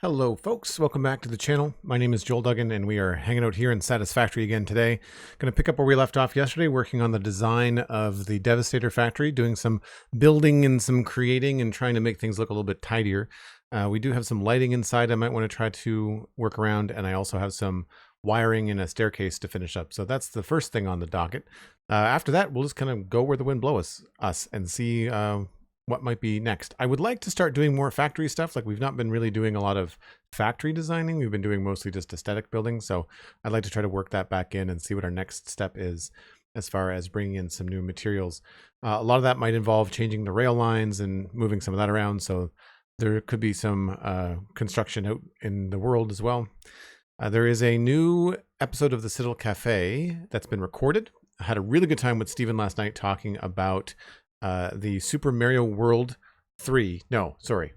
Hello folks, welcome back to the channel. My name is Joel Duggan and we are hanging out here in Satisfactory again today. Going to pick up where we left off yesterday, working on the design of the Devastator factory, doing some building and some creating and trying to make things look a little bit tidier. We do have some lighting inside I might want to try to work around, and I also have some wiring and a staircase to finish up. So that's the first thing on the docket. After that, we'll just kind of go where the wind blows us and see what might be next. I would like to start doing more factory stuff. Like, we've not been really doing a lot of factory designing. We've been doing mostly just aesthetic building. So I'd like to try to work that back in and see what our next step is as far as bringing in some new materials. A lot of that might involve changing the rail lines and moving some of that around. So there could be some construction out in the world as well. There is a new episode of the Citadel Cafe that's been recorded. I had a really good time with Steven last night talking about the Super Mario World 3, no, sorry,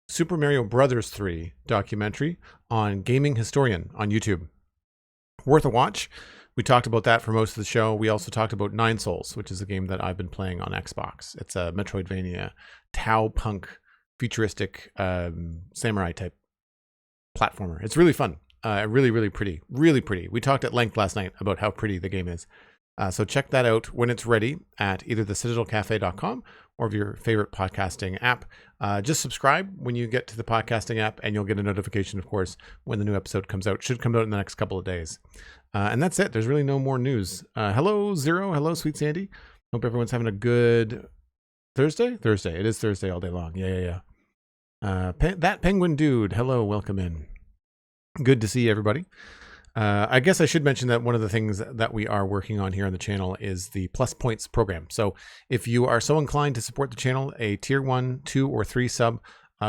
Super Mario Brothers 3 documentary on Gaming Historian on YouTube. Worth a watch. We talked about that for most of the show. We also talked about Nine Souls, which is a game that I've been playing on Xbox. It's a Metroidvania, Tau punk, futuristic samurai type platformer. It's really fun. Really, really pretty. Really pretty. We talked at length last night about how pretty the game is. So check that out when it's ready at either thecitadelcafe.com or your favorite podcasting app. Just subscribe when you get to the podcasting app, and you'll get a notification, of course, when the new episode comes out. Should come out in the next couple of days. And that's it. There's really no more news. Hello, Zero. Hello, SweetSandi. Hope everyone's having a good Thursday. It is Thursday all day long. Yeah. That penguin dude. Hello, welcome in. Good to see everybody. I guess I should mention that one of the things that we are working on here on the channel is the Plus Points program. So if you are so inclined to support the channel, a tier 1, 2, or 3 sub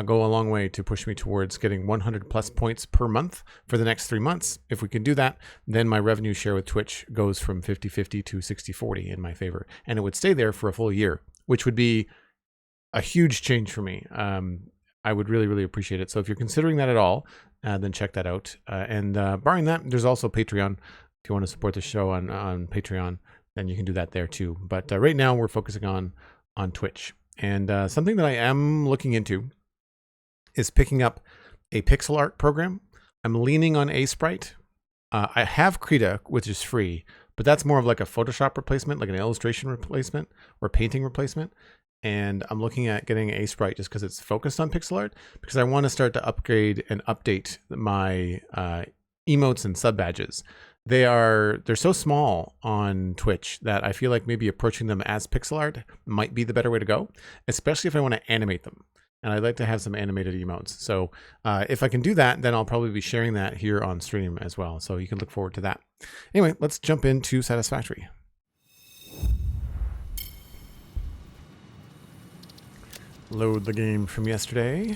go a long way to push me towards getting 100 plus points per month for the next 3 months. If we can do that, then my revenue share with Twitch goes from 50-50 to 60-40 in my favor. And it would stay there for a full year, which would be a huge change for me. I would really, really appreciate it. So if you're considering that at all, then check that out. And barring that, there's also Patreon. If you want to support the show on Patreon, then you can do that there too. But right now we're focusing on Twitch. And something that I am looking into is picking up a pixel art program. I'm leaning on Asprite. I have Krita, which is free, but that's more of like a Photoshop replacement, like an illustration replacement or painting replacement. And I'm looking at getting Asprite just because it's focused on pixel art, because I want to start to upgrade and update my emotes and sub badges. They're so small on Twitch that I feel like maybe approaching them as pixel art might be the better way to go, especially if I want to animate them. And I'd like to have some animated emotes. So if I can do that, then I'll probably be sharing that here on stream as well. So you can look forward to that. Anyway, let's jump into Satisfactory. Load the game from yesterday.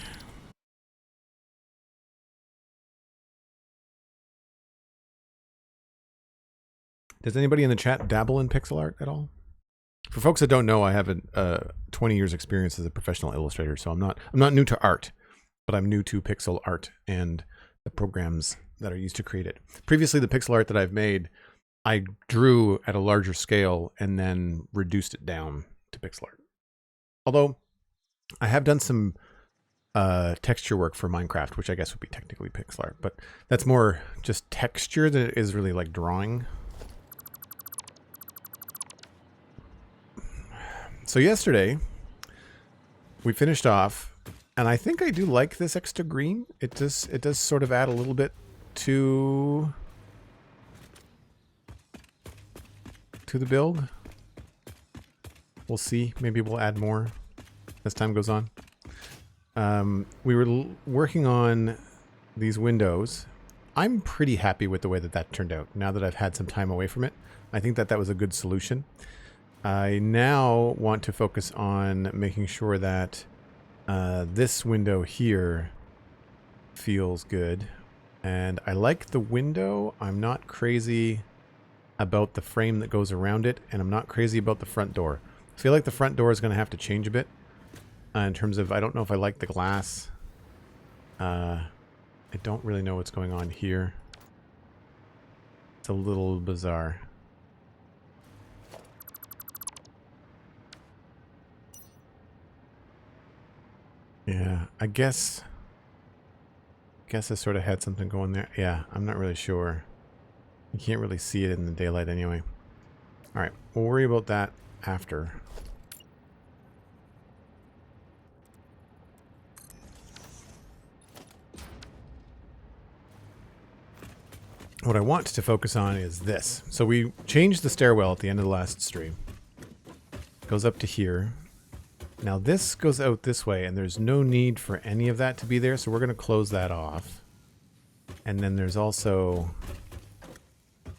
Does anybody in the chat dabble in pixel art at all? For folks that don't know, I have a 20 years experience as a professional illustrator, so I'm not new to art, but I'm new to pixel art and the programs that are used to create it. Previously, the pixel art that I've made, I drew at a larger scale and then reduced it down to pixel art. Although I have done some texture work for Minecraft, which I guess would be technically pixel art, but that's more just texture than it is really like drawing. So yesterday we finished off, and I think I do like this extra green. It does sort of add a little bit to the build. We'll see. Maybe we'll add more as time goes on. We were working on these windows. I'm pretty happy with the way that turned out now that I've had some time away from it. I think that was a good solution. I now want to focus on making sure that this window here feels good. And I like the window. I'm not crazy about the frame that goes around it, and I'm not crazy about the front door. I feel like the front door is going to have to change a bit. In terms of, I don't know if I like the glass. I don't really know what's going on here. It's a little bizarre. Yeah, I guess guess I sort of had something going there. Yeah, I'm not really sure. You can't really see it in the daylight anyway. All right, we'll worry about that after. What I want to focus on is this. So we changed the stairwell at the end of the last stream. Goes up to here. Now this goes out this way, and there's no need for any of that to be there, so we're going to close that off. And then there's also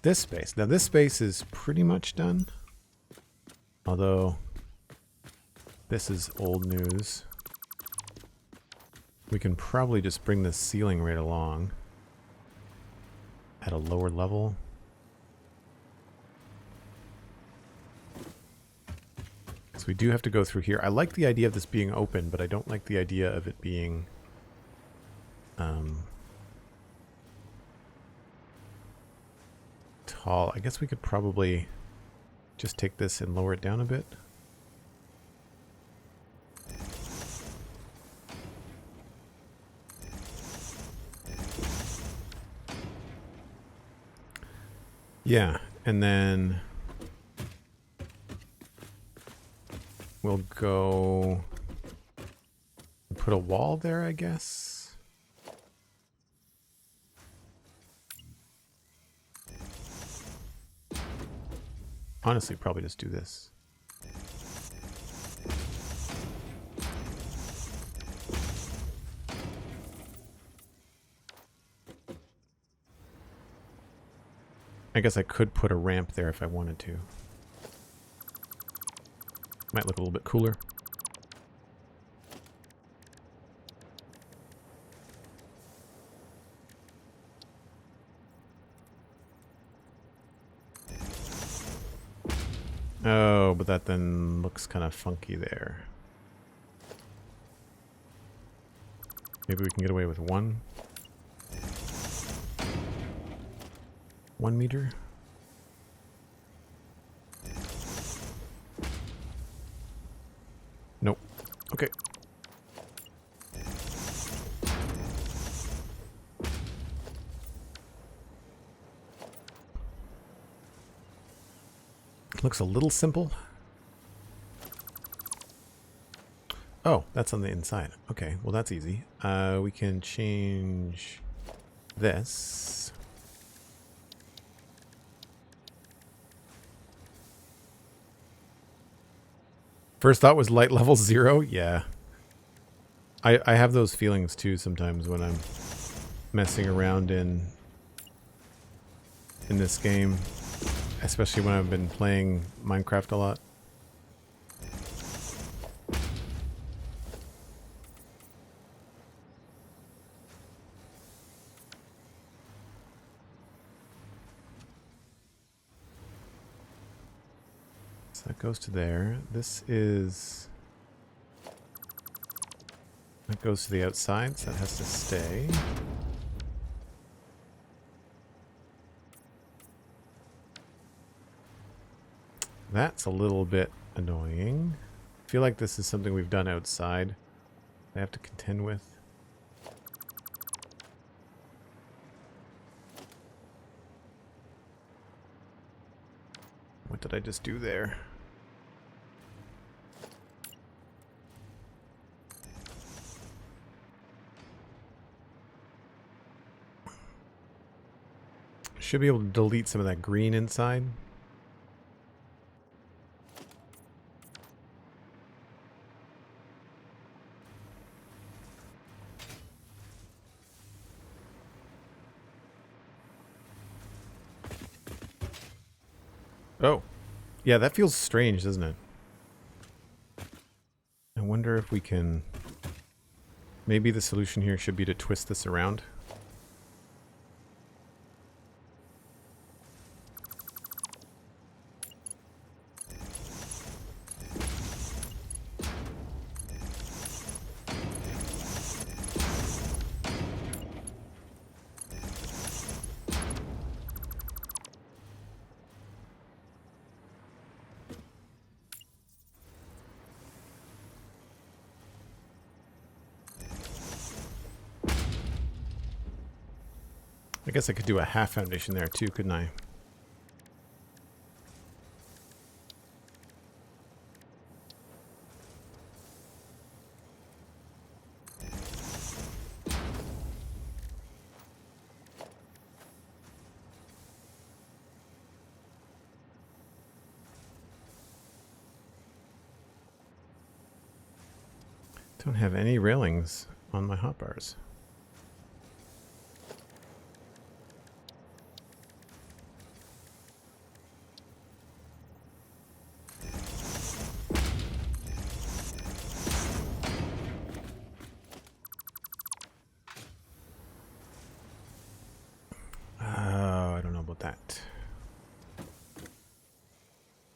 this space. Now this space is pretty much done. Although this is old news. We can probably just bring this ceiling right along at a lower level. So we do have to go through here. I like the idea of this being open, but I don't like the idea of it being tall. I guess we could probably just take this and lower it down a bit. Yeah, and then we'll go put a wall there, I guess. Honestly, probably just do this. I guess I could put a ramp there if I wanted to. Might look a little bit cooler. Oh, but that then looks kind of funky there. Maybe we can get away with 1 meter. Nope. Okay. Looks a little simple. Oh, that's on the inside. Okay, well that's easy. We can change this. First thought was light level 0. Yeah. I have those feelings too sometimes when I'm messing around in this game. Especially when I've been playing Minecraft a lot. So that goes to there. This is... that goes to the outside, so that has to stay. That's a little bit annoying. I feel like this is something we've done outside. I have to contend with. What did I just do there? Should be able to delete some of that green inside. Oh, yeah, that feels strange, doesn't it? I wonder if we can... maybe the solution here should be to twist this around. I guess I could do a half foundation there too, couldn't I? Don't have any railings on my hotbars. Oh, I don't know about that.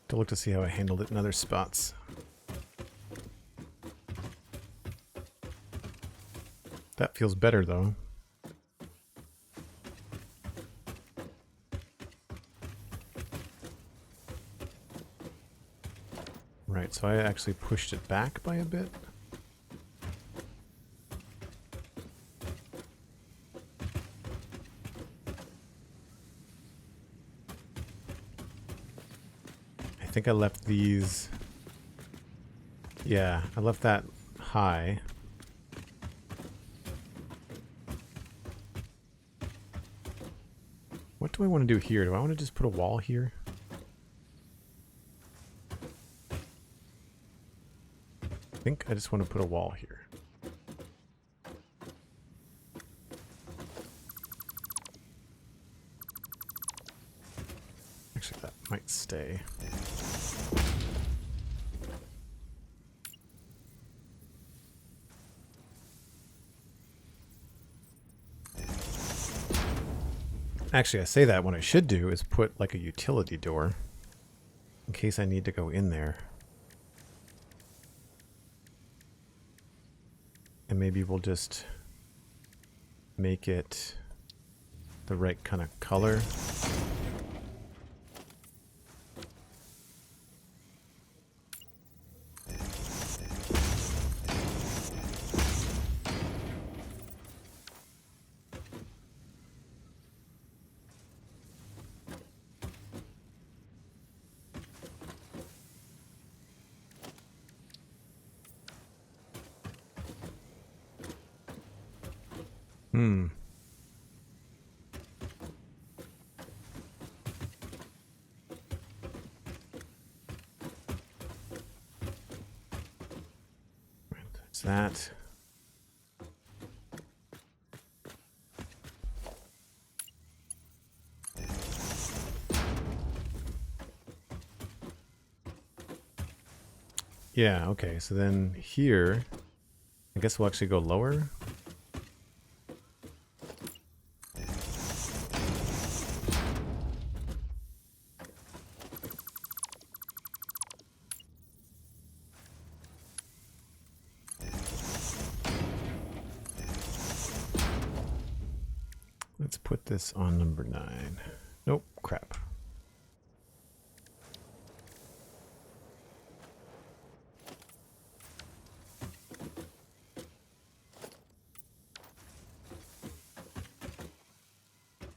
To look to see how I handled it in other spots. That feels better, though. Right, so I actually pushed it back by a bit. I think I left these... Yeah, I left that high. What do I want to do here? Do I want to just put a wall here? I think I just want to put a wall here. Actually, that might stay. Actually, I say that what I should do is put like a utility door in case I need to go in there. And maybe we'll just make it the right kind of color. That's that. Yeah, okay, so then here, I guess we'll actually go lower. Let's put this on number 9. Nope, crap.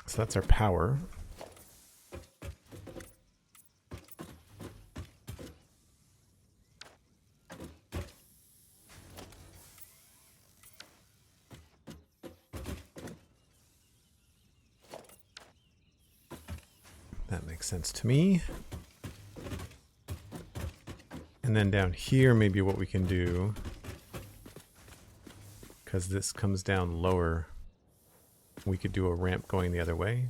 So that's our power. That makes sense to me. And then down here, maybe what we can do, because this comes down lower, we could do a ramp going the other way.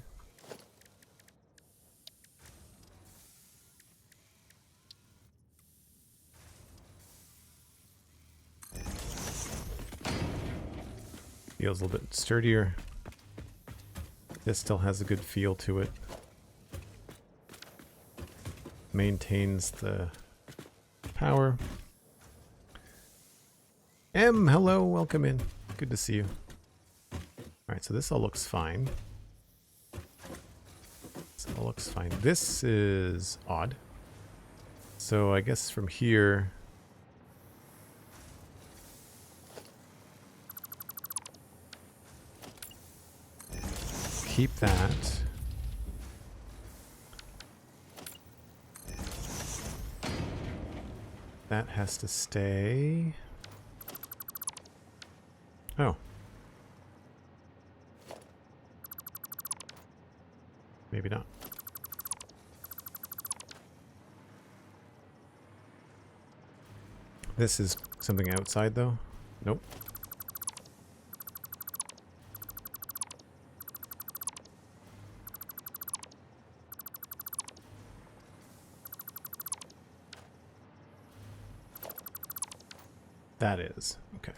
Feels a little bit sturdier. This still has a good feel to it. Maintains the power. M, hello, welcome in. Good to see you. Alright, so this all looks fine. This all looks fine. This is odd. So I guess from here... keep that. That has to stay. Oh. Maybe not. This is something outside, though. Nope. That is. Okay.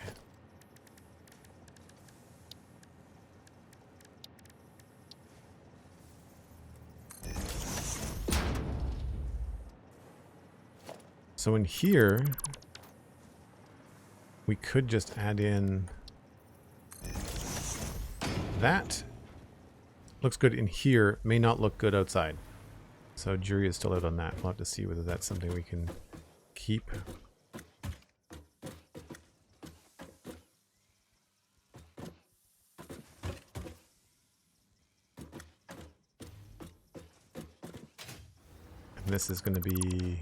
So in here, we could just add in that. Looks good in here, may not look good outside. So jury is still out on that. We'll have to see whether that's something we can keep. And this is going to be...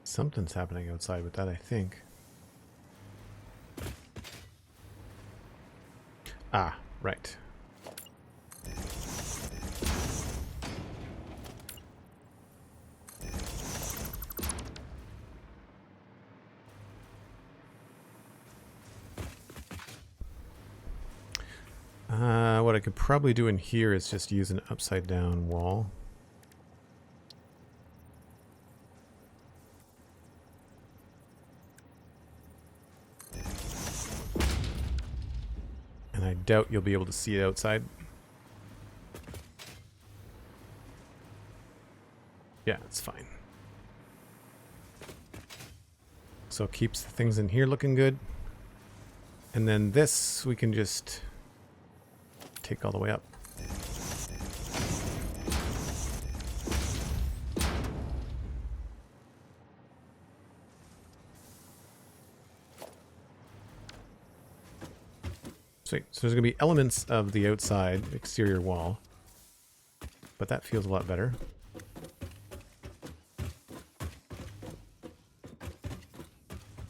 Something's happening outside with that, I think. Ah, right. What I could probably do in here is just use an upside down wall. I doubt you'll be able to see it outside. Yeah, it's fine. So it keeps the things in here looking good. And then this we can just take all the way up. Sweet. So there's going to be elements of the outside exterior wall, but that feels a lot better.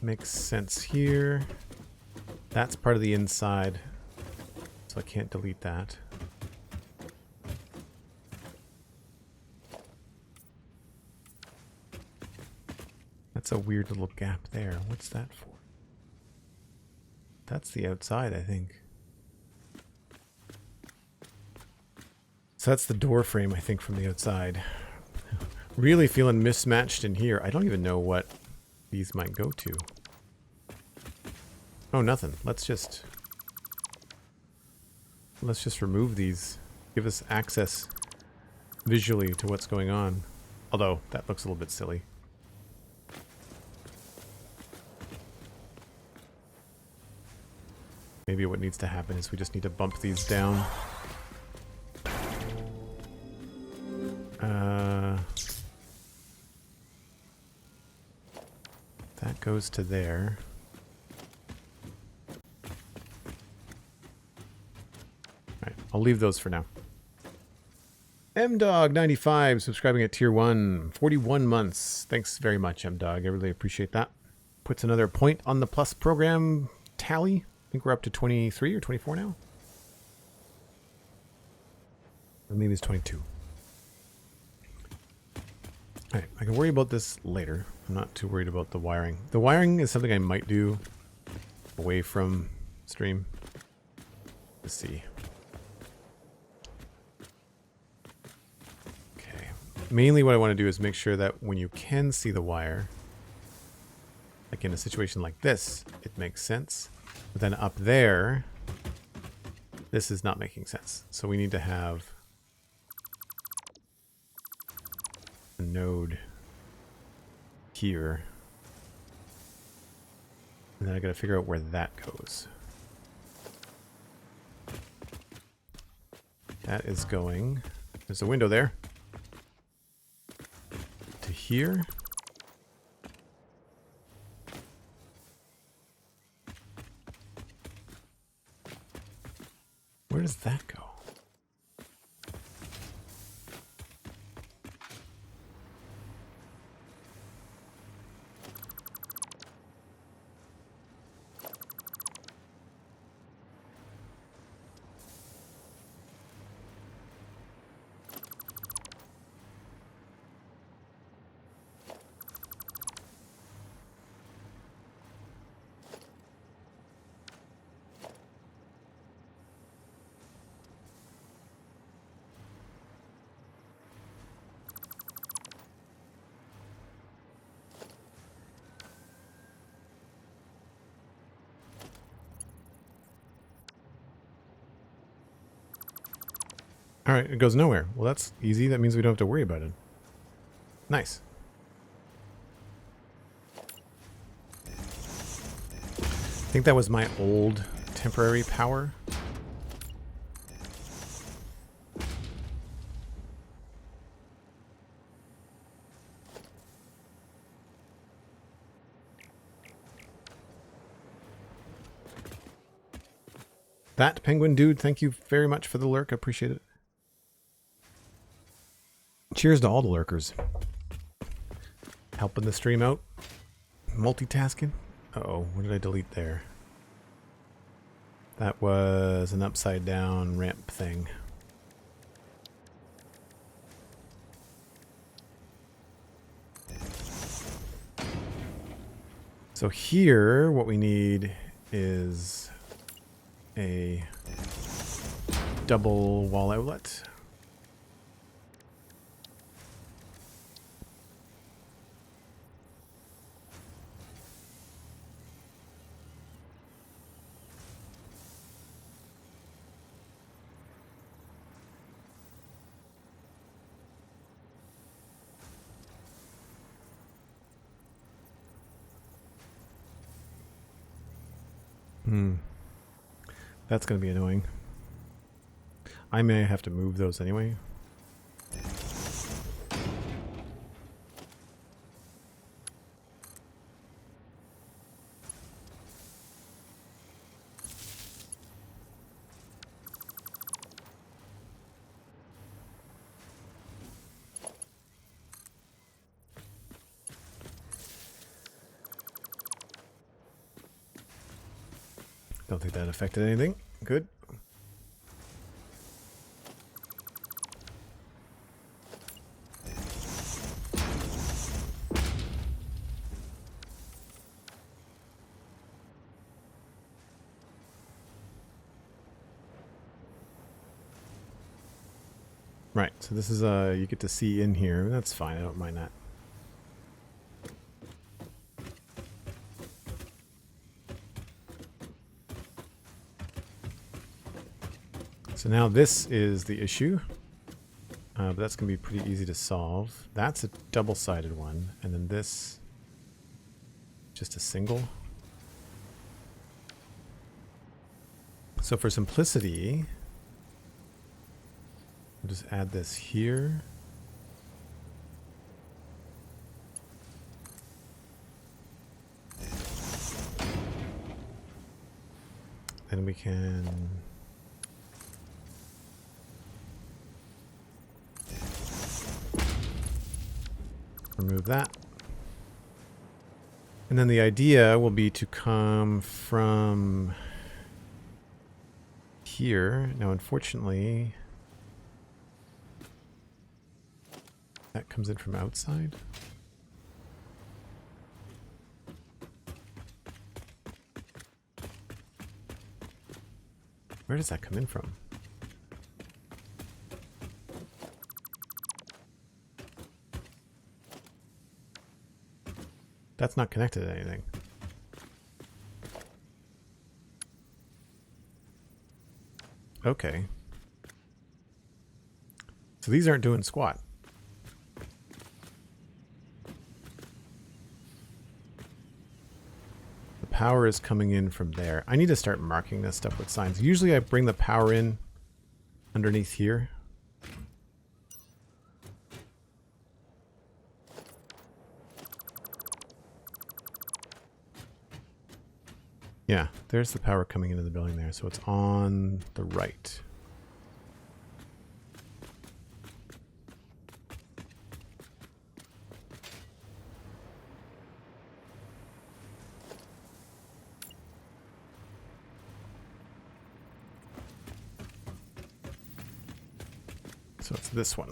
Makes sense here. That's part of the inside, so I can't delete that. That's a weird little gap there. What's that for? That's the outside, I think. So that's the door frame, I think, from the outside. Really feeling mismatched in here. I don't even know what these might go to. Oh, nothing. Let's just remove these. Give us access visually to what's going on. Although, that looks a little bit silly. Maybe what needs to happen is we just need to bump these down. That goes to there. Alright, I'll leave those for now. MDog95 subscribing at tier 1, 41 months. Thanks very much, MDog. I really appreciate that. Puts another point on the plus program tally. I think we're up to 23 or 24 now. Or maybe it's 22. Alright, I can worry about this later. I'm not too worried about the wiring. The wiring is something I might do away from stream. Let's see. Okay. Mainly what I want to do is make sure that when you can see the wire, like in a situation like this, it makes sense. But then up there, this is not making sense. So we need to have a node here. And then I gotta figure out where that goes. That is going, there's a window there, to here. does that go? All right, it goes nowhere. Well, that's easy. That means we don't have to worry about it. Nice. I think that was my old temporary power. That penguin dude, thank you very much for the lurk. I appreciate it. Cheers to all the lurkers. Helping the stream out. Multitasking. Uh-oh, what did I delete there? That was an upside down ramp thing. So here, what we need is a double wall outlet. That's going to be annoying. I may have to move those anyway. Don't think that affected anything. Good. Right, so this is you get to see in here. That's fine, I don't mind that. So now this is the issue, but that's going to be pretty easy to solve. That's a double-sided one, and then this, just a single. So for simplicity, we'll just add this here. Then we can remove that. And then the idea will be to come from here. Now, unfortunately, that comes in from outside. Where does that come in from? That's not connected to anything. Okay. So these aren't doing squat. The power is coming in from there. I need to start marking this stuff with signs. Usually I bring the power in underneath here. Yeah, there's the power coming into the building there. So it's on the right. So it's this one.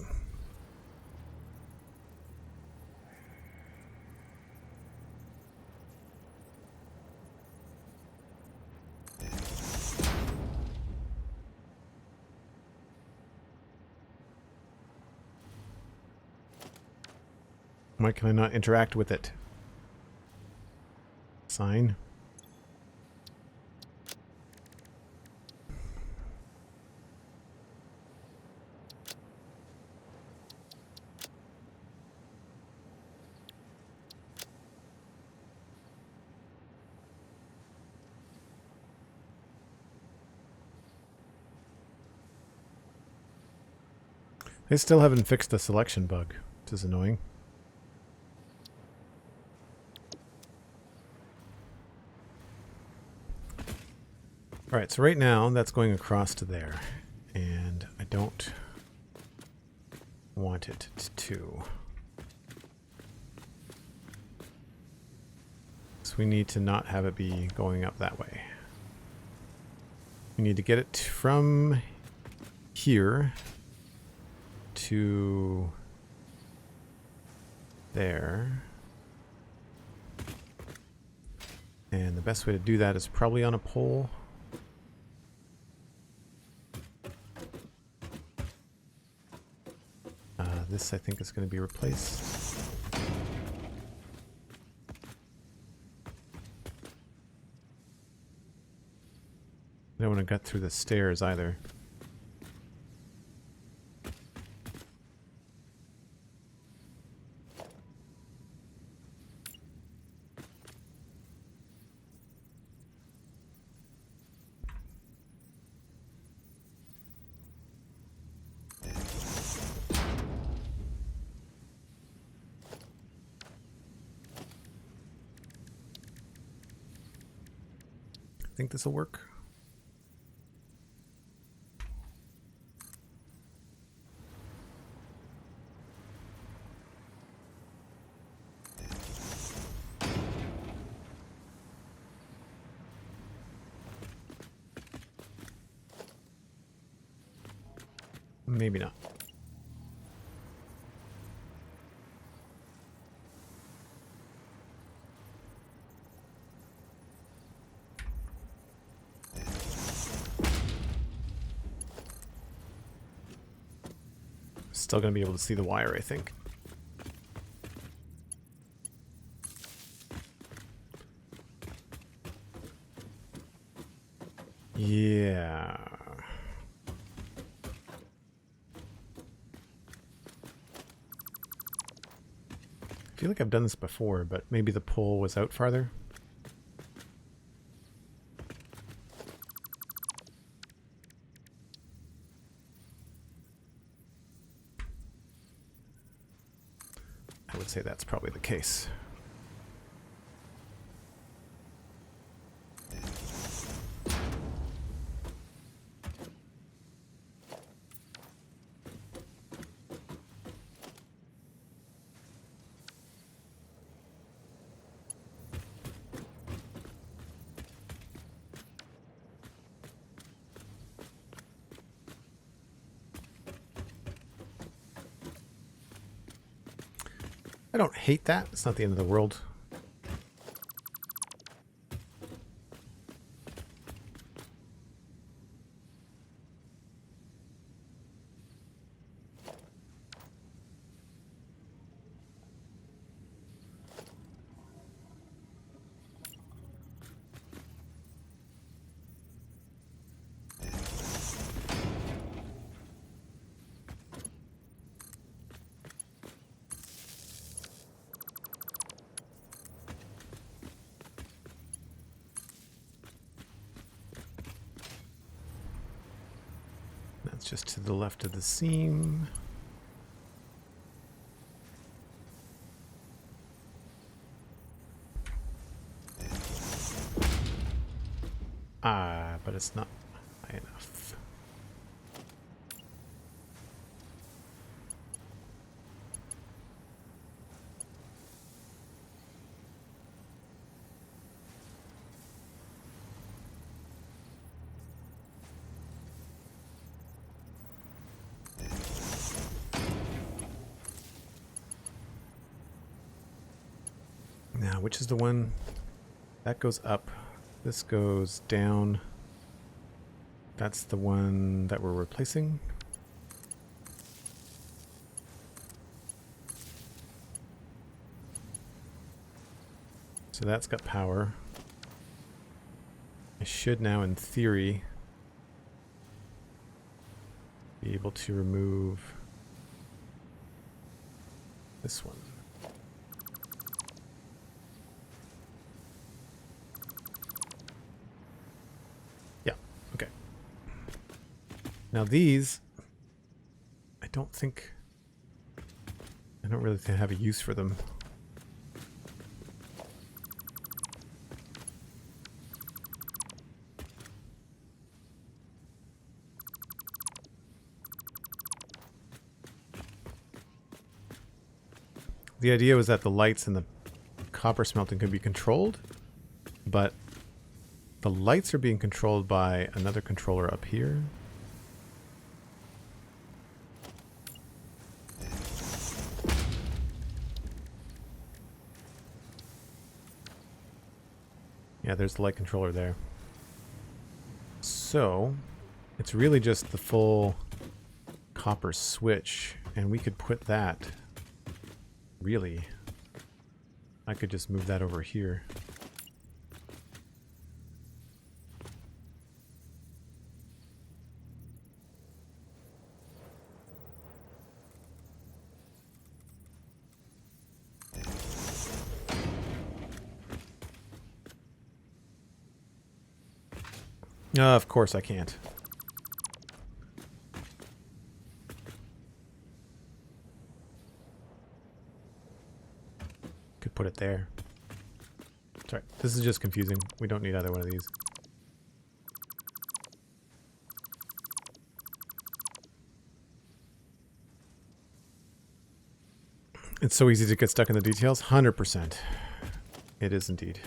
Why can I not interact with it? Sign. They still haven't fixed the selection bug, which is annoying. Alright, so right now that's going across to there, and I don't want it to. So we need to not have it be going up that way. We need to get it from here to there. And the best way to do that is probably on a pole. This, I think, is going to be replaced. I don't want to gut through the stairs either. I think this will work. Maybe not. Still going to be able to see the wire, I think. Yeah. I feel like I've done this before, but maybe the pole was out farther. I would say that's probably the case. I don't hate that. It's not the end of the world. That's just to the left of the seam. But it's not high enough. Now, which is the one that goes up? This goes down. That's the one that we're replacing. So that's got power. I should now, in theory, be able to remove this one. Yeah, okay. Now these, I don't really have a use for them. The idea was that the lights and the copper smelting could be controlled, but the lights are being controlled by another controller up here. Yeah, there's the light controller there. So it's really just the full copper switch, and we could put that, really, I could just move that over here. Of course I can't. Could put it there. Sorry, this is just confusing. We don't need either one of these. It's so easy to get stuck in the details. 100%. It is indeed.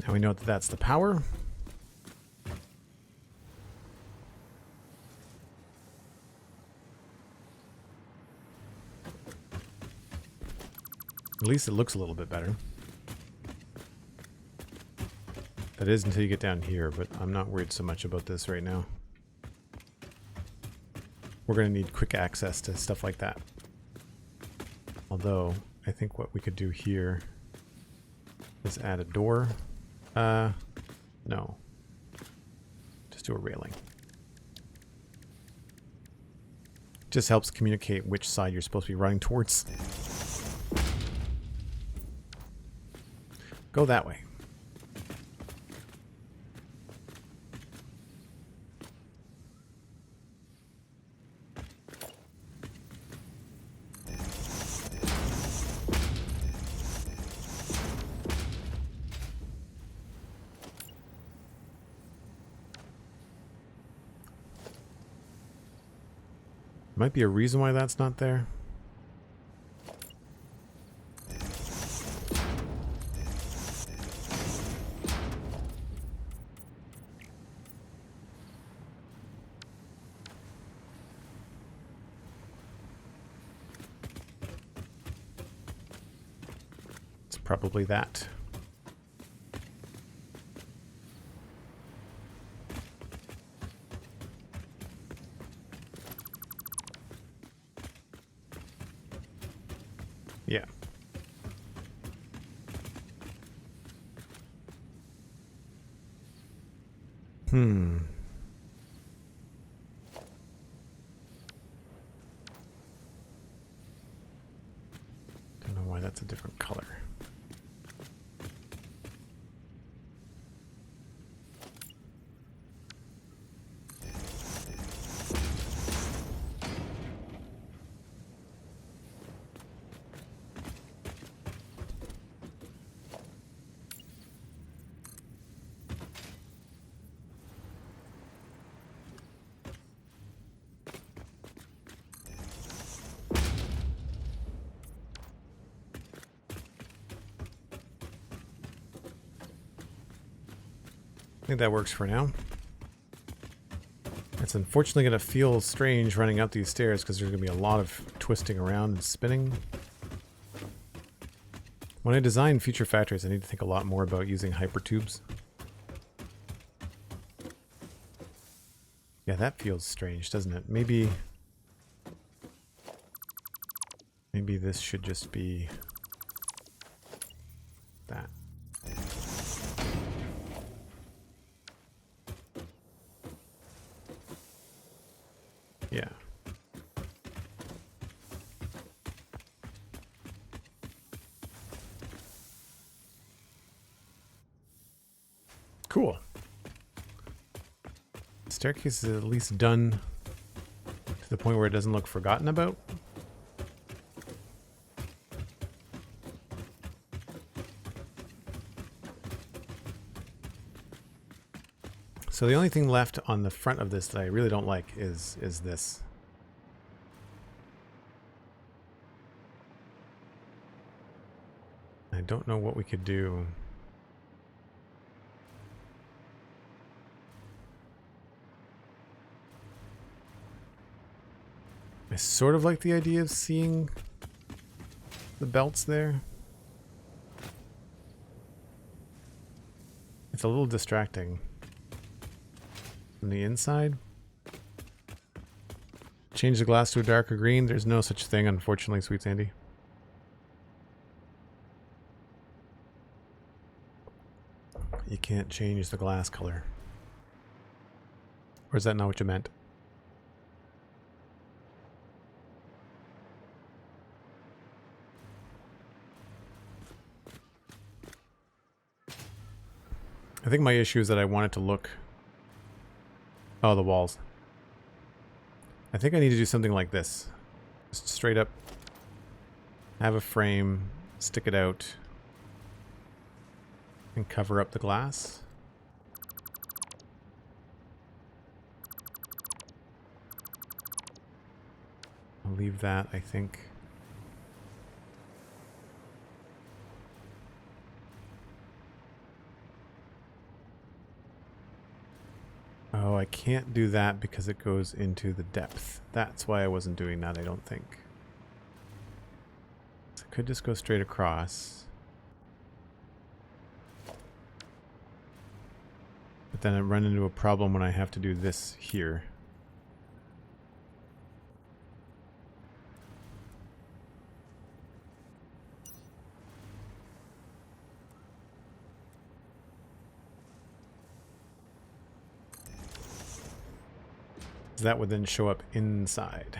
Now we know that that's the power. At least it looks a little bit better. That is until you get down here, but I'm not worried so much about this right now. We're going to need quick access to stuff like that. Although, I think what we could do here is add a door. No. Just do a railing. Just helps communicate which side you're supposed to be running towards. Go that way. Might be a reason why that's not there. It's probably that. Yeah. Don't know why that's a different color. I think that works for now. It's unfortunately going to feel strange running up these stairs because there's going to be a lot of twisting around and spinning. When I design future factories, I need to think a lot more about using hypertubes. Yeah, that feels strange, doesn't it? Maybe this should just be that. Yeah. Cool. The staircase is at least done to the point where it doesn't look forgotten about. So the only thing left on the front of this that I really don't like is this. I don't know what we could do. I sort of like the idea of seeing the belts there. It's a little distracting. From the inside. Change the glass to a darker green. There's no such thing, unfortunately, SweetSandi. You can't change the glass color. Or is that not what you meant? I think my issue is that I want it to look... Oh, the walls. I think I need to do something like this. Just straight up have a frame, stick it out, and cover up the glass. I'll leave that, I think. Oh, I can't do that because it goes into the depth. That's why I wasn't doing that, I don't think. So I could just go straight across. But then I run into a problem when I have to do this here. That would then show up inside.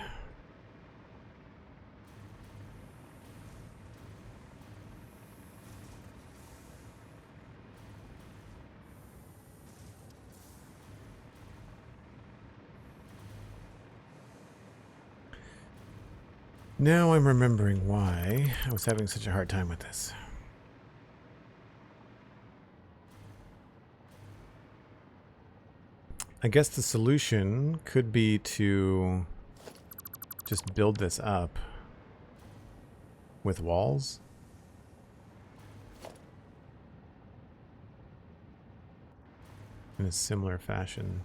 Now I'm remembering why I was having such a hard time with this. I guess the solution could be to just build this up with walls. In a similar fashion.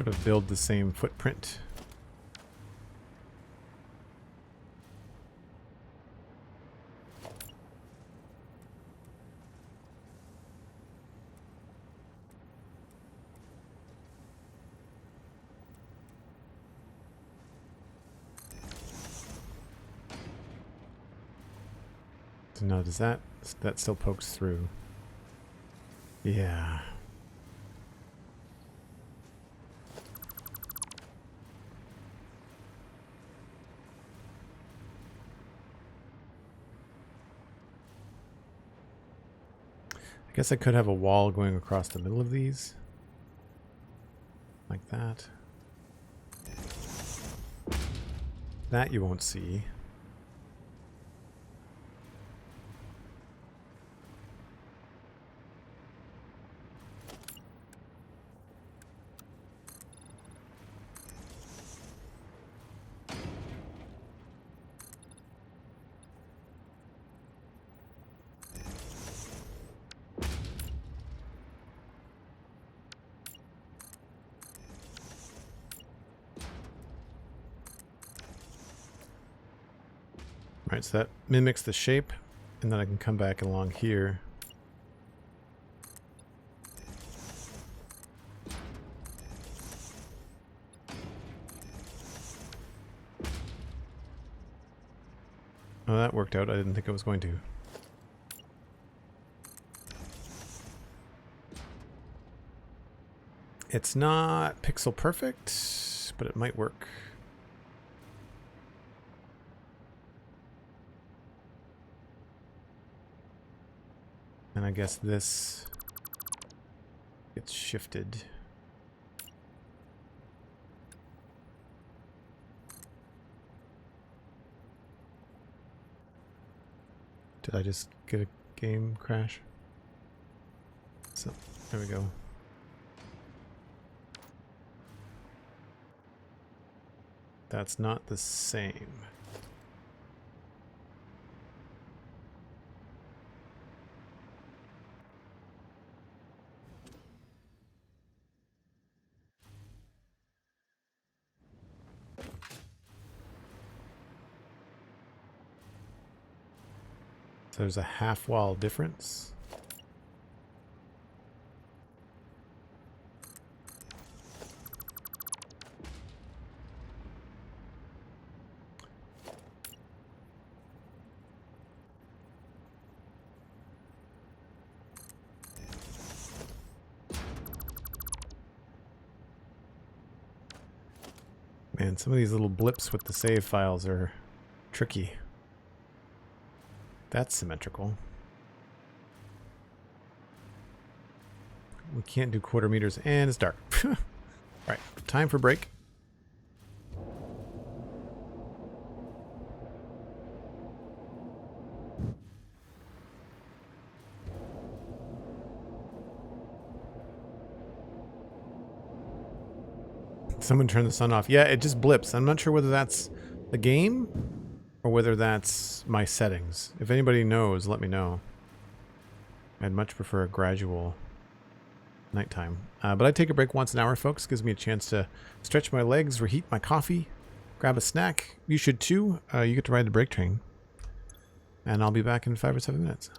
sort of build the same footprint. So now does that still pokes through? Yeah. I guess I could have a wall going across the middle of these. Like that. That you won't see. Alright, so that mimics the shape, and then I can come back along here. Oh, that worked out. I didn't think it was going to. It's not pixel perfect, but it might work. And I guess this gets shifted. Did I just get a game crash? So, there we go. That's not the same. So there's a half wall difference. Man, some of these little blips with the save files are tricky. That's symmetrical. We can't do quarter meters, and it's dark. Alright, time for break. Someone turned the sun off. Yeah, it just blips. I'm not sure whether that's the game or whether that's my settings. If anybody knows, let me know. I'd much prefer a gradual nighttime. But I take a break once an hour, folks. Gives me a chance to stretch my legs, reheat my coffee, grab a snack. You should too. You get to ride the break train. And I'll be back in 5 or 7 minutes.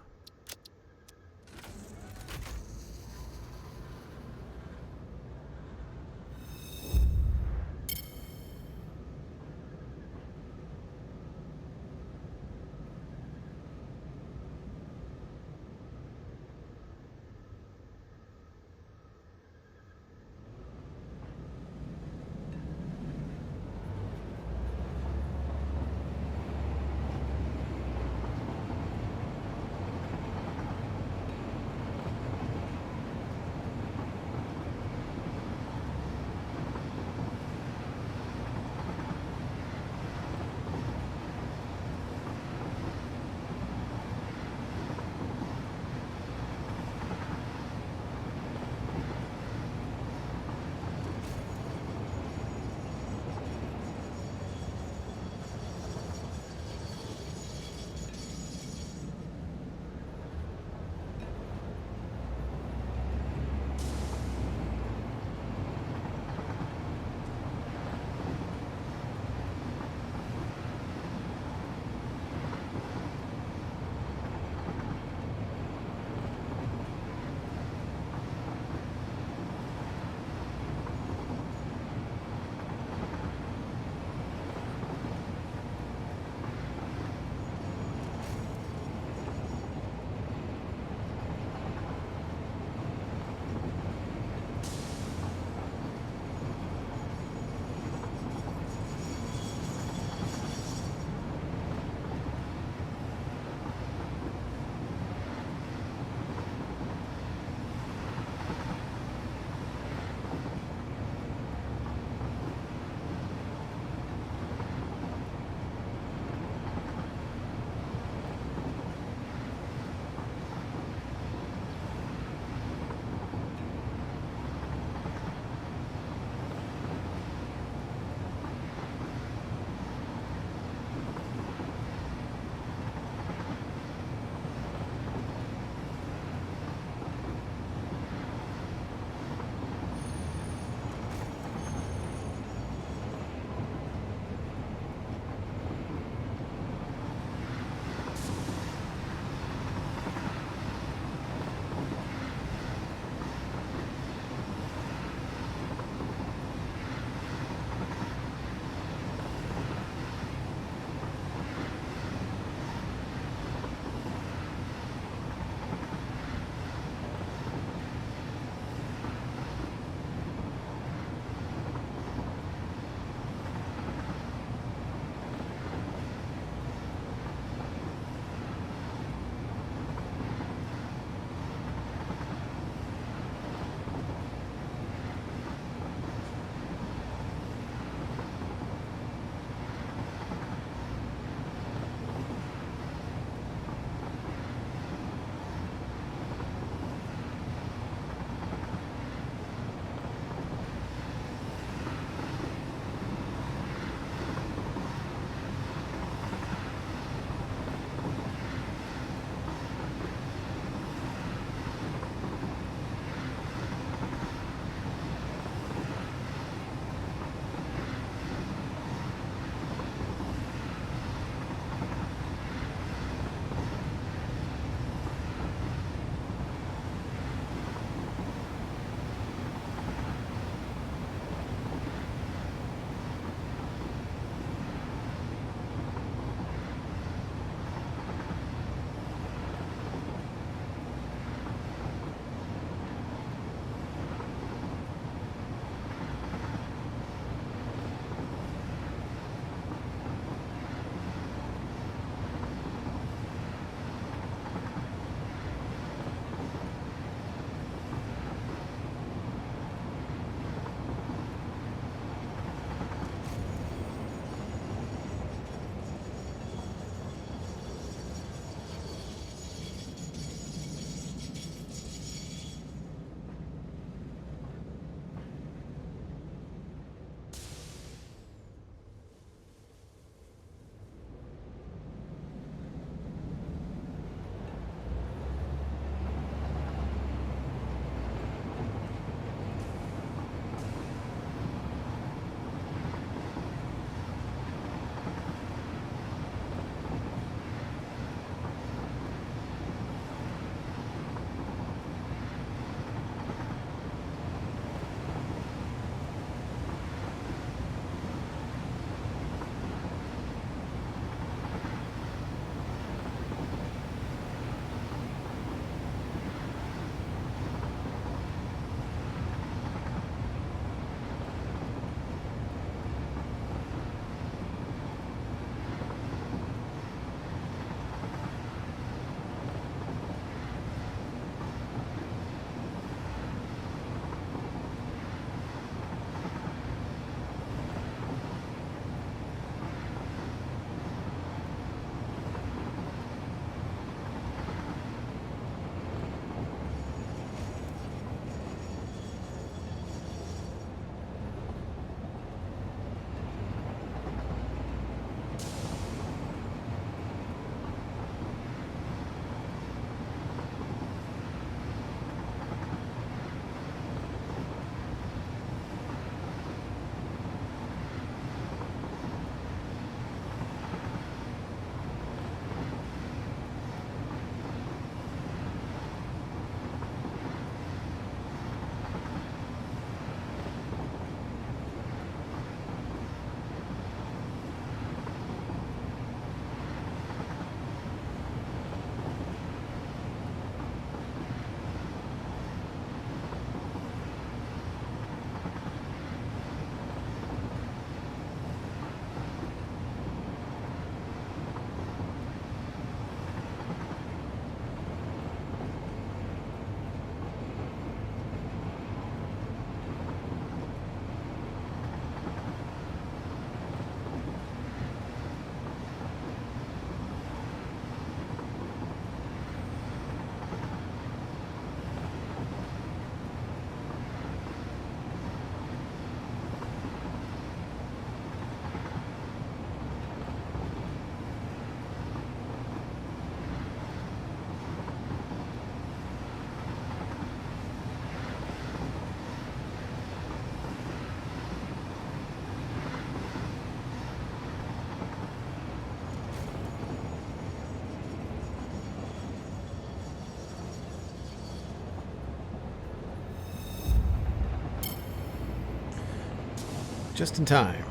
Just in time.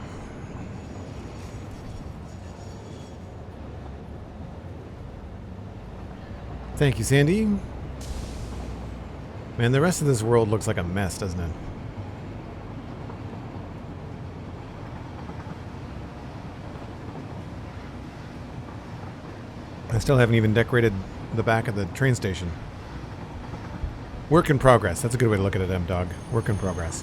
Thank you, Sandy. Man, the rest of this world looks like a mess, doesn't it? I still haven't even decorated the back of the train station. Work in progress. That's a good way to look at it, M-Dog. Work in progress.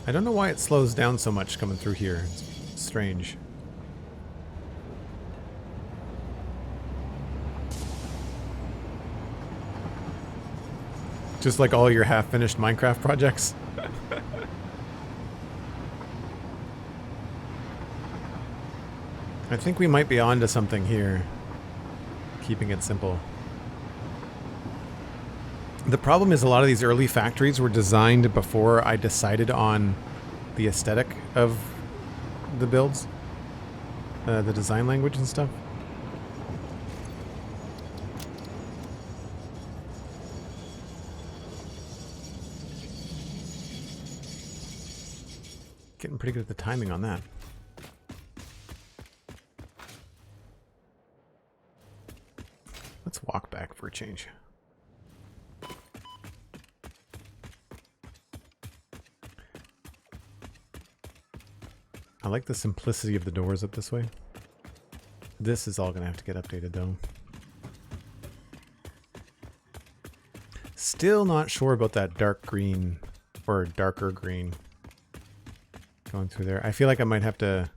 I don't know why it slows down so much coming through here. It's strange. Just like all your half-finished Minecraft projects. I think we might be onto something here. Keeping it simple. The problem is a lot of these early factories were designed before I decided on the aesthetic of the builds. The design language and stuff. Getting pretty good at the timing on that. Let's walk back for a change. I like the simplicity of the doors up this way. This is all going to have to get updated though. Still not sure about that dark green or darker green going through there. I feel like I might have to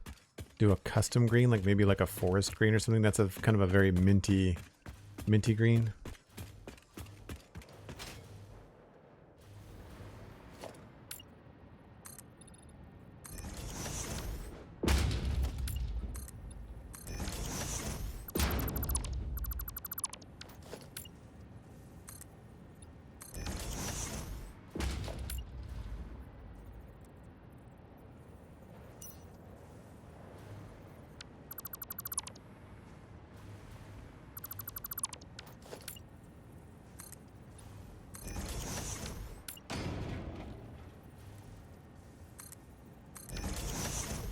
do a custom green, like maybe like a forest green or something. That's a kind of a very minty green.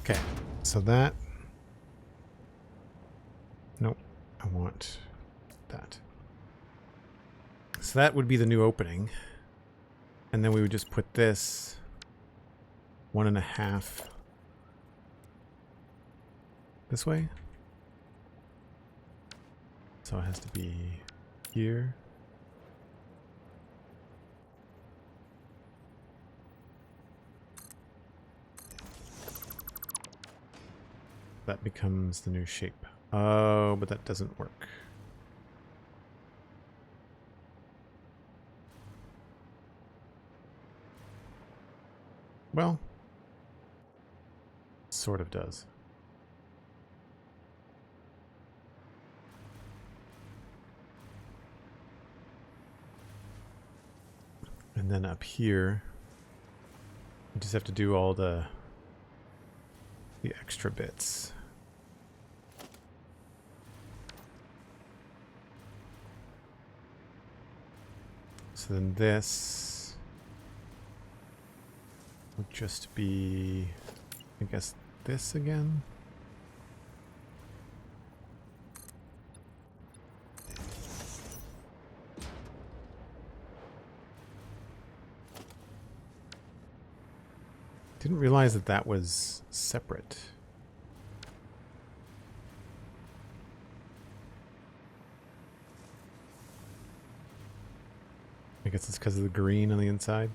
Okay, so that, nope, I want that. So that would be the new opening. And then we would just put this 1.5 this way. So it has to be here. That becomes the new shape. Oh, but that doesn't work. Well, sort of does. And then up here, we just have to do all the extra bits. So then this would just be, I guess, this again. Didn't realize that that was separate. I guess it's because of the green on the inside.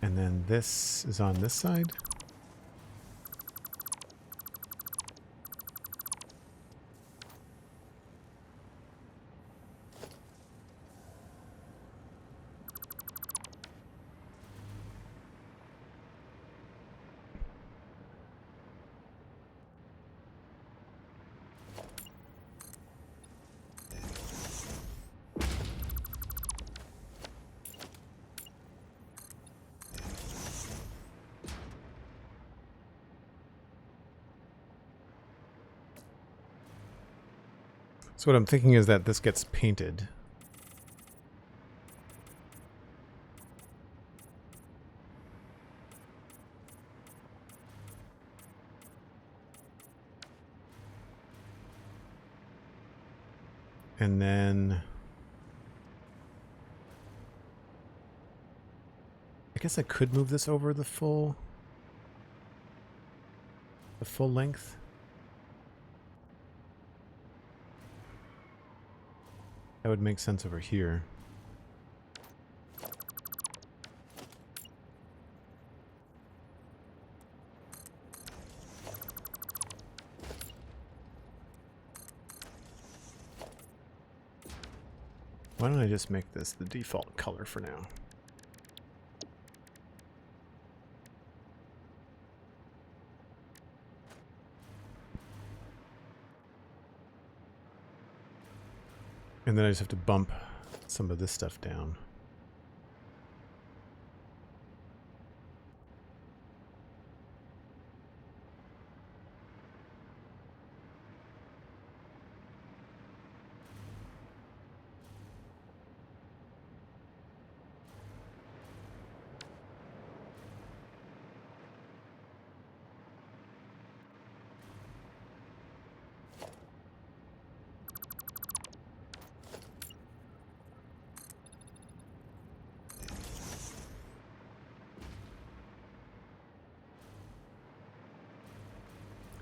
And then this is on this side. So what I'm thinking is that this gets painted. And then I guess I could move this over the full length. That would make sense over here. Why don't I just make this the default color for now? And then I just have to bump some of this stuff down.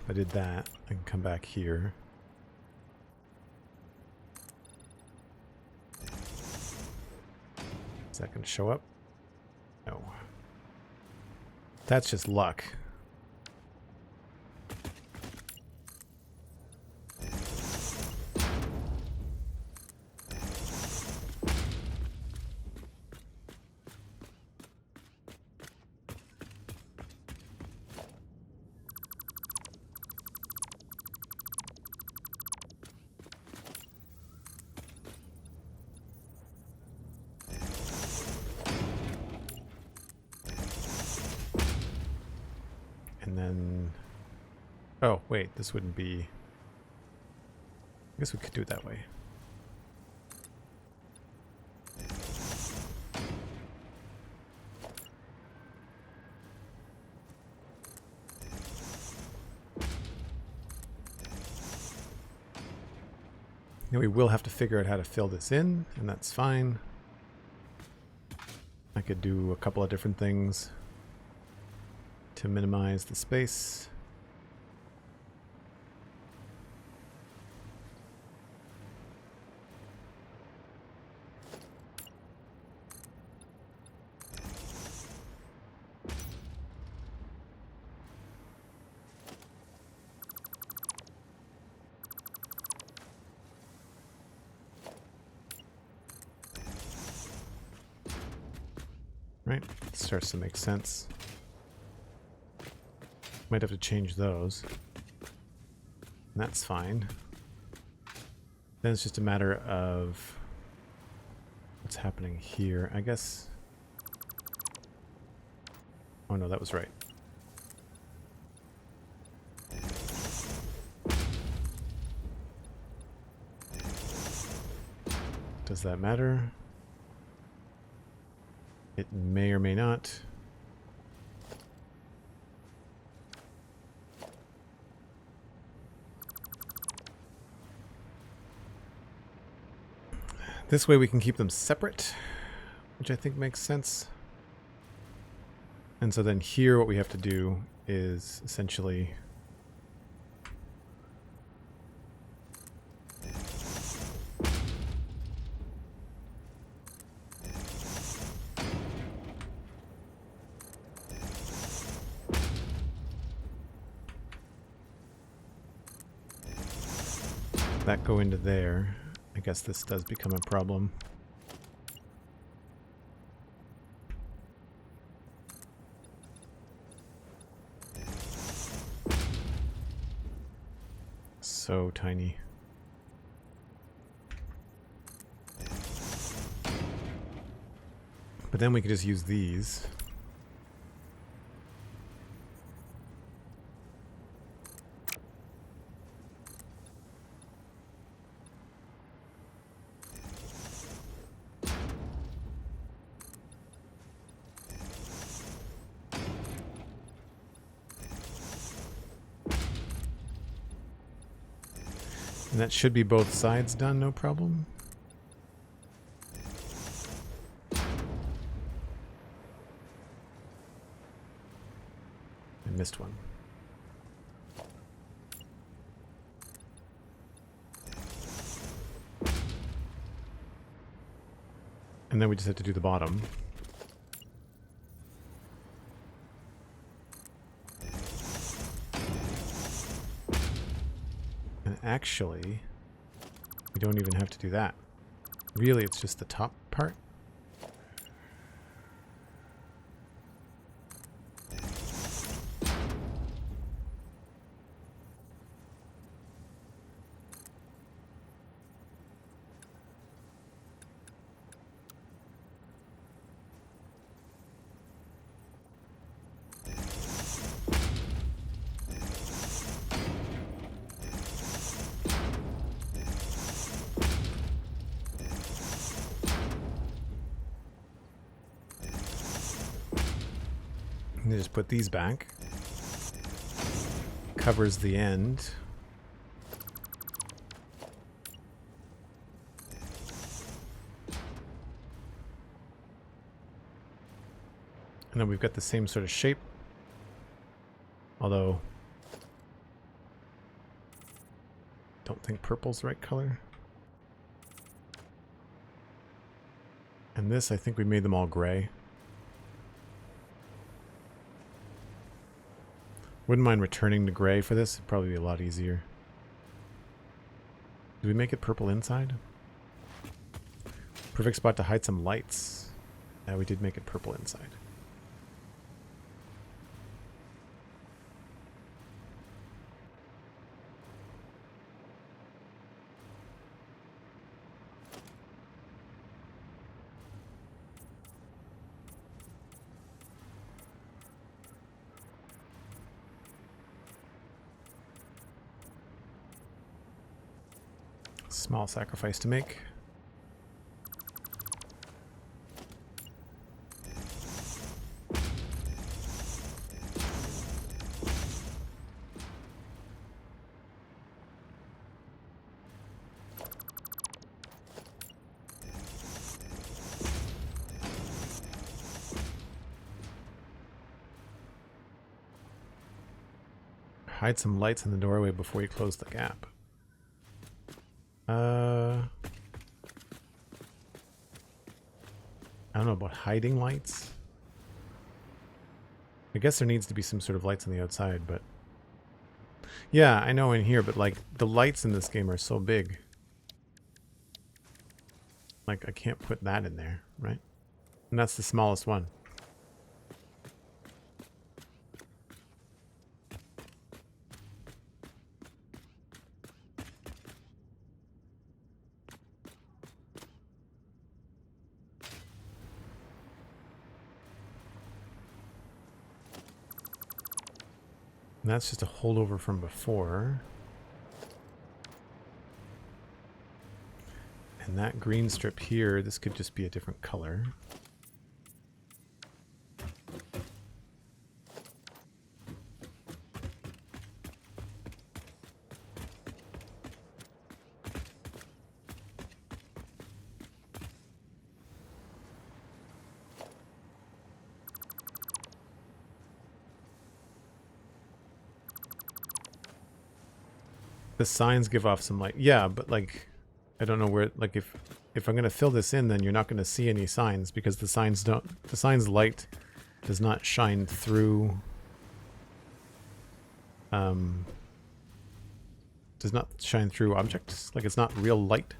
I did that. I can come back here. Is that going to show up? No. That's just luck. And then, oh wait, this wouldn't be, I guess we could do it that way. Now we will have to figure out how to fill this in, and that's fine. I could do a couple of different things to minimize the space. Right, starts to make sense. Might have to change those. And that's fine. Then it's just a matter of what's happening here. I guess. Oh no, that was right. Does that matter? It may or may not. This way we can keep them separate, which I think makes sense. And so then here what we have to do is essentially that go into there. I guess this does become a problem. So tiny. But then we could just use these. And that should be both sides done, no problem. I missed one. And then we just have to do the bottom. And actually, we don't even have to do that. Really, it's just the top part. And just put these back. Covers the end. And then we've got the same sort of shape. Although, don't think purple's the right color. And this, I think we made them all gray. Wouldn't mind returning to gray for this. It'd probably be a lot easier. Did we make it purple inside? Perfect spot to hide some lights. Yeah, we did make it purple inside. Small sacrifice to make. Hide some lights in the doorway before you close the gap. I don't know about hiding lights. I guess there needs to be some sort of lights on the outside, but... Yeah, I know in here, but like, the lights in this game are so big. Like, I can't put that in there, right? And that's the smallest one. And that's just a holdover from before. And that green strip here, this could just be a different color. The signs give off some light. Yeah, but like, I don't know where, like if I'm going to fill this in, then you're not going to see any signs because the signs light does not shine through, does not shine through objects. Like it's not real light,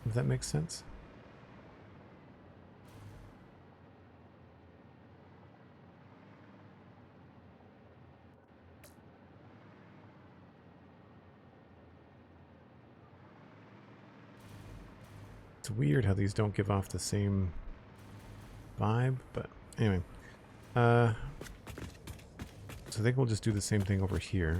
if that makes sense. It's weird how these don't give off the same vibe, but anyway. So I think we'll just do the same thing over here.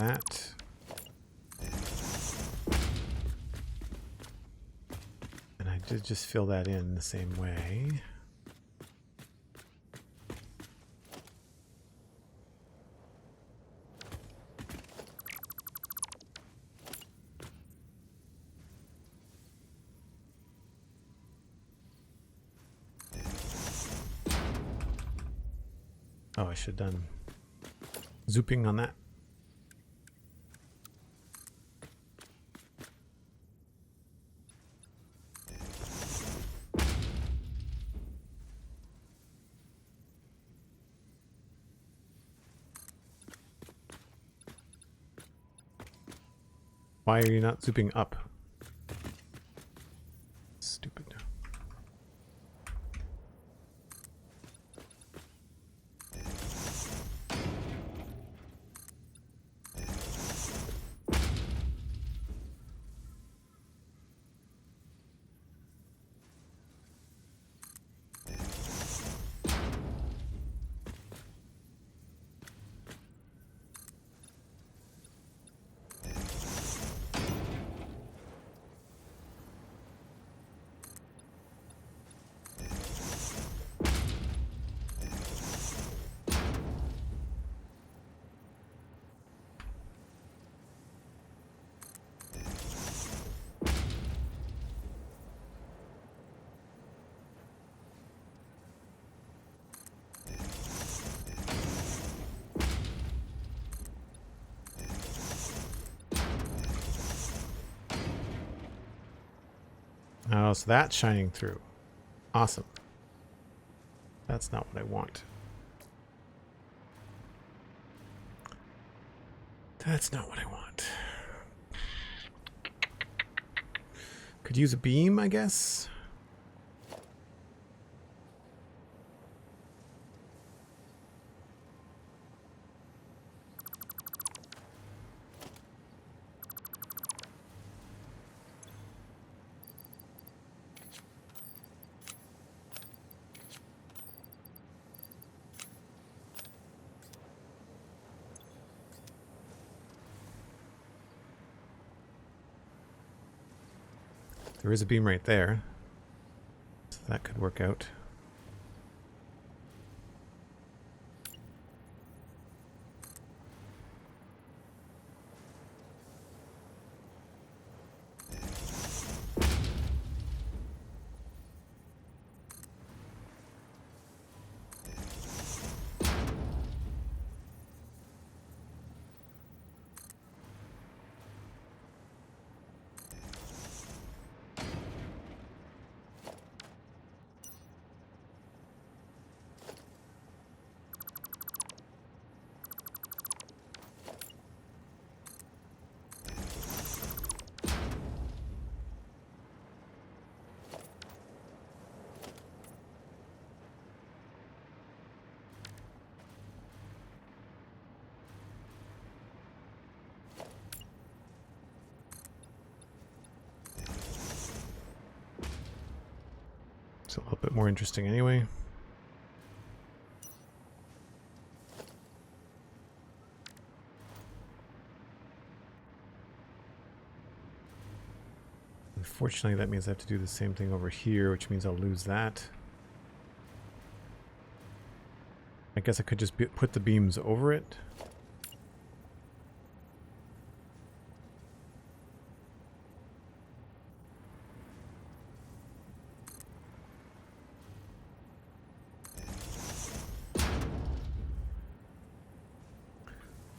that. And I did just fill that in the same way. Oh, I should have done zooping on that. Why are you not zooping up? Stupid. Oh, so that's shining through. Awesome. That's not what I want. That's not what I want. Could use a beam, I guess. There is a beam right there, so that could work out. It's a little bit more interesting anyway. Unfortunately, that means I have to do the same thing over here, which means I'll lose that. I guess I could just put the beams over it.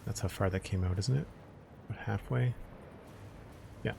That's how far that came out, isn't it? About halfway? Yeah.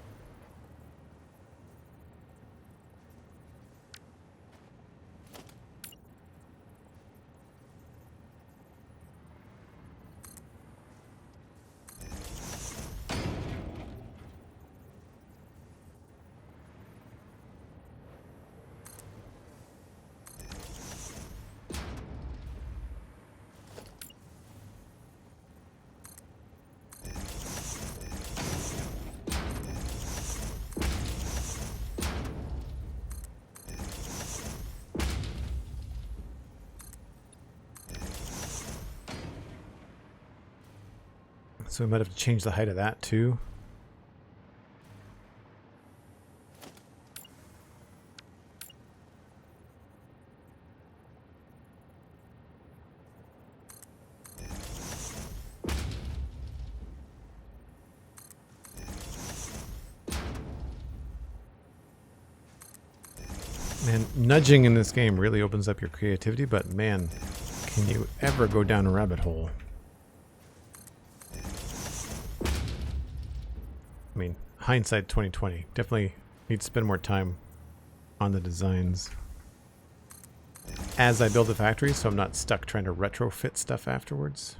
So we might have to change the height of that too. Man, nudging in this game really opens up your creativity, but man, can you ever go down a rabbit hole? I mean, hindsight 2020. Definitely need to spend more time on the designs as I build the factory, so I'm not stuck trying to retrofit stuff afterwards.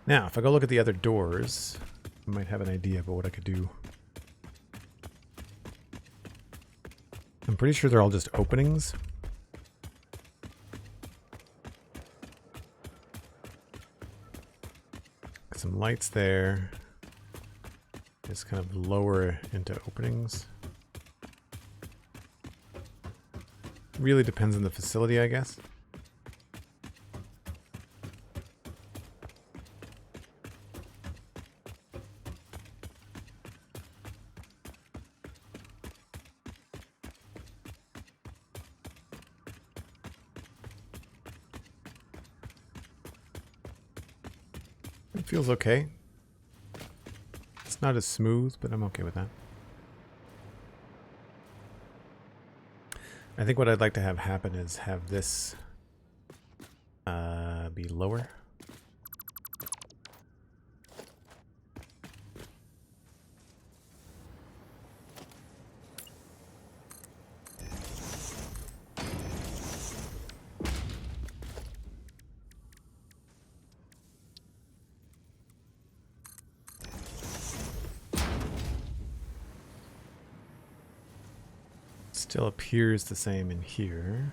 Now, if I go look at the other doors, I might have an idea about what I could do. I'm pretty sure they're all just openings. Got some lights there. Just kind of lower into openings. Really depends on the facility, I guess. It feels okay. It's not as smooth, but I'm okay with that. I think what I'd like to have happen is have this be lower. Still appears the same in here.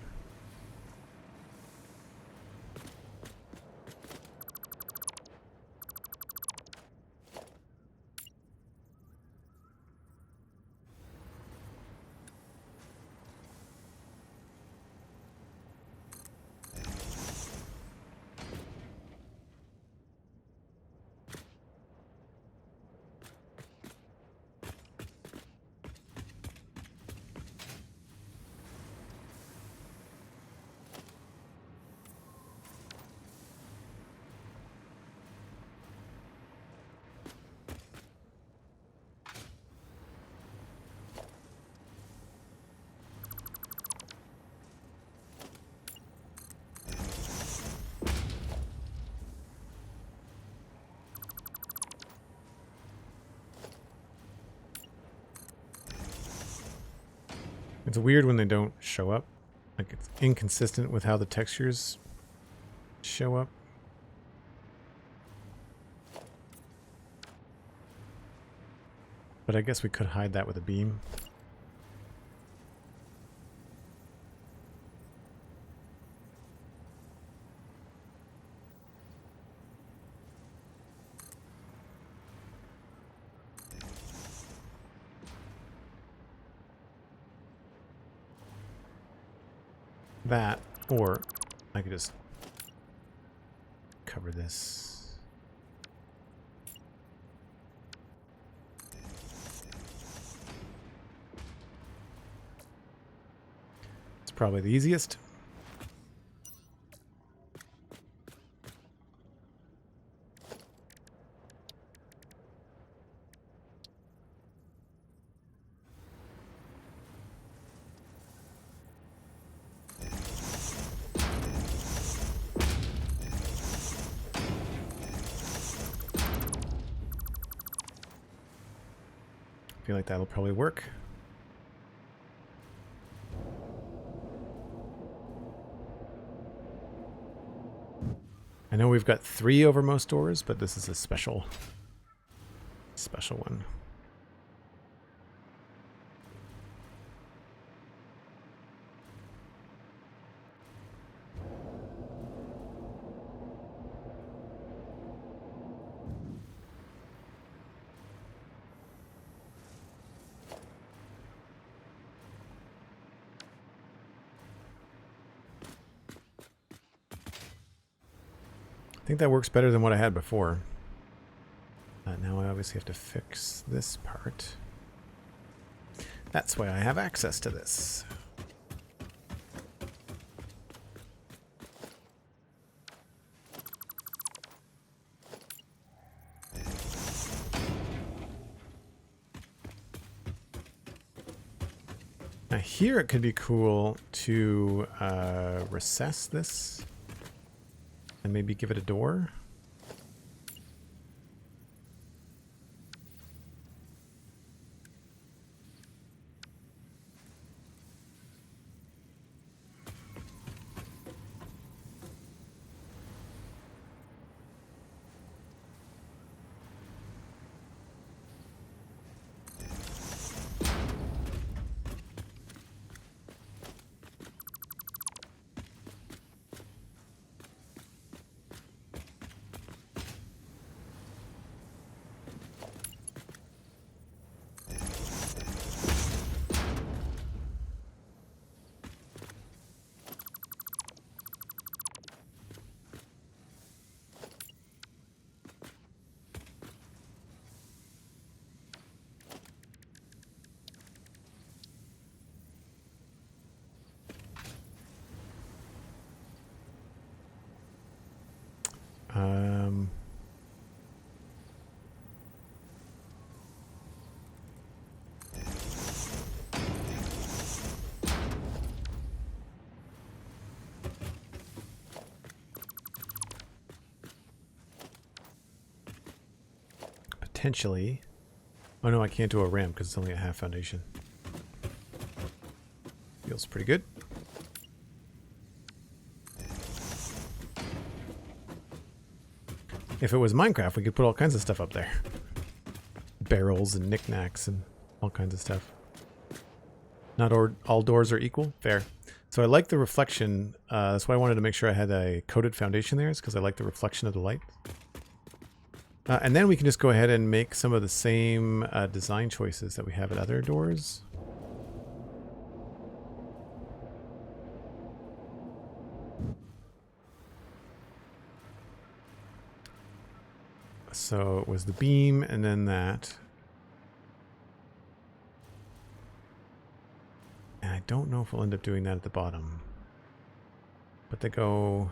It's weird when they don't show up. Like, it's inconsistent with how the textures show up. But I guess we could hide that with a beam. That, or I could just cover this. probably the easiest. I feel like that'll probably work. I know we've got 3 over most doors, but this is a special one. I think that works better than what I had before. Now I obviously have to fix this part. That's why I have access to this. Now here it could be cool to recess this and maybe give it a door. Potentially. Oh no, I can't do a ramp because it's only a half foundation. Feels pretty good. If it was Minecraft, we could put all kinds of stuff up there. Barrels and knickknacks and all kinds of stuff. Not all doors are equal. Fair. So I like the reflection. That's why I wanted to make sure I had a coated foundation there, is because I like the reflection of the light. And then we can just go ahead and make some of the same design choices that we have at other doors. So it was the beam and then that. And I don't know if we'll end up doing that at the bottom. But they go...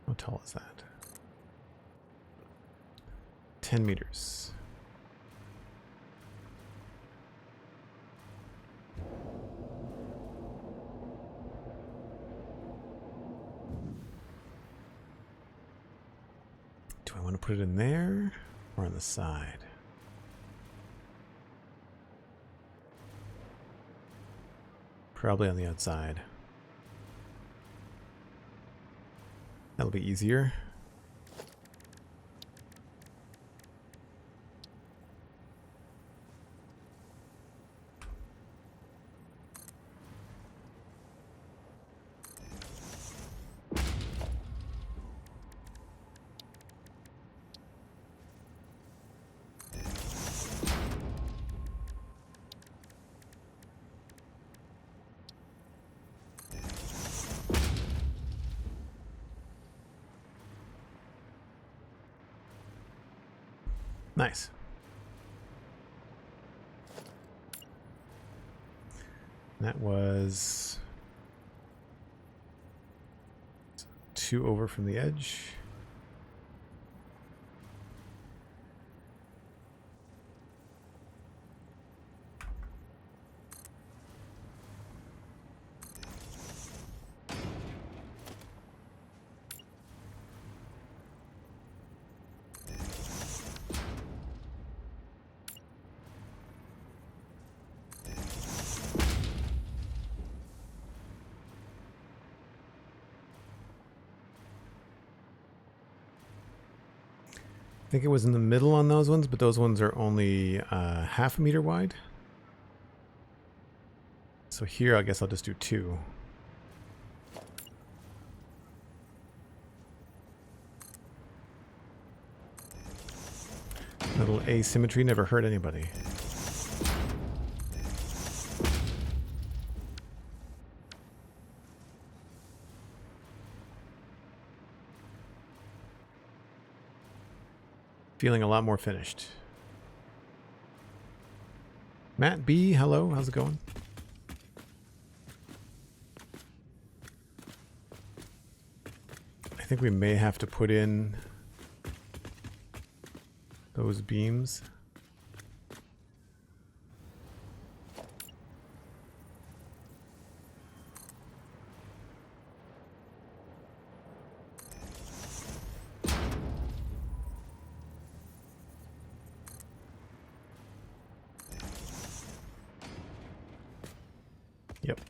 How tall is that? 10 meters. Do I want to put it in there or on the side? Probably on the outside. That'll be easier. Nice. That was 2 over from the edge. I think it was in the middle on those ones, but those ones are only half a meter wide. So here, I guess I'll just do 2. Little asymmetry never hurt anybody. Feeling a lot more finished. Matt B, hello, how's it going? I think we may have to put in those beams. Yep.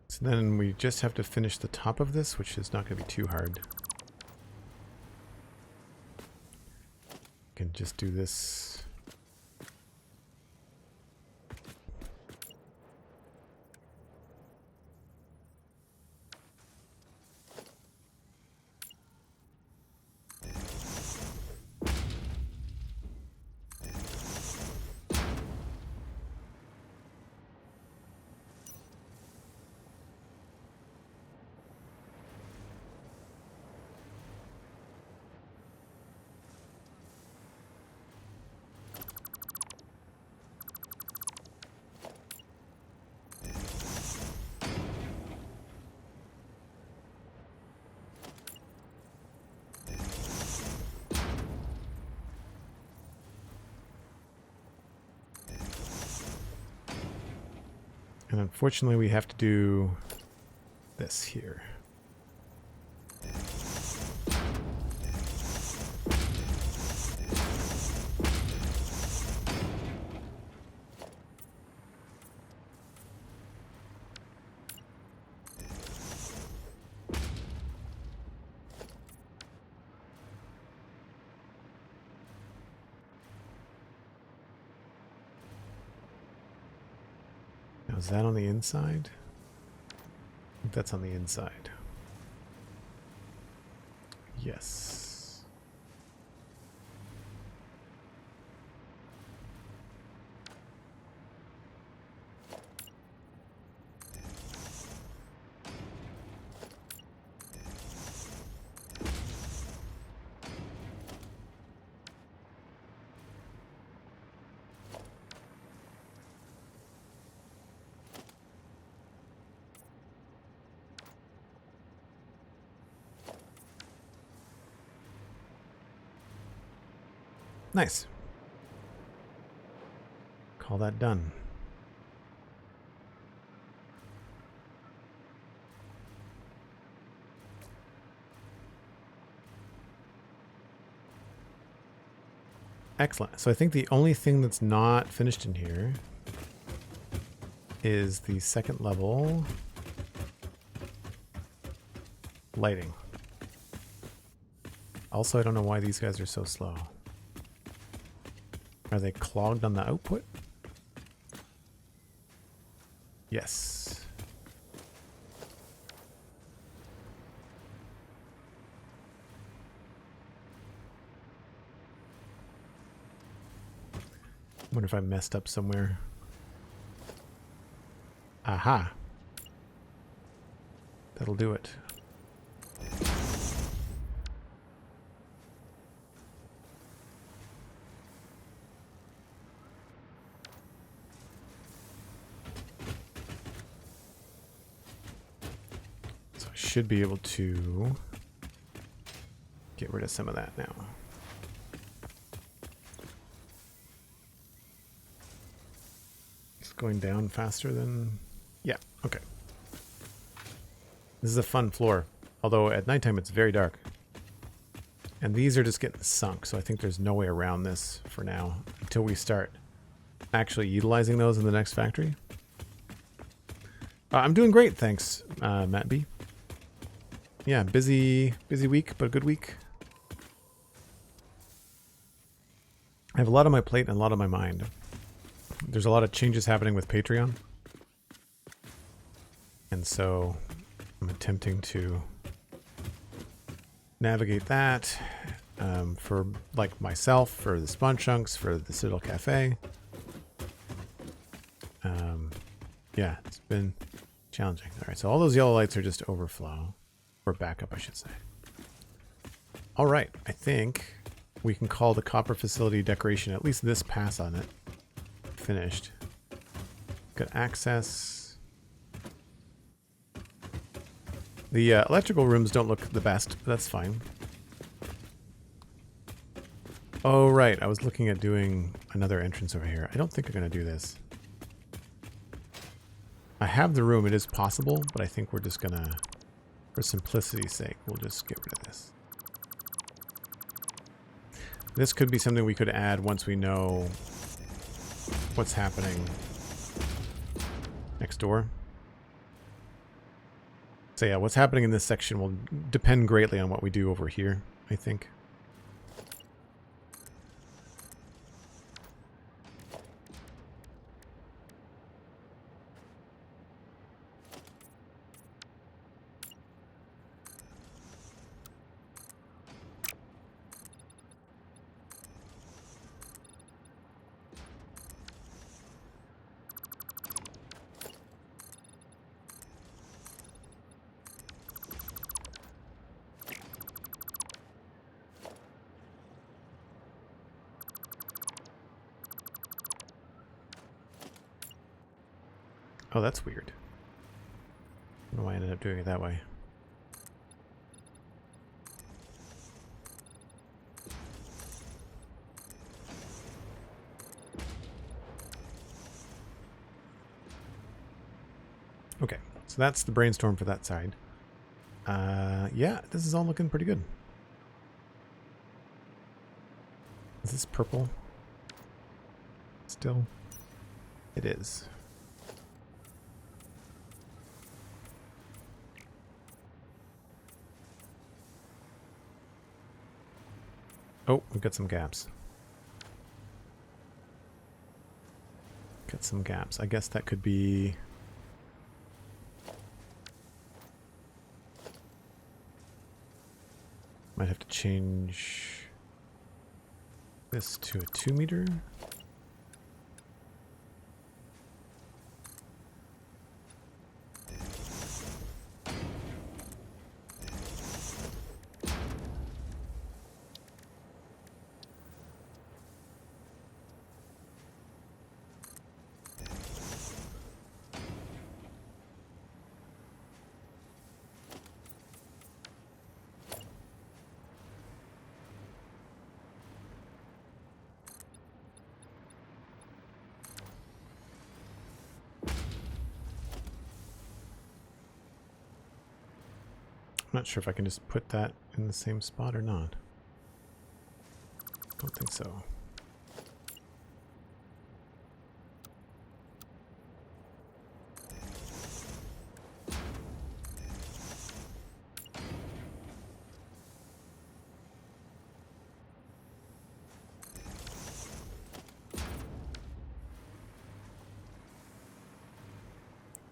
So then we just have to finish the top of this, which is not going to be too hard. Can just do this. And unfortunately, we have to do this here. Now, is that on the inside? I think that's on the inside. Yes. Nice. Call that done. Excellent. So I think the only thing that's not finished in here is the second level lighting. Also, I don't know why these guys are so slow. Are they clogged on the output? Yes. Wonder if I messed up somewhere. Aha. That'll do it. So I should be able to get rid of some of that now. It's going down faster than... Yeah, okay. This is a fun floor, although at nighttime it's very dark. And these are just getting sunk, so I think there's no way around this for now until we start actually utilizing those in the next factory. I'm doing great, thanks, Matt B. Yeah, busy week, but a good week. I have a lot on my plate and a lot on my mind. There's a lot of changes happening with Patreon. And so I'm attempting to navigate that for like myself, for the Spawn Chunks, for the Citadel Cafe. Yeah, it's been challenging. All right, so all those yellow lights are just overflow, or backup, I should say. All right, I think we can call the copper facility decoration, at least this pass on it, finished. Got access. The electrical rooms don't look the best, but that's fine. Oh, right. I was looking at doing another entrance over here. I don't think I'm going to do this. I have the room. It is possible, but I think we're just going to, for simplicity's sake, we'll just get rid of this. This could be something we could add once we know what's happening next door. So yeah, what's happening in this section will depend greatly on what we do over here, I think. Oh, that's weird. I don't know why I ended up doing it that way. Okay, so that's the brainstorm for that side. Yeah, this is all looking pretty good. Is this purple? Still? It is. Oh, we've got some gaps. Got some gaps. I guess that could be... Might have to change this to a 2 meter. I'm not sure if I can just put that in the same spot or not. Don't think so.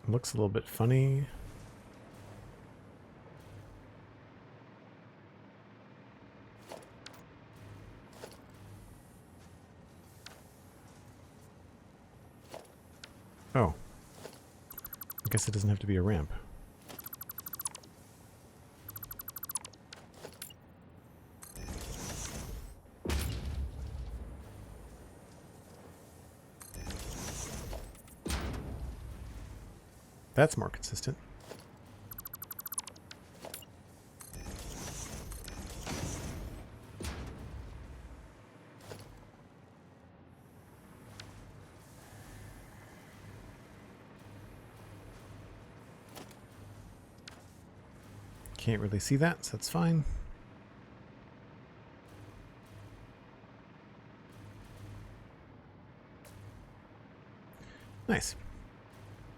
Looks a little bit funny. Oh. I guess it doesn't have to be a ramp. That's more consistent. Can't really see that, so that's fine. Nice.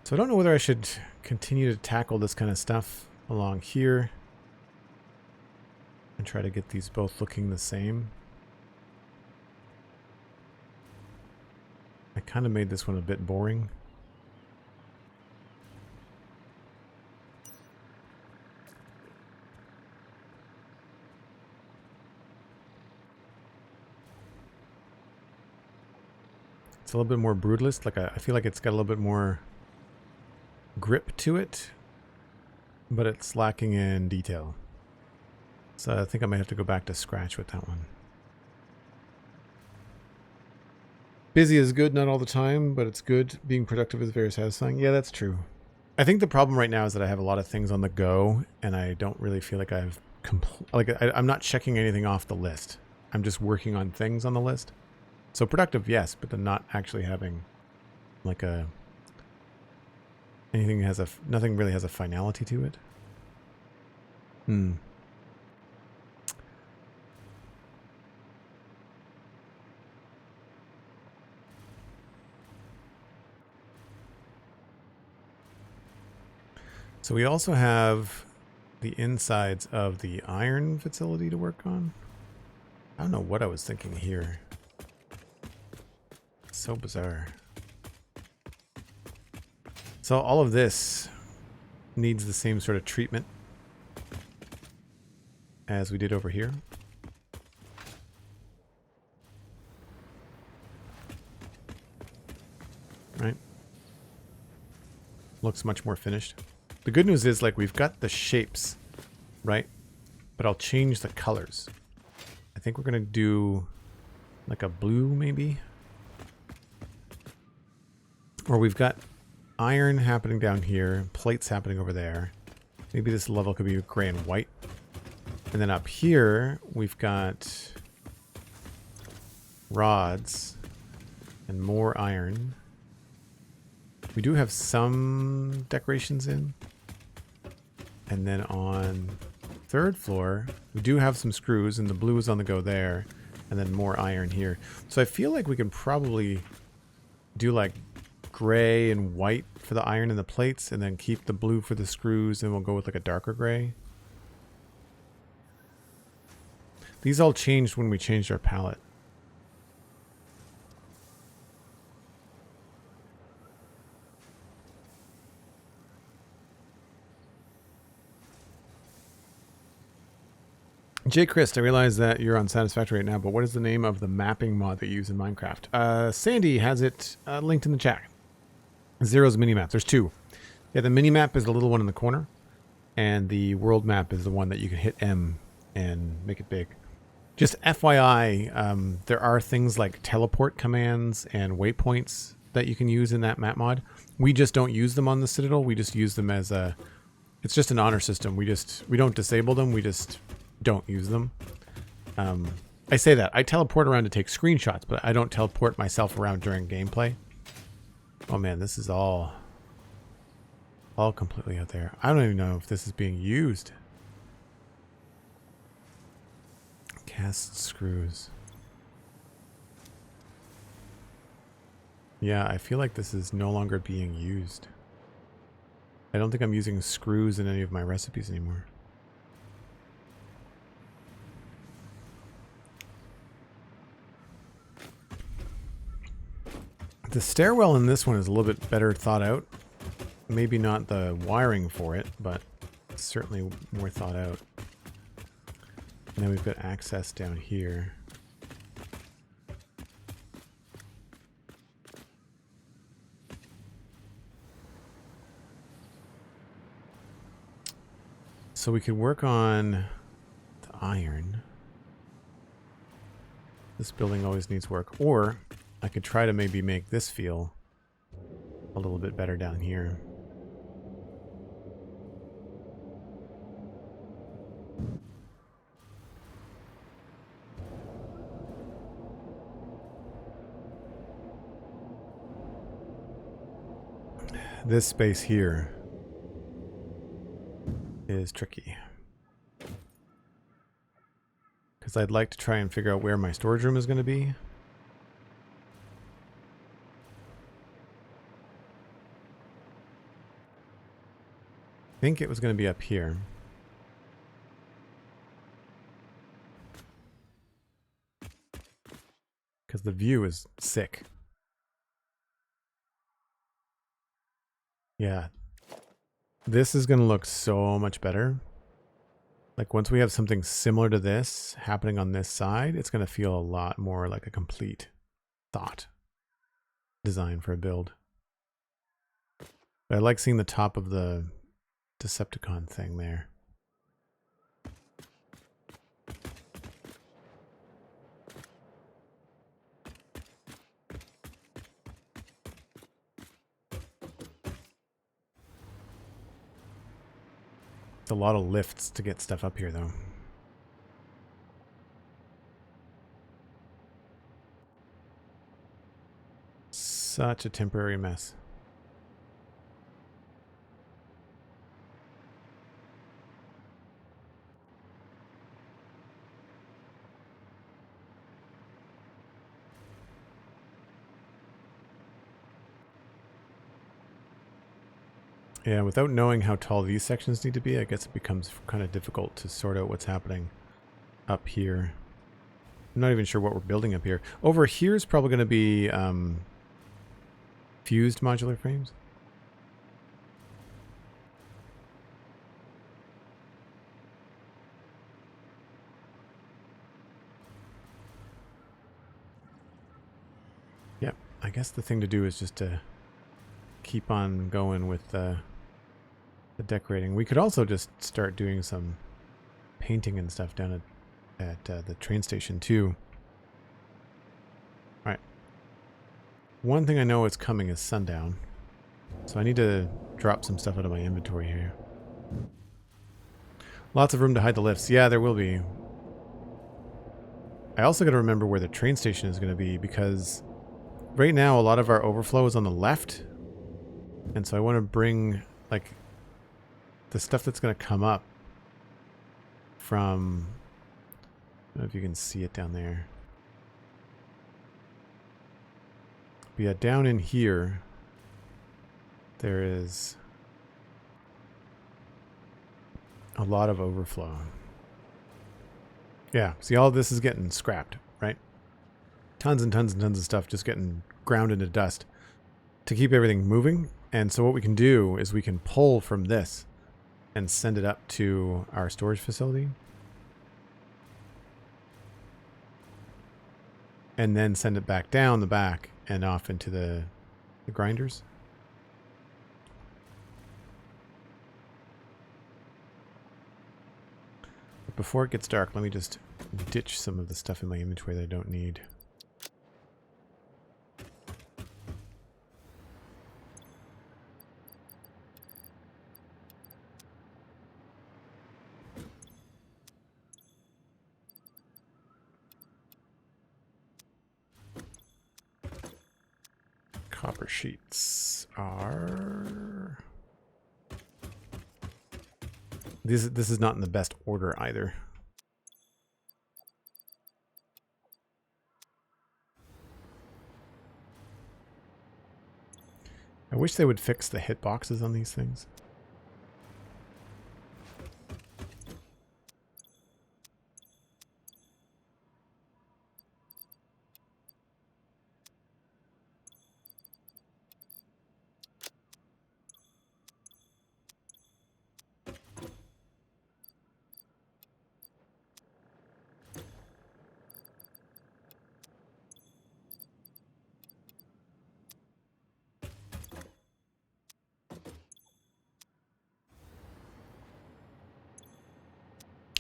So I don't know whether I should continue to tackle this kind of stuff along here and try to get these both looking the same. I kind of made this one a bit boring. It's a little bit more brutalist. Like I feel like it's got a little bit more grip to it, but it's lacking in detail. So I think I might have to go back to scratch with that one. Busy is good, not all the time, but it's good. Being productive is very satisfying. Yeah, that's true. I think the problem right now is that I have a lot of things on the go, and I don't really feel like I've I'm not checking anything off the list. I'm just working on things on the list. So productive, yes, but then not actually having like nothing really has a finality to it. So we also have the insides of the iron facility to work on. I don't know what I was thinking here. So bizarre. So all of this needs the same sort of treatment as we did over here. Right? Looks much more finished. The good news is, like, we've got the shapes, right? But I'll change the colors. I think we're gonna do like a blue, maybe. Or we've got iron happening down here, plates happening over there. Maybe this level could be gray and white. And then up here, we've got rods and more iron. We do have some decorations in. And then on third floor, we do have some screws, and the blue is on the go there. And then more iron here. So I feel like we can probably do like gray and white for the iron and the plates, and then keep the blue for the screws, and we'll go with like a darker gray. These all changed when we changed our palette. J. Christ, I realize that you're on Satisfactory right now, but what is the name of the mapping mod that you use in Minecraft? Sandy has it linked in the chat. Zero's minimap. There's two. Yeah, the minimap is the little one in the corner, and the world map is the one that you can hit M and make it big. Just FYI, there are things like teleport commands and waypoints that you can use in that map mod. We just don't use them on the Citadel. We just use them as a... It's just an honor system. We don't disable them. We just don't use them. I say that. I teleport around to take screenshots, but I don't teleport myself around during gameplay. Oh man, this is all completely out there. I don't even know if this is being used. Cast screws. Yeah, I feel like this is no longer being used. I don't think I'm using screws in any of my recipes anymore. The stairwell in this one is a little bit better thought out. Maybe not the wiring for it, but certainly more thought out. And then we've got access down here. So we could work on the iron. This building always needs work. Or I could try to maybe make this feel a little bit better down here. This space here is tricky. Because I'd like to try and figure out where my storage room is going to be. I think it was going to be up here. Because the view is sick. Yeah. This is going to look so much better. Like once we have something similar to this happening on this side, it's going to feel a lot more like a complete thought design for a build. But I like seeing the top of the Decepticon thing there. It's a lot of lifts to get stuff up here, though. Such a temporary mess. Yeah, without knowing how tall these sections need to be, I guess it becomes kind of difficult to sort out what's happening up here. I'm not even sure what we're building up here. Over here is probably going to be fused modular frames. Yep, I guess the thing to do is just to keep on going with the decorating. We could also just start doing some painting and stuff down at the train station too. All right. One thing I know is coming is sundown. So I need to drop some stuff out of my inventory here. Lots of room to hide the lifts. Yeah, there will be. I also got to remember where the train station is going to be because right now a lot of our overflow is on the left. And so I want to bring like the stuff that's going to come up from, I don't know if you can see it down there. But yeah, down in here, there is a lot of overflow. Yeah, see, all of this is getting scrapped, right? Tons and tons and tons of stuff just getting ground into dust to keep everything moving. And so what we can do is we can pull from this and send it up to our storage facility. And then send it back down the back and off into the grinders. But before it gets dark, let me just ditch some of the stuff in my inventory that I don't need. Copper sheets are... This is not in the best order either. I wish they would fix the hitboxes on these things.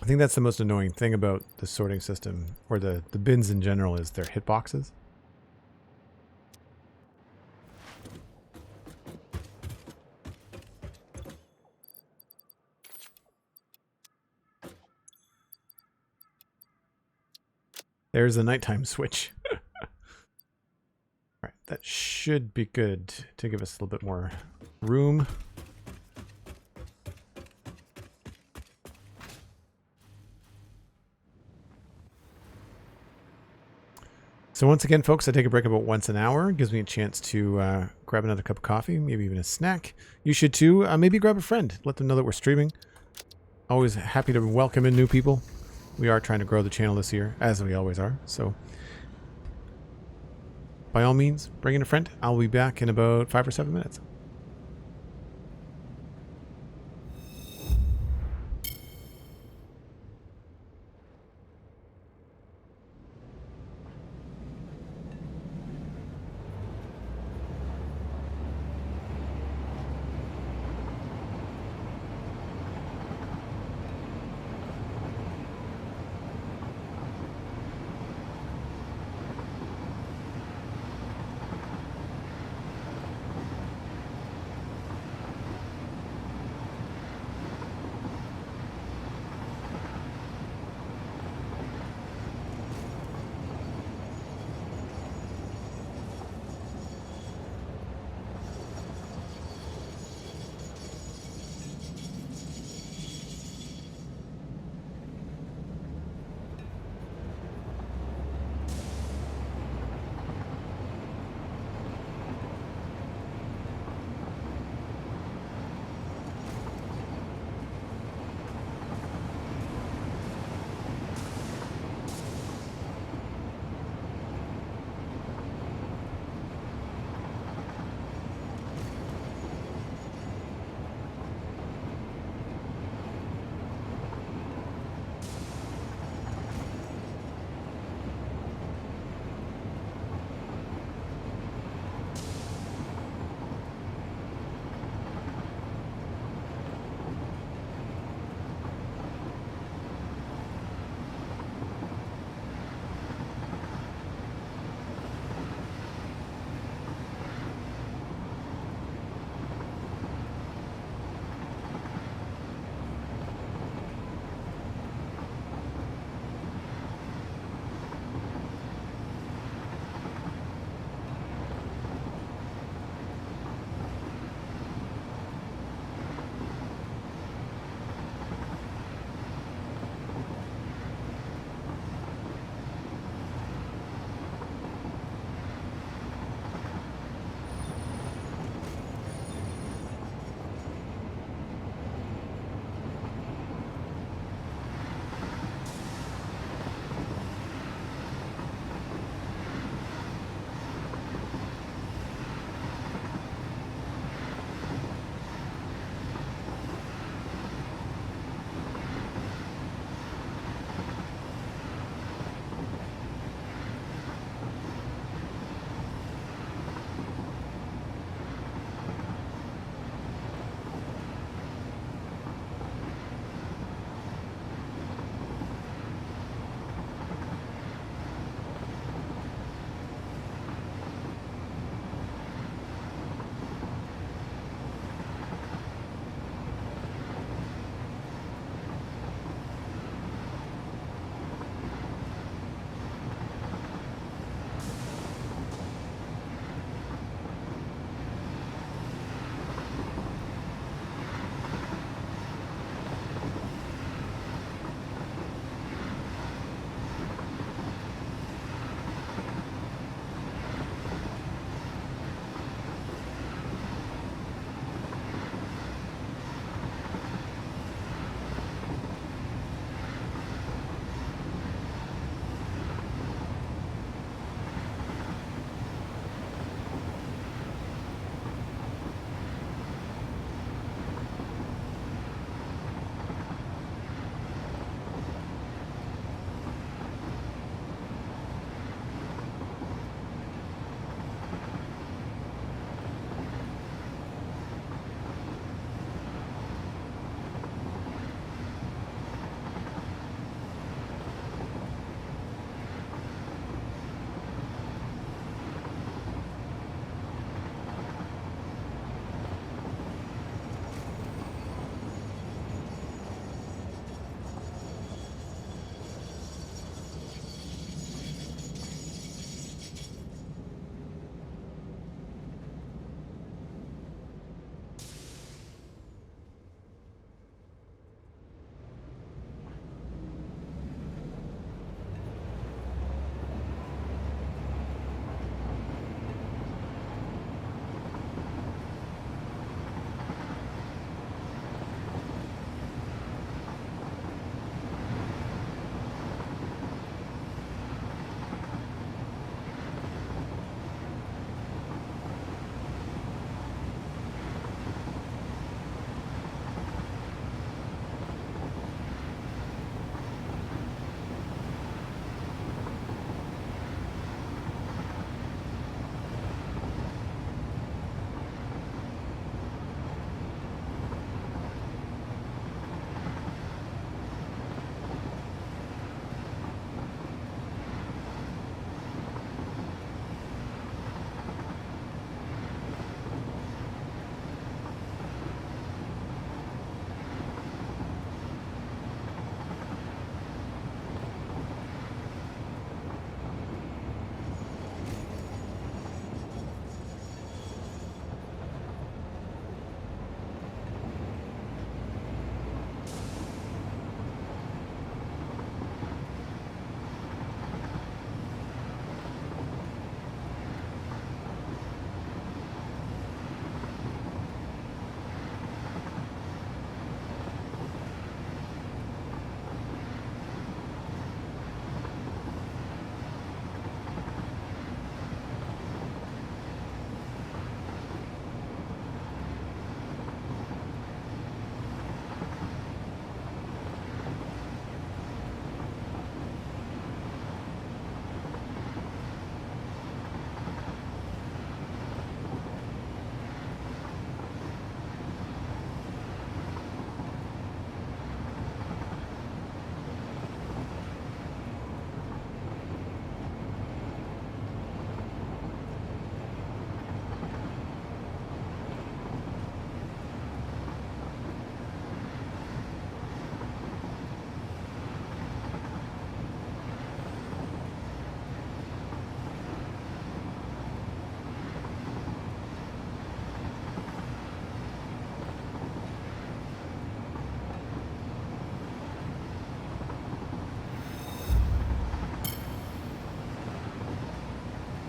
I think that's the most annoying thing about the sorting system, or the bins in general, is their hitboxes. There's the nighttime switch. All right, that should be good to give us a little bit more room. So once again, folks, I take a break about once an hour. It gives me a chance to grab another cup of coffee, maybe even a snack. You should too. Maybe grab a friend. Let them know that we're streaming. Always happy to welcome in new people. We are trying to grow the channel this year, as we always are. So by all means, bring in a friend. I'll be back in about 5 or 7 minutes.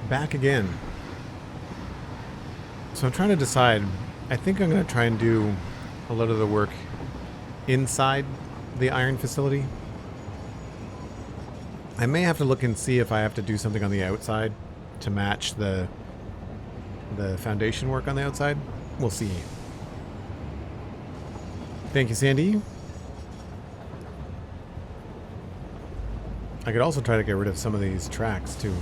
back again. So I'm trying to decide. I think I'm going to try and do a lot of the work inside the iron facility. I may have to look and see if I have to do something on the outside to match the foundation work on the outside. We'll see. Thank you, Sandy. I could also try to get rid of some of these tracks too.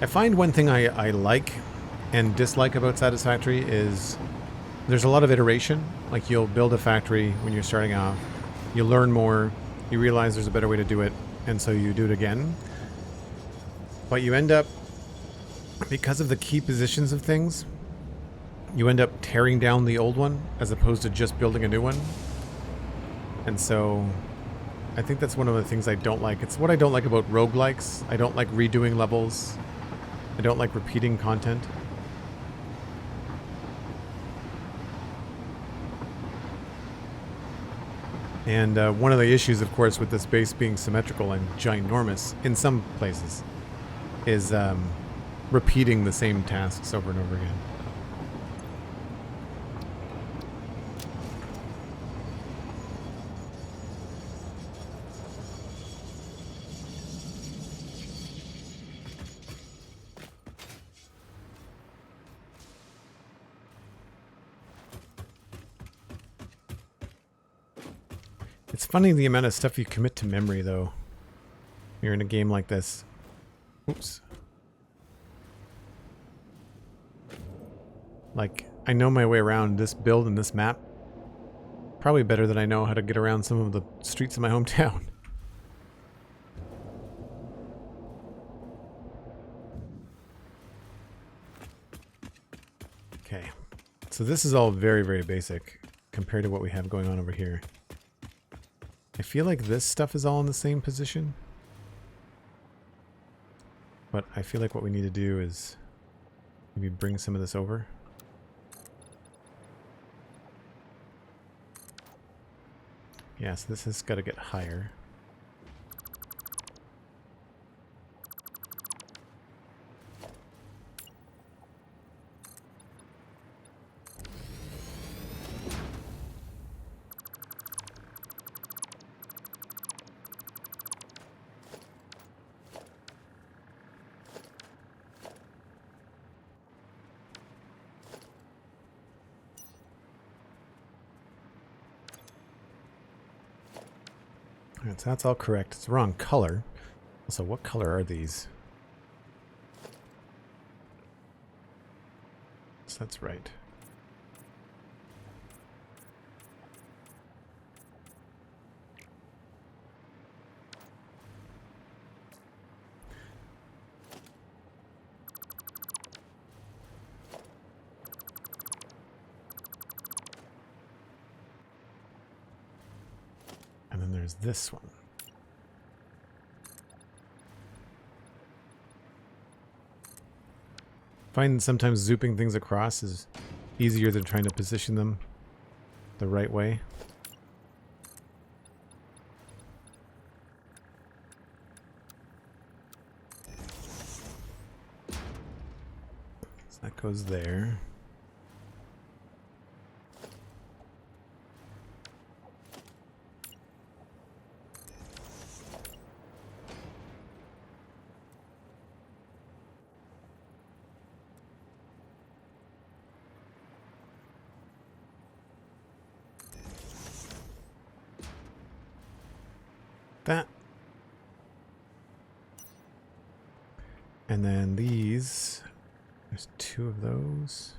I find one thing I like and dislike about Satisfactory is there's a lot of iteration. Like, you'll build a factory when you're starting off, you learn more, you realize there's a better way to do it, and so you do it again. But you end up, because of the key positions of things, you end up tearing down the old one as opposed to just building a new one. And so I think that's one of the things I don't like. It's what I don't like about roguelikes. I don't like redoing levels. I don't like repeating content. And one of the issues, of course, with this base being symmetrical and ginormous in some places is repeating the same tasks over and over again. It's funny the amount of stuff you commit to memory, though. You're in a game like this. Oops. Like, I know my way around this build and this map probably better than I know how to get around some of the streets in my hometown. Okay. So this is all very, very basic compared to what we have going on over here. I feel like this stuff is all in the same position. But I feel like what we need to do is maybe bring some of this over. Yeah, so this has got to get higher. Alright, so that's all correct. It's the wrong color. So what color are these? So that's right. And then there's this one. Find sometimes zooping things across is easier than trying to position them the right way. So that goes there. That. And then these, there's two of those.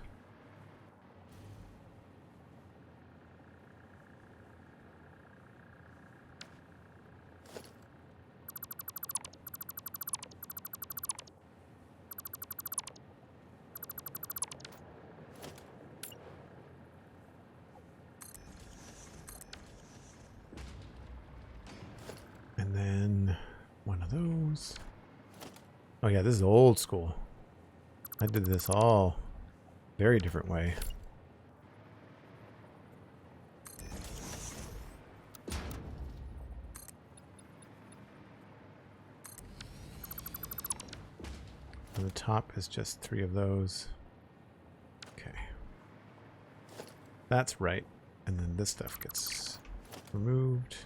And then one of those. Oh yeah, this is old school. I did this all very different way. And the top is just 3 of those. Okay. That's right. And then this stuff gets removed.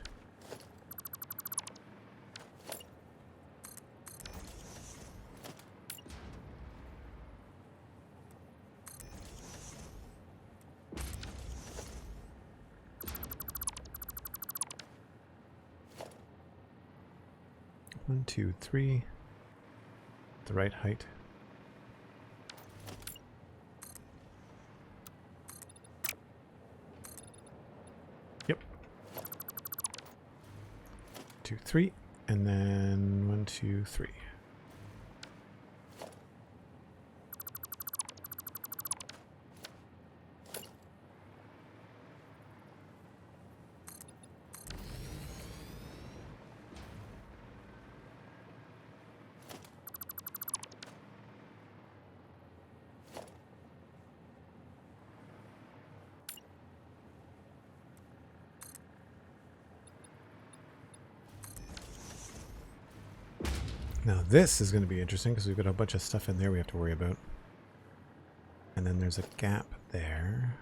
One, two, three. The right height. Yep. 2, 3, and then 1, 2, 3. Now this is going to be interesting because we've got a bunch of stuff in there we have to worry about. And then there's a gap there.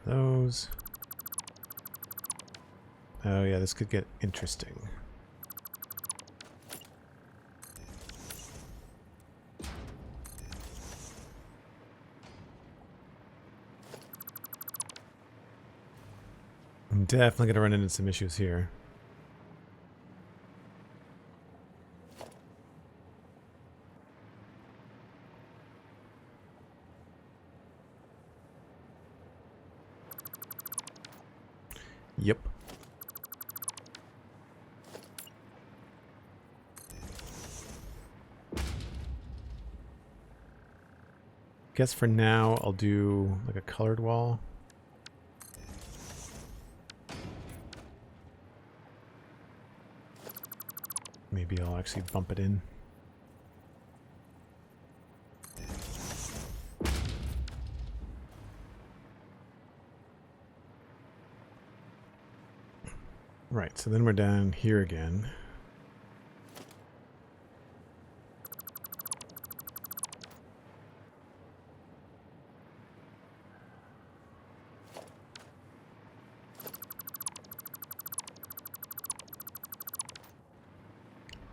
Those. Oh yeah, this could get interesting. I'm definitely going to run into some issues here. Yep. Guess for now I'll do like a colored wall. Maybe I'll actually bump it in. Right, so then we're down here again.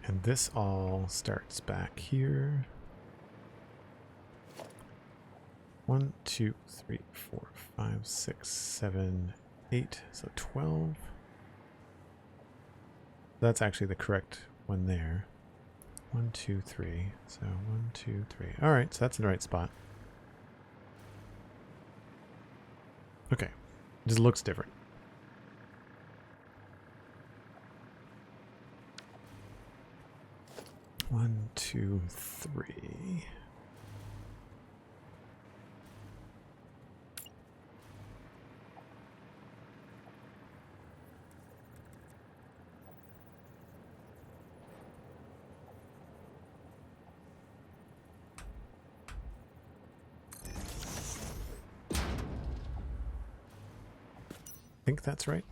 And this all starts back here. 1, 2, 3, 4, 5, 6, 7, 8, so 12. That's actually the correct one there. 1, 2, 3. So 1, 2, 3. All right, so that's in the right spot. Okay, just looks different. One, two, three. I think that's right.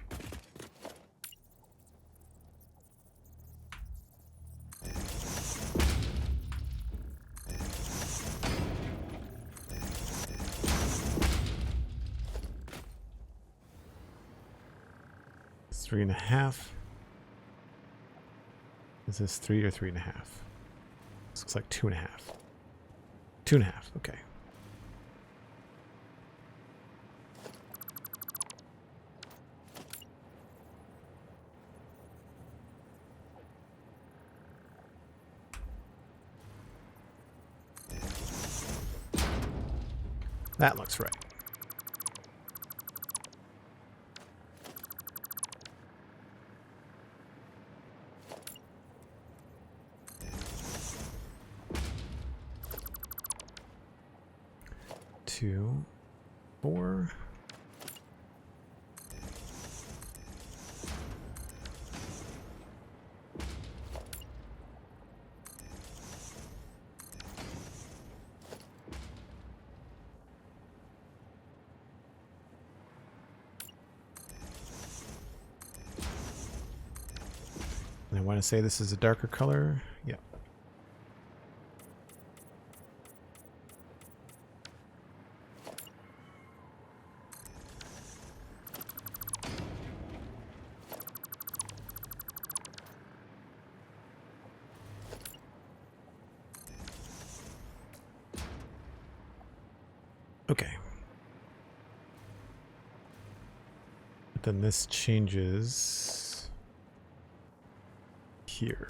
It's 3.5. Is this 3 or 3.5? This looks like 2.5. 2.5, okay. That looks right. Two, 4. And I want to say this is a darker color. Yeah. Okay. But then this changes here.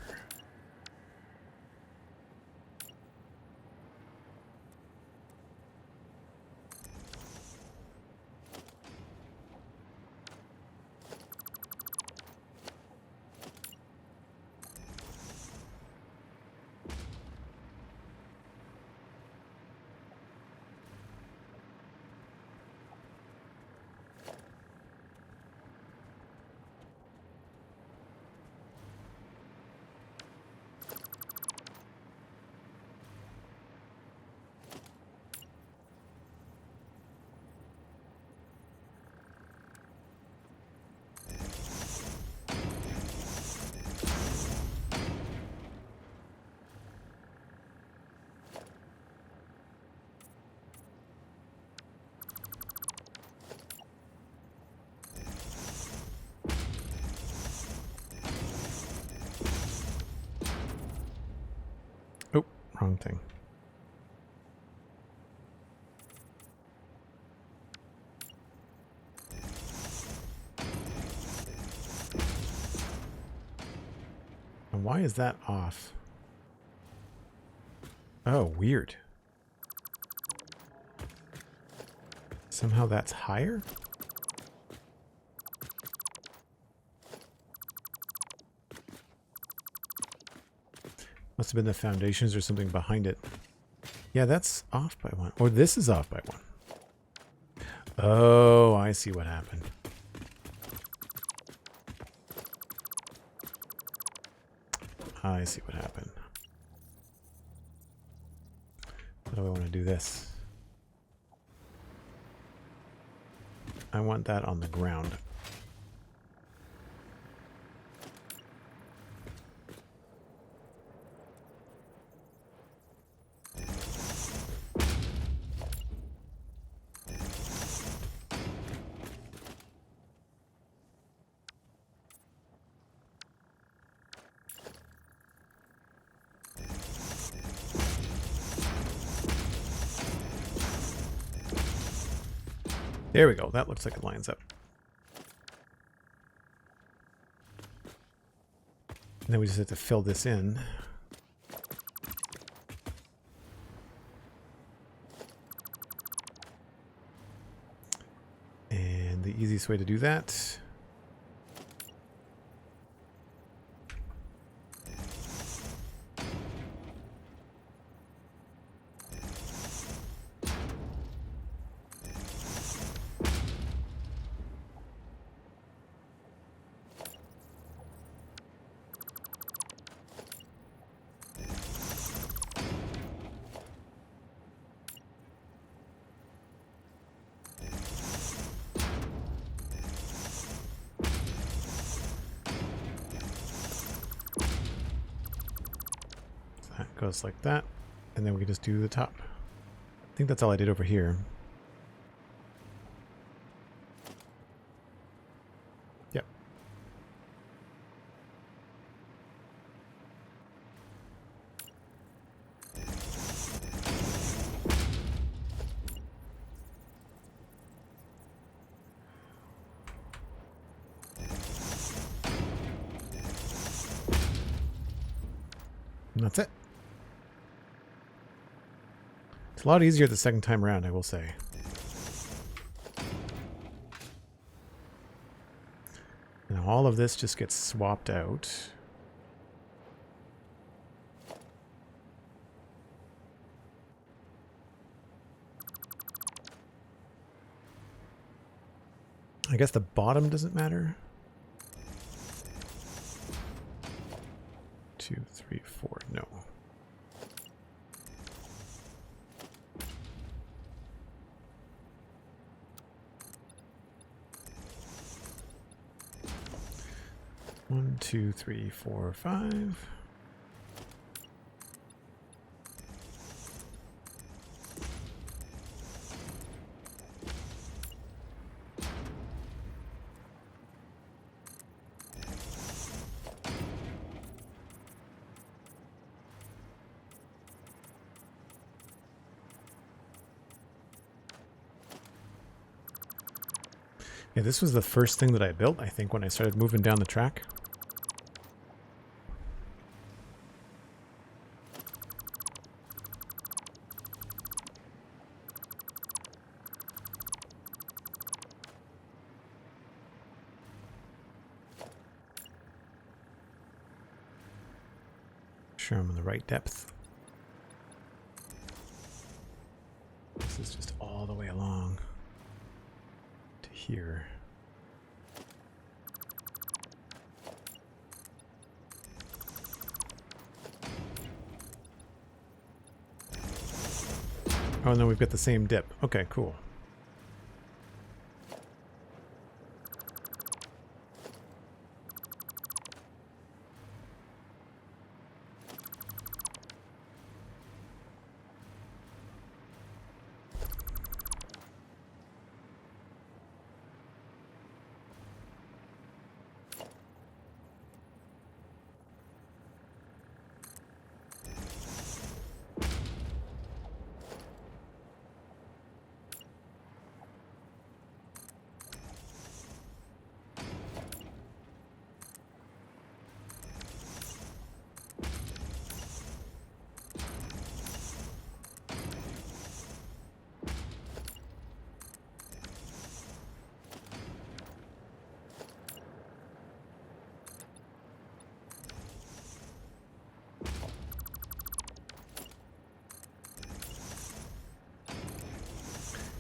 Oh, wrong thing. And why is that off? Oh, weird. Somehow that's higher? Must have been the foundations or something behind it. Yeah, that's off by 1. Or this is off by 1. Oh, I see what happened. I see what happened. How do I want to do this? I want that on the ground. There we go. That looks like it lines up. And then we just have to fill this in. And the easiest way to do that . Goes like that, and then we can just do the top. I think that's all I did over here. Yep. And that's it. It's a lot easier the second time around, I will say. Now all of this just gets swapped out. I guess the bottom doesn't matter. 2, 3, 4. No. One, 2, 3, 4, 5. Yeah, this was the first thing that I built, I think, when I started moving down the track. Sure I'm in the right depth. This is just all the way along to here. Oh, no, we've got the same dip. Okay, cool.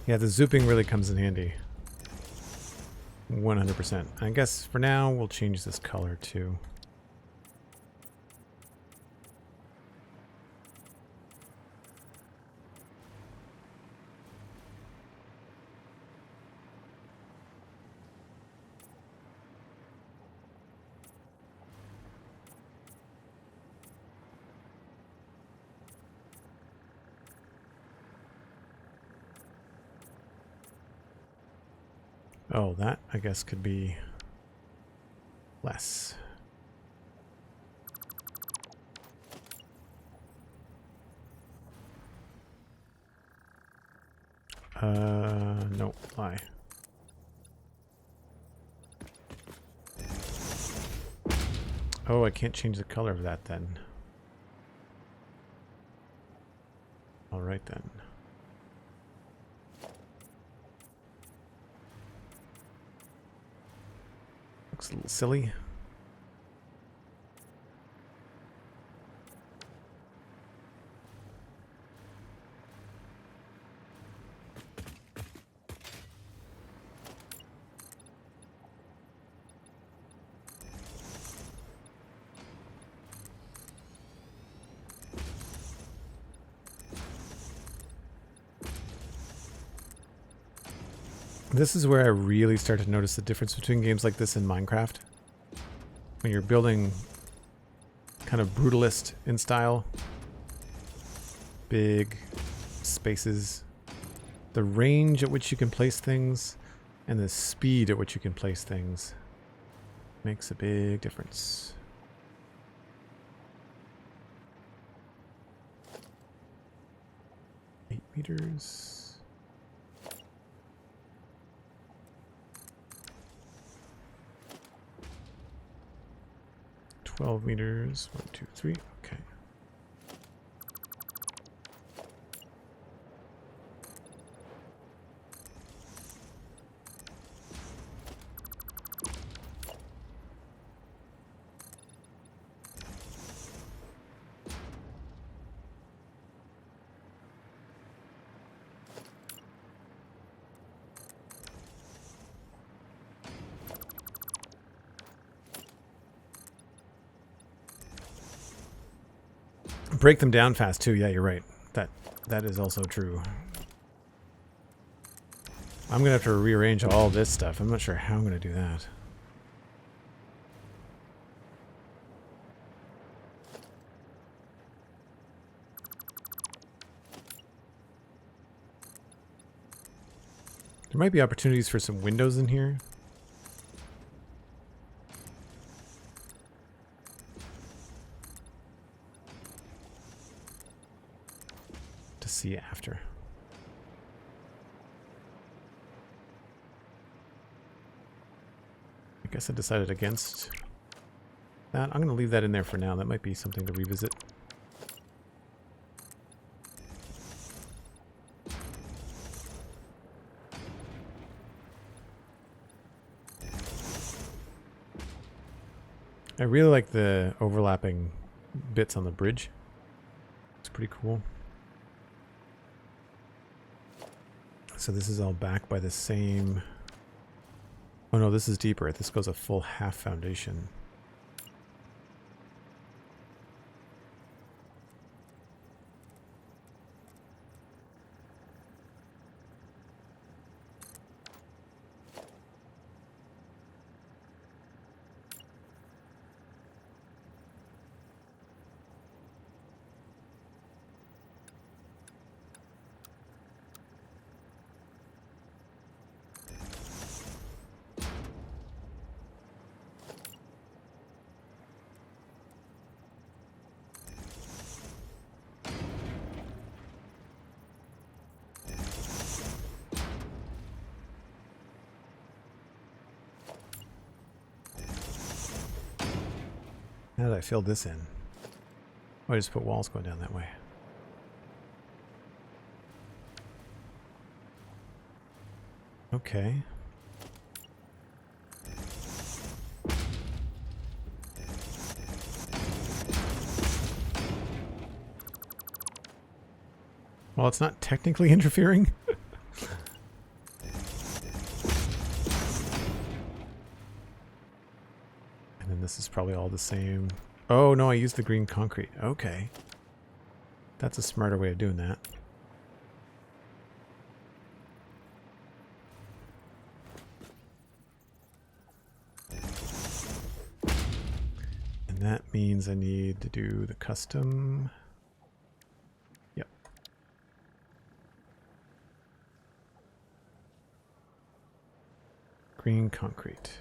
Yeah, the zooping really comes in handy. 100%. I guess for now we'll change this color too. Oh, that, I guess, could be less. No, lie. Oh, I can't change the color of that then. All right then. Looks a little silly. This is where I really start to notice the difference between games like this and Minecraft. When you're building kind of brutalist in style, big spaces, the range at which you can place things and the speed at which you can place things makes a big difference. Eight meters. 12 meters. 1, 2, 3. Okay. break them down fast too. Yeah, you're right. That is also true. I'm gonna have to rearrange all this stuff. I'm not sure how I'm gonna do that. There might be opportunities for some windows in here. To see after. I guess I decided against that. I'm going to leave that in there for now. That might be something to revisit. I really like the overlapping bits on the bridge. It's pretty cool. So this is all back by the same... Oh no, this is deeper. This goes a full half foundation. How did I fill this in? Oh, I just put walls going down that way. Okay. Well, it's not technically interfering. This is probably all the same. Oh no, I used the green concrete. Okay. That's a smarter way of doing that. And that means I need to do the custom. Yep. Green concrete.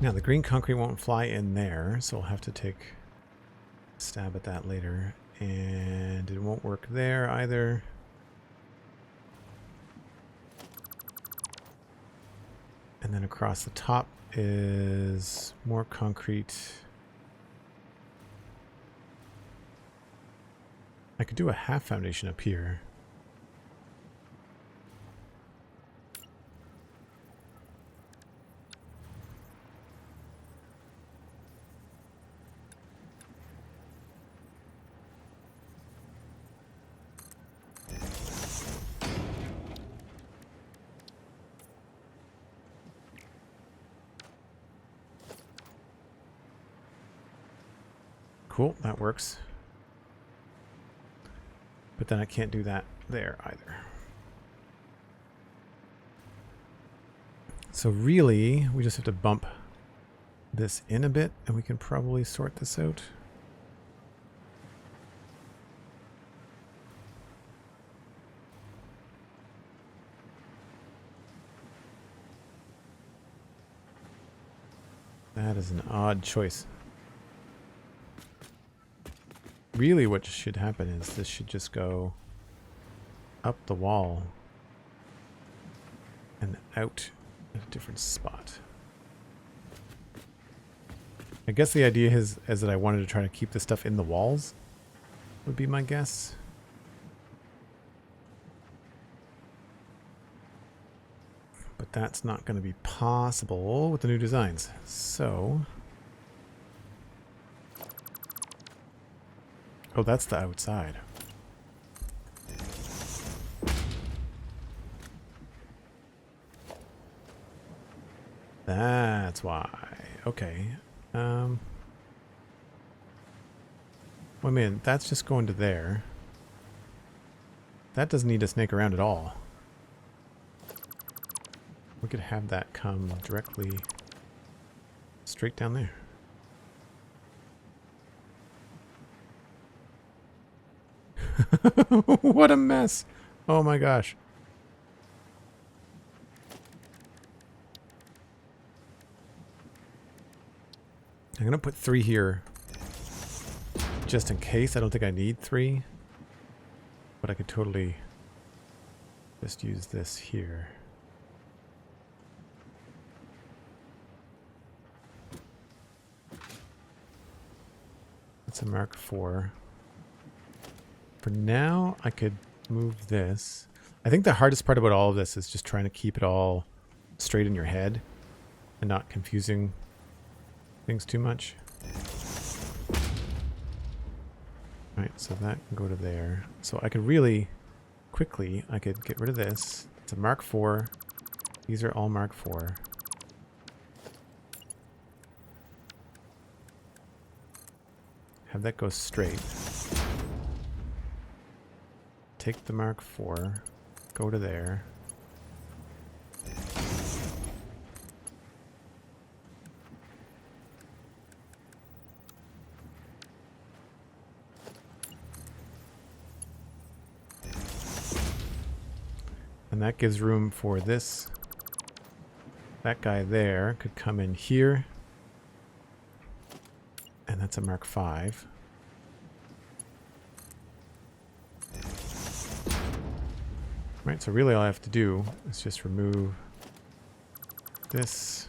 Now the green concrete won't fly in there, so we'll have to take a stab at that later. And it won't work there either. And then across the top is more concrete. I could do a half foundation up here. Cool, that works. But then I can't do that there either. So really, we just have to bump this in a bit and we can probably sort this out. That is an odd choice. Really what should happen is this should just go up the wall and out at a different spot. I guess the idea is that I wanted to try to keep the stuff in the walls, would be my guess. But that's not going to be possible with the new designs. So... oh, that's the outside. That's why. Okay. Well, I mean, that's just going to there. That doesn't need to snake around at all. We could have that come directly straight down there. What a mess. Oh my gosh. I'm going to put 3 here just in case. I don't think I need 3. But I could totally just use this here. That's a Mark IV. For now, I could move this. I think the hardest part about all of this is just trying to keep it all straight in your head and not confusing things too much. Alright, so that can go to there. So I could really quickly, I could get rid of this. It's a Mark IV. These are all Mark IV. Have that go straight. Take the Mark IV, go to there. And that gives room for this. That guy there could come in here. And that's a Mark V. Right, so really all I have to do is just remove this.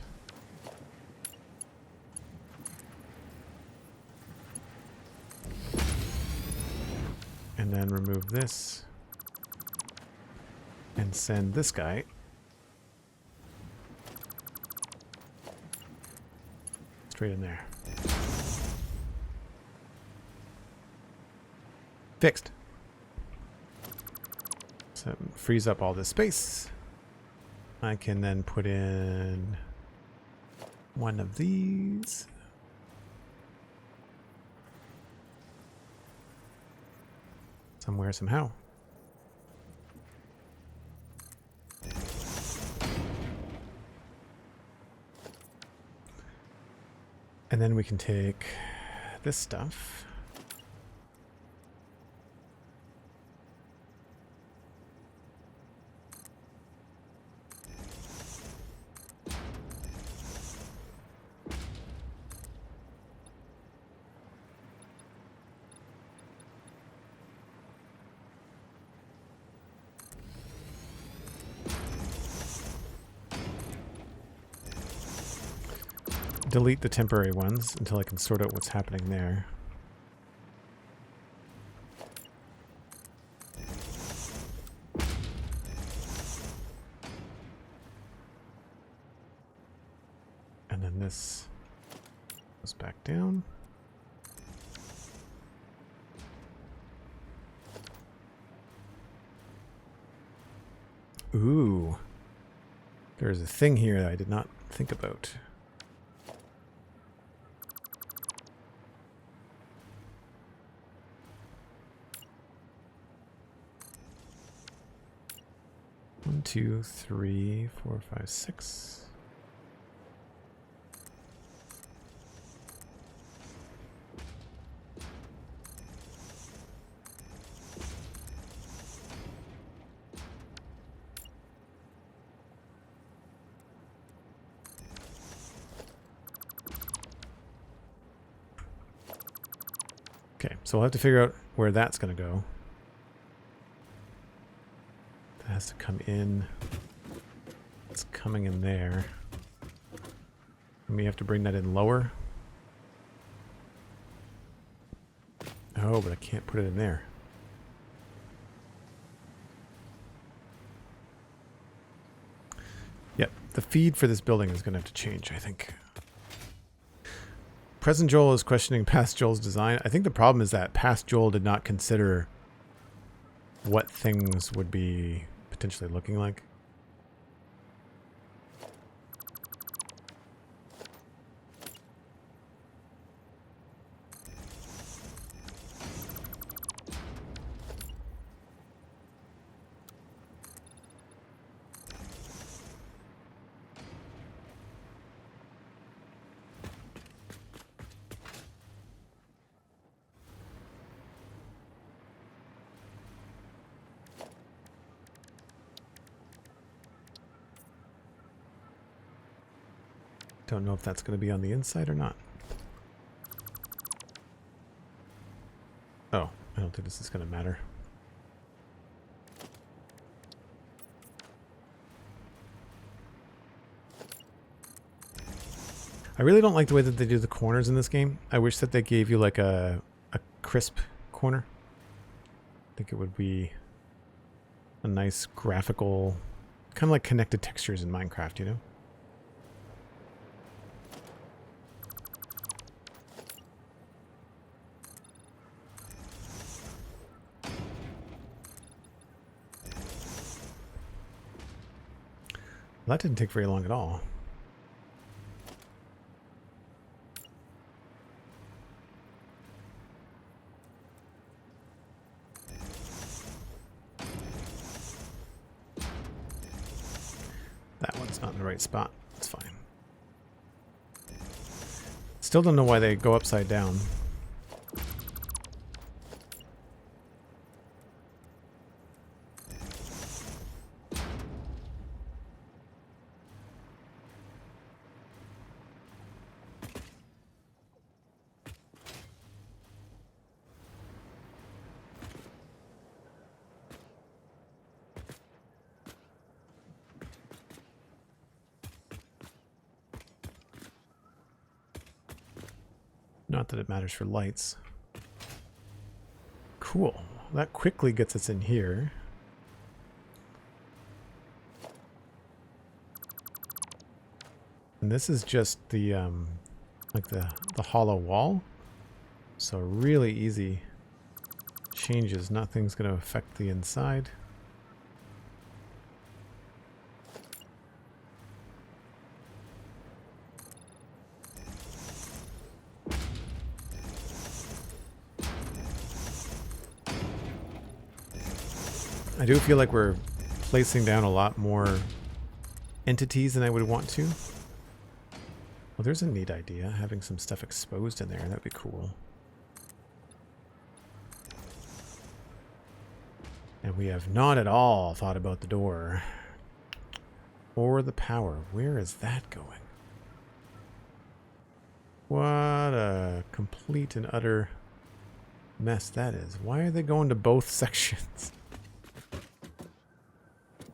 And then remove this. And send this guy straight in there. Fixed. So it frees up all this space. I can then put in one of these. Somewhere, somehow. And then we can take this stuff. Delete the temporary ones until I can sort out what's happening there. And then this goes back down. Ooh. There's a thing here that I did not think about. One, 2, 3, 4, 5, 6. Okay, so we'll have to figure out where that's going to go. That has to come in That's coming in there. And we have to bring that in lower. Oh, but I can't put it in there. Yep, the feed for this building is going to have to change, I think. Present Joel is questioning past Joel's design. I think the problem is that past Joel did not consider what things would be potentially looking like. Don't know if that's going to be on the inside or not. Oh, I don't think this is going to matter. I really don't like the way that they do the corners in this game. I wish that they gave you like a crisp corner. I think it would be a nice graphical, kind of like connected textures in Minecraft, you know? Well, that didn't take very long at all. That one's not in the right spot. It's fine. Still don't know why they go upside down. Not that it matters for lights. Cool. That quickly gets us in here. And this is just the like the hollow wall. So really easy changes. Nothing's going to affect the inside. I do feel like we're placing down a lot more entities than I would want to. Well, there's a neat idea, having some stuff exposed in there. That'd be cool. And we have not at all thought about the door. Or the power. Where is that going? What a complete and utter mess that is. Why are they going to both sections?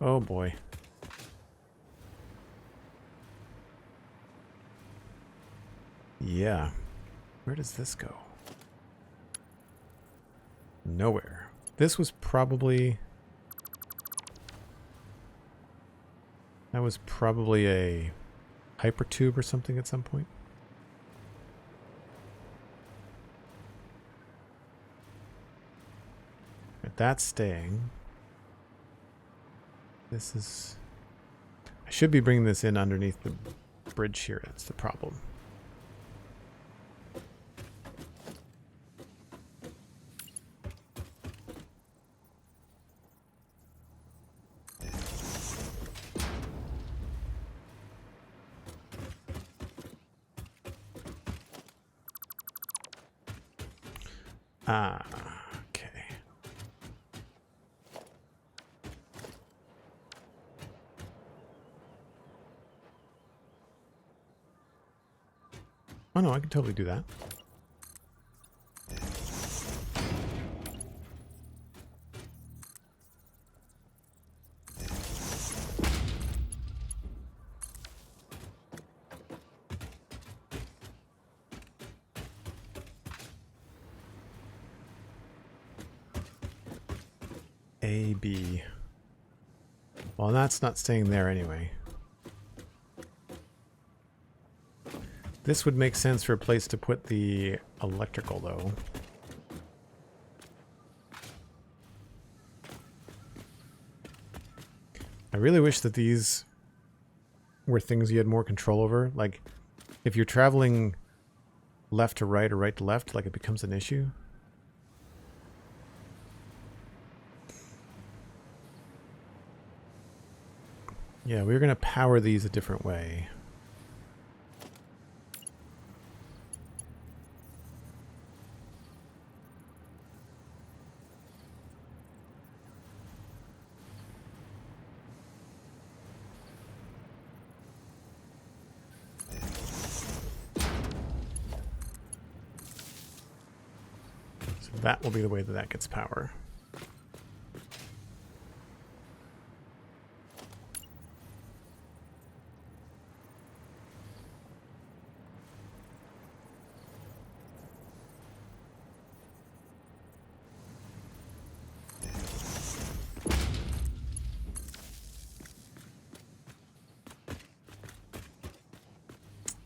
Oh boy. Yeah. Where does this go? Nowhere. This was probably... That was probably a hypertube or something at some point. But that's staying. This is... I should be bringing this in underneath the bridge here. That's the problem. Ah, okay. Oh no, I can totally do that. A, B. Well, that's not staying there anyway. This would make sense for a place to put the electrical, though. I really wish that these were things you had more control over. Like, if you're traveling left to right or right to left, like, it becomes an issue. Yeah, we're going to power these a different way. That will be the way that that gets power.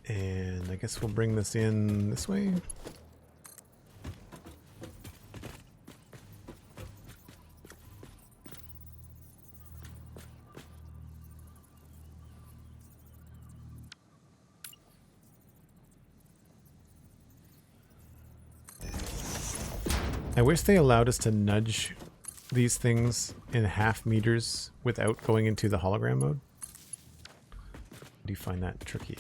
And I guess we'll bring this in this way. I wish they allowed us to nudge these things in half meters without going into the hologram mode. Do you find that tricky?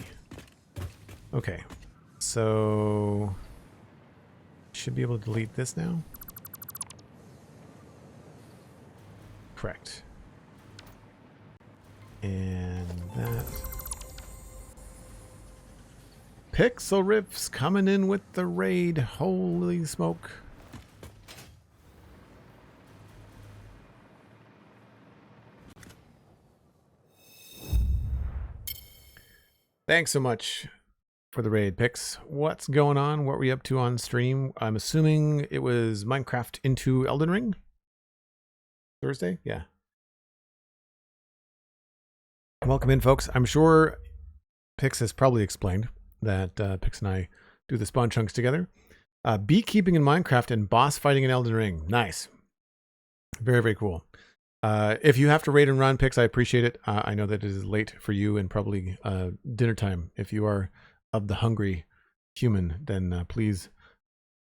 Okay, so should be able to delete this now. Correct. And that. Pixel Riffs coming in with the raid. Holy smoke. Thanks so much for the raid, Pix. What's going on? What were you up to on stream? I'm assuming it was Minecraft into Elden Ring? Thursday? Yeah. Welcome in, folks. I'm sure Pix has probably explained that Pix and I do the spawn chunks together. Beekeeping in Minecraft and boss fighting in Elden Ring. Nice. Very, very cool. If you have to raid and run, Pix, I appreciate it. I know that it is late for you and probably dinner time. If you are of the hungry human, then please,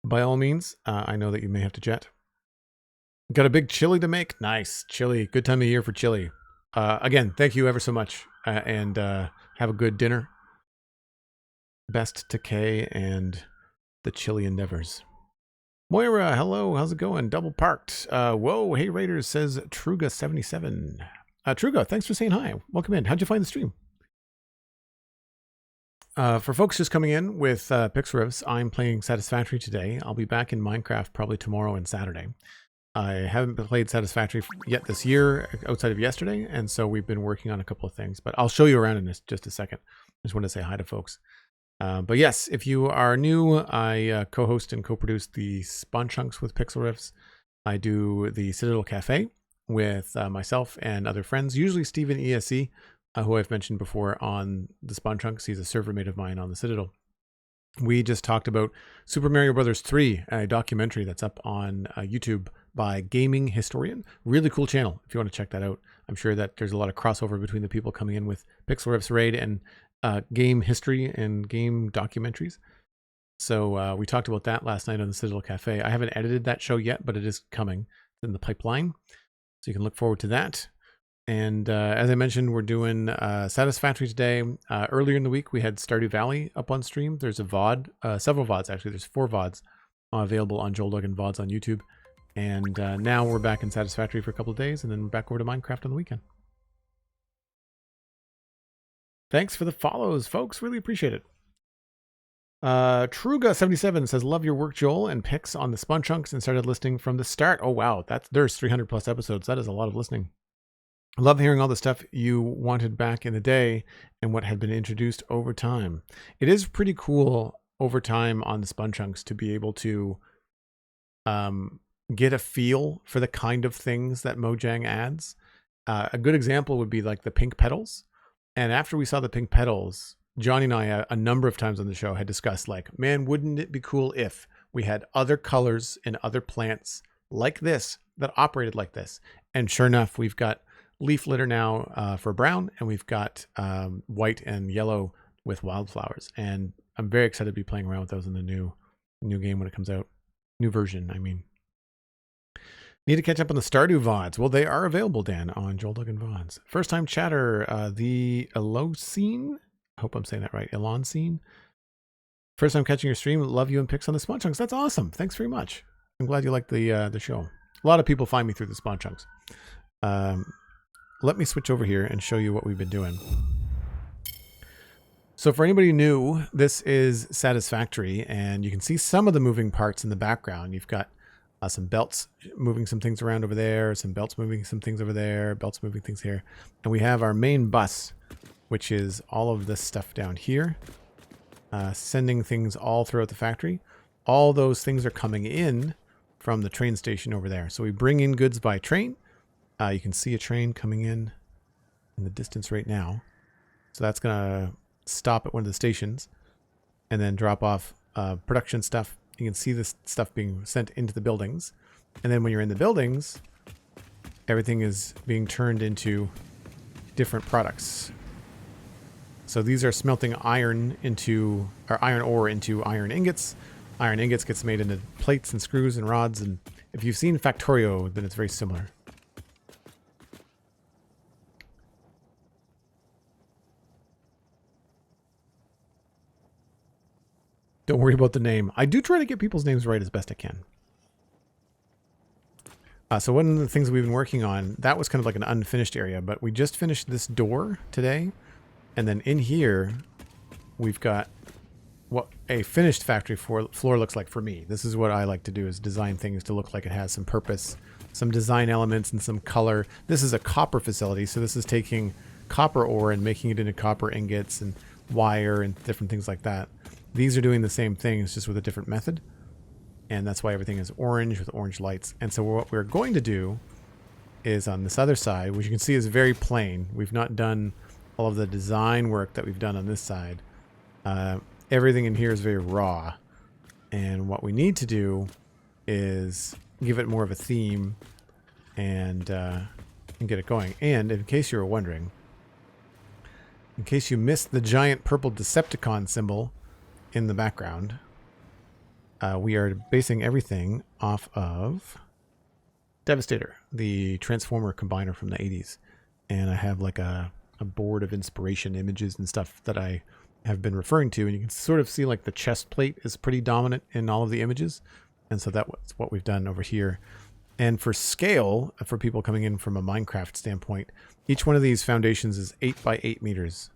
by all means, I know that you may have to jet. Got a big chili to make? Nice. Chili. Good time of year for chili. Again, thank you ever so much. And have a good dinner. Best to Kay and the chili endeavors. Moira, hello, how's it going? Double parked. Whoa, hey Raiders, says Truga77. Truga, thanks for saying hi. Welcome in. How'd you find the stream? For folks just coming in with Pixel I'm playing Satisfactory today. I'll be back in Minecraft probably tomorrow and Saturday. I haven't played Satisfactory yet this year outside of yesterday, and so we've been working on a couple of things, but I'll show you around in just a second. I just wanted to say hi to folks. But yes, if you are new, I co-host and co-produce the Spawn Chunks with Pixel Riffs. I do the Citadel Cafe with myself and other friends, usually Steven ESE, who I've mentioned before on the Spawn Chunks. He's a server mate of mine on the Citadel. We just talked about Super Mario Bros. 3, a documentary that's up on YouTube by Gaming Historian. Really cool channel if you want to check that out. I'm sure that there's a lot of crossover between the people coming in with Pixel Riffs Raid and game history and game documentaries. So we talked about that last night on the Citadel Cafe. I haven't edited that show yet, but it is coming. It's in the pipeline. So you can look forward to that. And as I mentioned, we're doing Satisfactory today. Earlier in the week, we had Stardew Valley up on stream. There's a VOD, several VODs actually. There's 4 VODs available on Joel Duggan VODs on YouTube. And now we're back in Satisfactory for a couple of days, and then back over to Minecraft on the weekend. Thanks for the follows, folks. Really appreciate it. Truga77 says, love your work, Joel, and picks on the Spawn Chunks and started listening from the start. Oh, wow. There's 300 plus episodes. That is a lot of listening. I love hearing all the stuff you wanted back in the day and what had been introduced over time. It is pretty cool over time on the Spawn Chunks to be able to get a feel for the kind of things that Mojang adds. A good example would be like the pink petals. And after we saw the pink petals, Johnny and I a number of times on the show had discussed like, man, wouldn't it be cool if we had other colors and other plants like this that operated like this? And sure enough, we've got leaf litter now for brown, and we've got white and yellow with wildflowers. And I'm very excited to be playing around with those in the new game when it comes out. New version, I mean. Need to catch up on the Stardew VODs. Well, they are available, Dan, on Joel Duggan VODs. First time chatter, the Elosine. I hope I'm saying that right. Elonsine. First time catching your stream. Love you and pics on the Spawn Chunks. That's awesome. Thanks very much. I'm glad you liked the show. A lot of people find me through the Spawn Chunks. Let me switch over here and show you what we've been doing. So for anybody new, this is Satisfactory, and you can see some of the moving parts in the background. You've got some belts moving some things around over there, some belts moving some things over there, belts moving things here. And we have our main bus, which is all of this stuff down here, sending things all throughout the factory. All those things are coming in from the train station over there. So we bring in goods by train. You can see a train coming in the distance right now. So that's going to stop at one of the stations and then drop off production stuff. You can see this stuff being sent into the buildings. And then when you're in the buildings, everything is being turned into different products. So these are smelting iron into, or iron ore into iron ingots. Iron ingots gets made into plates and screws and rods. And if you've seen Factorio, then it's very similar. Don't worry about the name. I do try to get people's names right as best I can. So one of the things we've been working on, that was kind of like an unfinished area, but we just finished this door today. And then in here, we've got what a finished factory floor looks like for me. This is what I like to do, is design things to look like it has some purpose, some design elements and some color. This is a copper facility. So this is taking copper ore and making it into copper ingots and wire and different things like that. These are doing the same things, just with a different method. And that's why everything is orange with orange lights. And so what we're going to do is on this other side, which you can see is very plain. We've not done all of the design work that we've done on this side. Everything in here is very raw. And what we need to do is give it more of a theme and get it going. And in case you were wondering, in case you missed the giant purple Decepticon symbol in the background, we are basing everything off of Devastator, the Transformer combiner from the 80s. And I have like a board of inspiration images and stuff that I have been referring to. And you can sort of see like the chest plate is pretty dominant in all of the images. And so that's what we've done over here. And for scale, for people coming in from a Minecraft standpoint, each one of these foundations is 8 by 8 meters.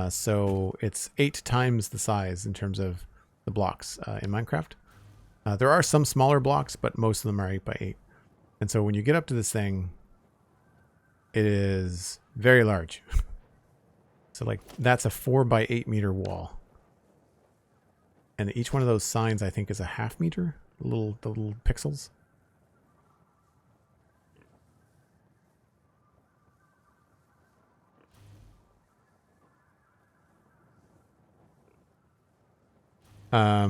So it's 8 times the size in terms of the blocks in Minecraft. There are some smaller blocks, but most of them are 8 by 8. And so when you get up to this thing, it is very large. So like that's a 4 by 8 meter wall. And each one of those signs, I think, is a ½ meter, the little pixels.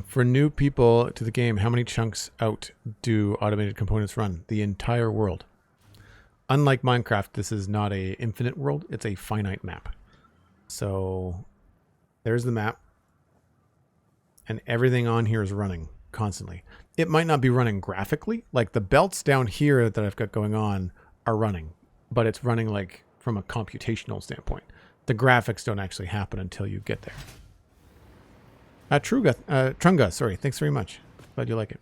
For new people to the game, how many chunks out do automated components run? The entire world. Unlike Minecraft, this is not a infinite world. It's a finite map. So there's the map. And everything on here is running constantly. It might not be running graphically. Like the belts down here that I've got going on are running. But it's running like from a computational standpoint. The graphics don't actually happen until you get there. Trunga, sorry. Thanks very much. Glad you like it.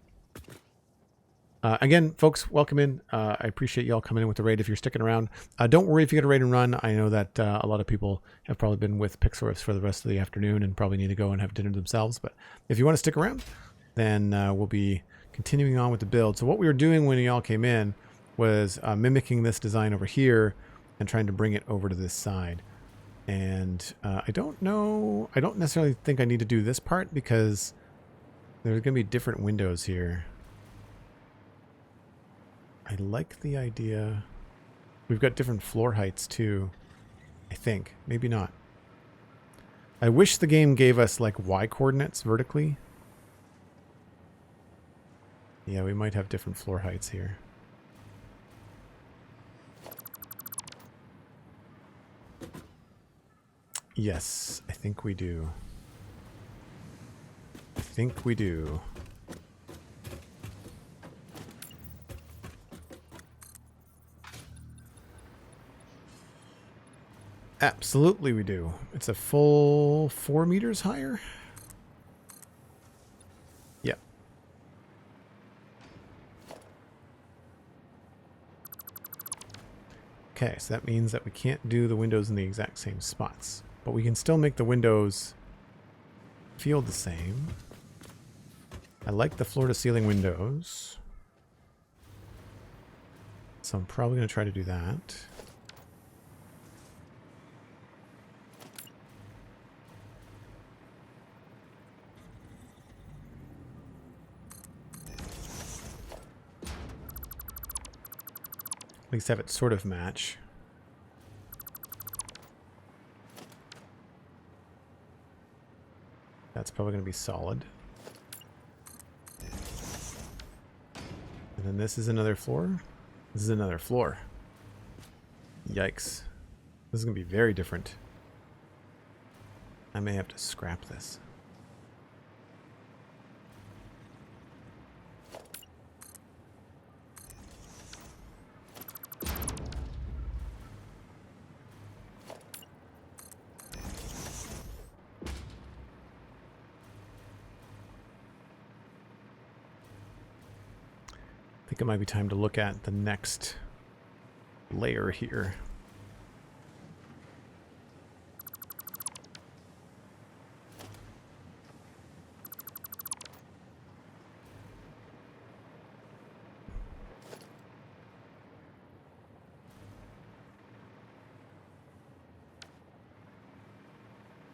Again, folks, welcome in. I appreciate y'all coming in with the raid if you're sticking around. Don't worry if you get a raid and run. I know that a lot of people have probably been with Pixelriffs for the rest of the afternoon and probably need to go and have dinner themselves. But if you want to stick around, then we'll be continuing on with the build. So what we were doing when y'all came in was mimicking this design over here and trying to bring it over to this side. And I don't necessarily think I need to do this part because there's going to be different windows here. I like the idea. We've got different floor heights too, I think. Maybe not. I wish the game gave us like Y coordinates vertically. Yeah, we might have different floor heights here. Yes, I think we do. I think we do. Absolutely we do. It's a full 4 meters higher. Yep. Okay, so that means that we can't do the windows in the exact same spots. But we can still make the windows feel the same. I like the floor-to-ceiling windows. So I'm probably going to try to do that. At least have it sort of match. That's probably going to be solid. And then this is another floor. This is another floor. Yikes. This is going to be very different. I may have to scrap this. I think it might be time to look at the next layer here.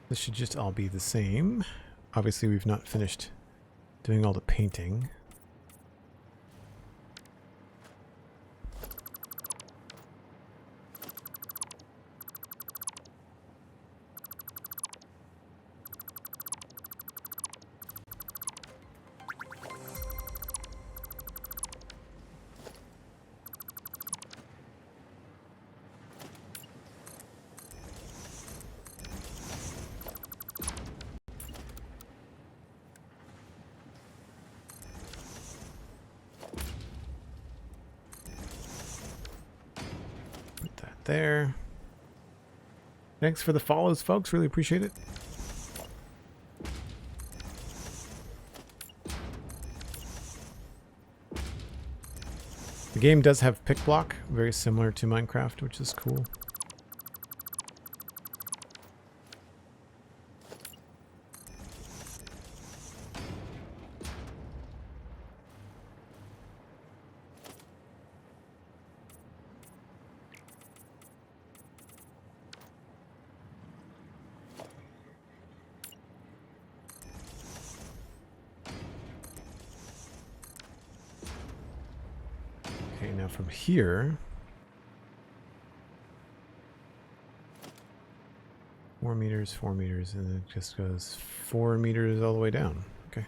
This should just all be the same. Obviously, we've not finished doing all the painting. There. Thanks for the follows, folks. Really appreciate it. The game does have pick block, very similar to Minecraft, which is cool. Now from here, 4 meters, and then it just goes 4 meters all the way down. Okay.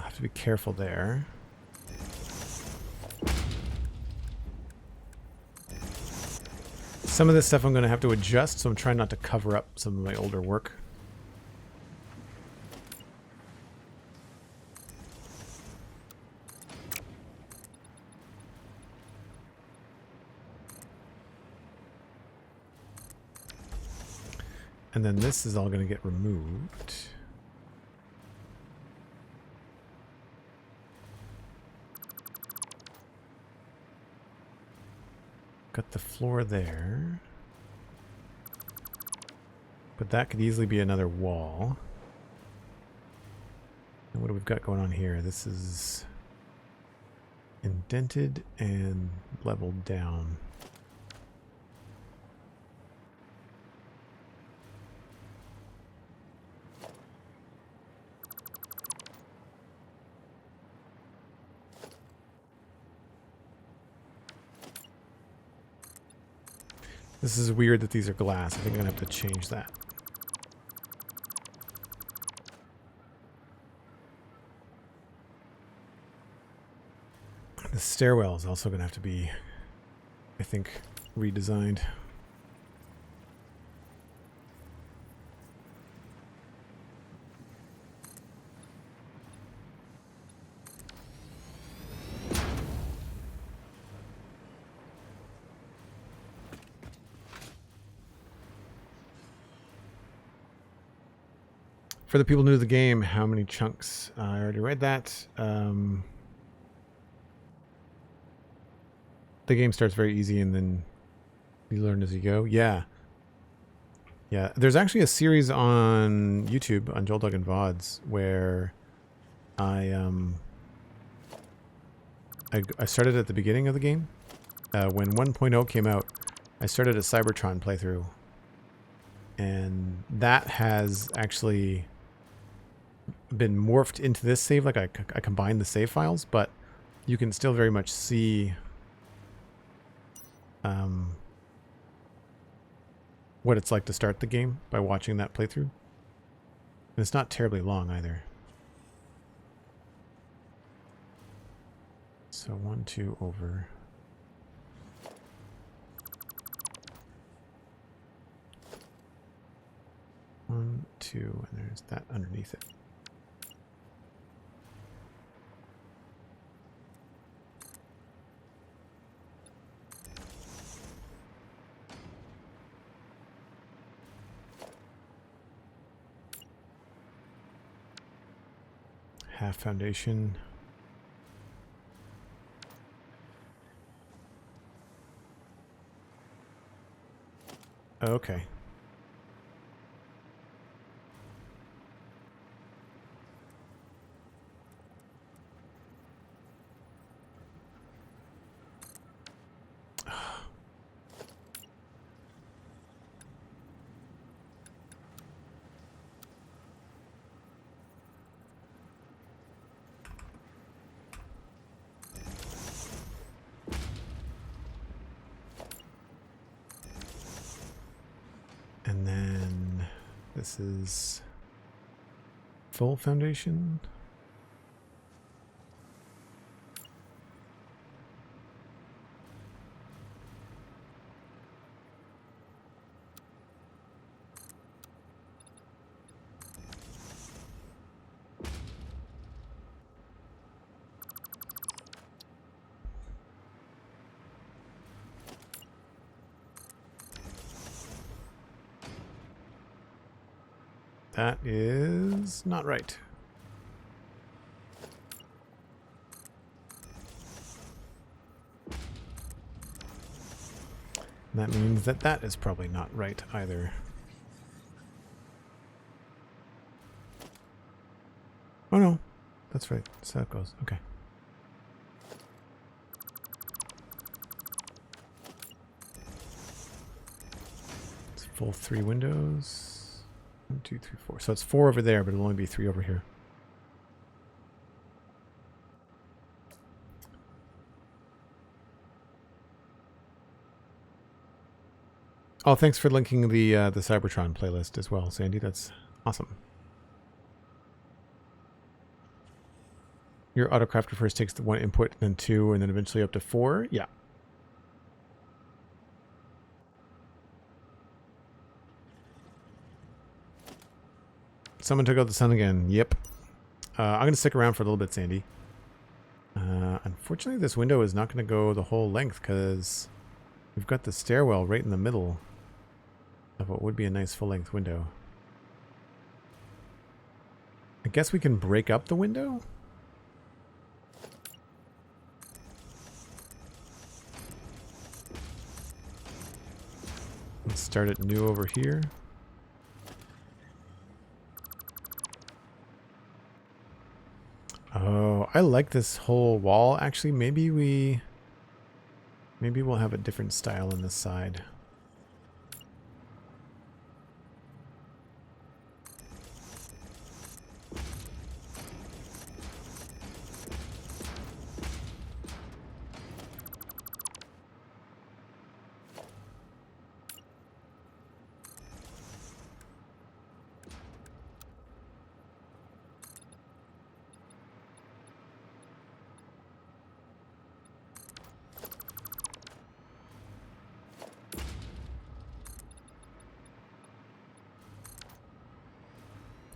Have to be careful there. Some of this stuff I'm going to have to adjust, so I'm trying not to cover up some of my older work. And then this is all going to get removed. got the floor there. But that could easily be another wall. And what do we've got going on here? This is indented and leveled down. This is weird that these are glass. I think I'm going to have to change that. The stairwell is also going to have to be, I think, redesigned. For the people new to the game, how many chunks? I already read that. The game starts very easy and then you learn as you go. Yeah. Yeah. There's actually a series on YouTube, on Joel Duggan VODs, where I started at the beginning of the game. When 1.0 came out, I started a Cybertron playthrough. And that has actually been morphed into this save. Like I combined the save files, but you can still very much see what it's like to start the game by watching that playthrough. And it's not terribly long either. So 1, 2 over. One, two, and there's that underneath it. Half foundation. Okay. And then this is full foundation. That is not right. And that means that that is probably not right either. Oh no, that's right. So it goes. Okay. It's full 3 windows. 1, 2, 3, 4. So it's 4 over there, but it'll only be 3 over here. Oh, thanks for linking the Cybertron playlist as well, Sandy. That's awesome. Your autocrafter first takes the 1 input, then 2, and then eventually up to 4. Yeah. Someone took out the sun again. Yep. I'm going to stick around for a little bit, Sandy. Unfortunately, this window is not going to go the whole length because we've got the stairwell right in the middle of what would be a nice full-length window. I guess we can break up the window? start it new over here. Oh, I like this whole wall. Actually, maybe we'll have a different style on this side.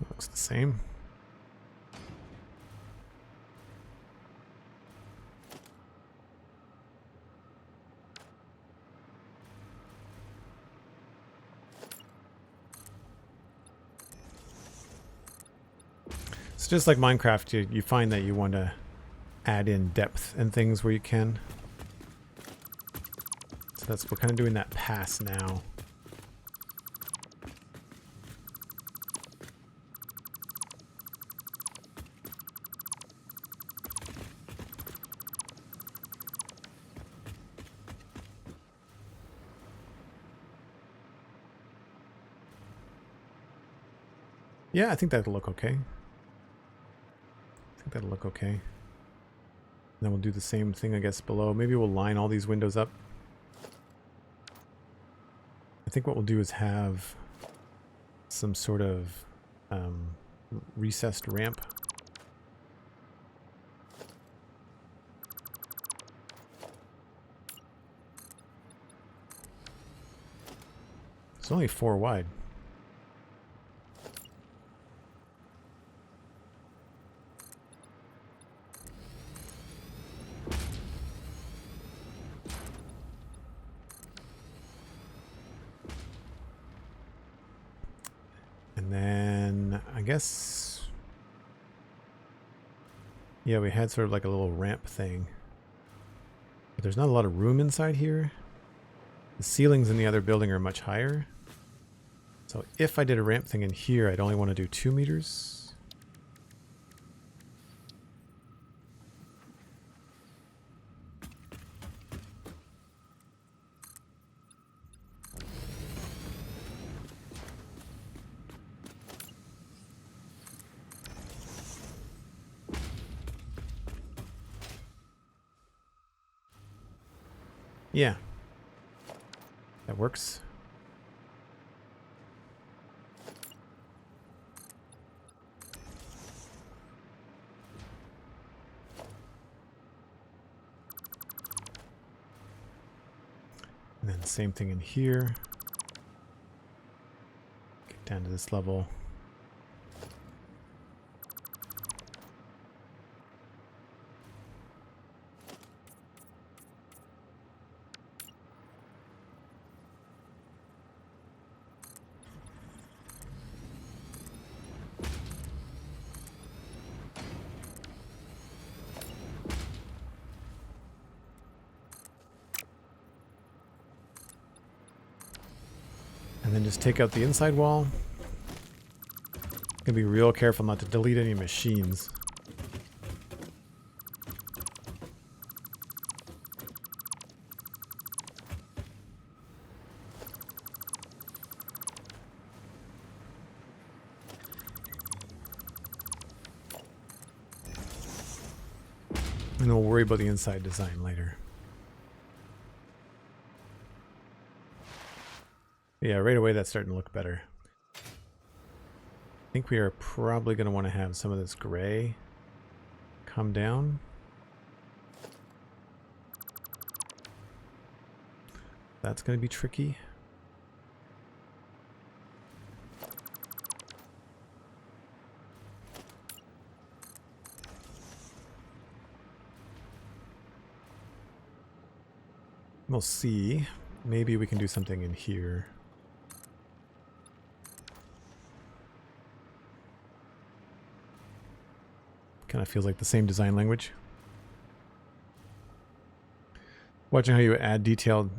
Looks the same. It's just like Minecraft, you find that you want to add in depth and things where you can. So we're kind of doing that pass now. Yeah, I think that'll look okay. And then we'll do the same thing, I guess, below. Maybe we'll line all these windows up. I think what we'll do is have some sort of recessed ramp. It's only 4 wide. And then I guess, yeah, we had sort of like a little ramp thing. But there's not a lot of room inside here. The ceilings in the other building are much higher. So if I did a ramp thing in here, I'd only want to do 2 meters. Yeah, that works. And then same thing in here. Get down to this level. And then just take out the inside wall. Gonna be real careful not to delete any machines. And we'll worry about the inside design later. Yeah, right away that's starting to look better. I think we are probably going to want to have some of this gray come down. That's going to be tricky. We'll see. Maybe we can do something in here. Kind of feels like the same design language. Watching how you add detailed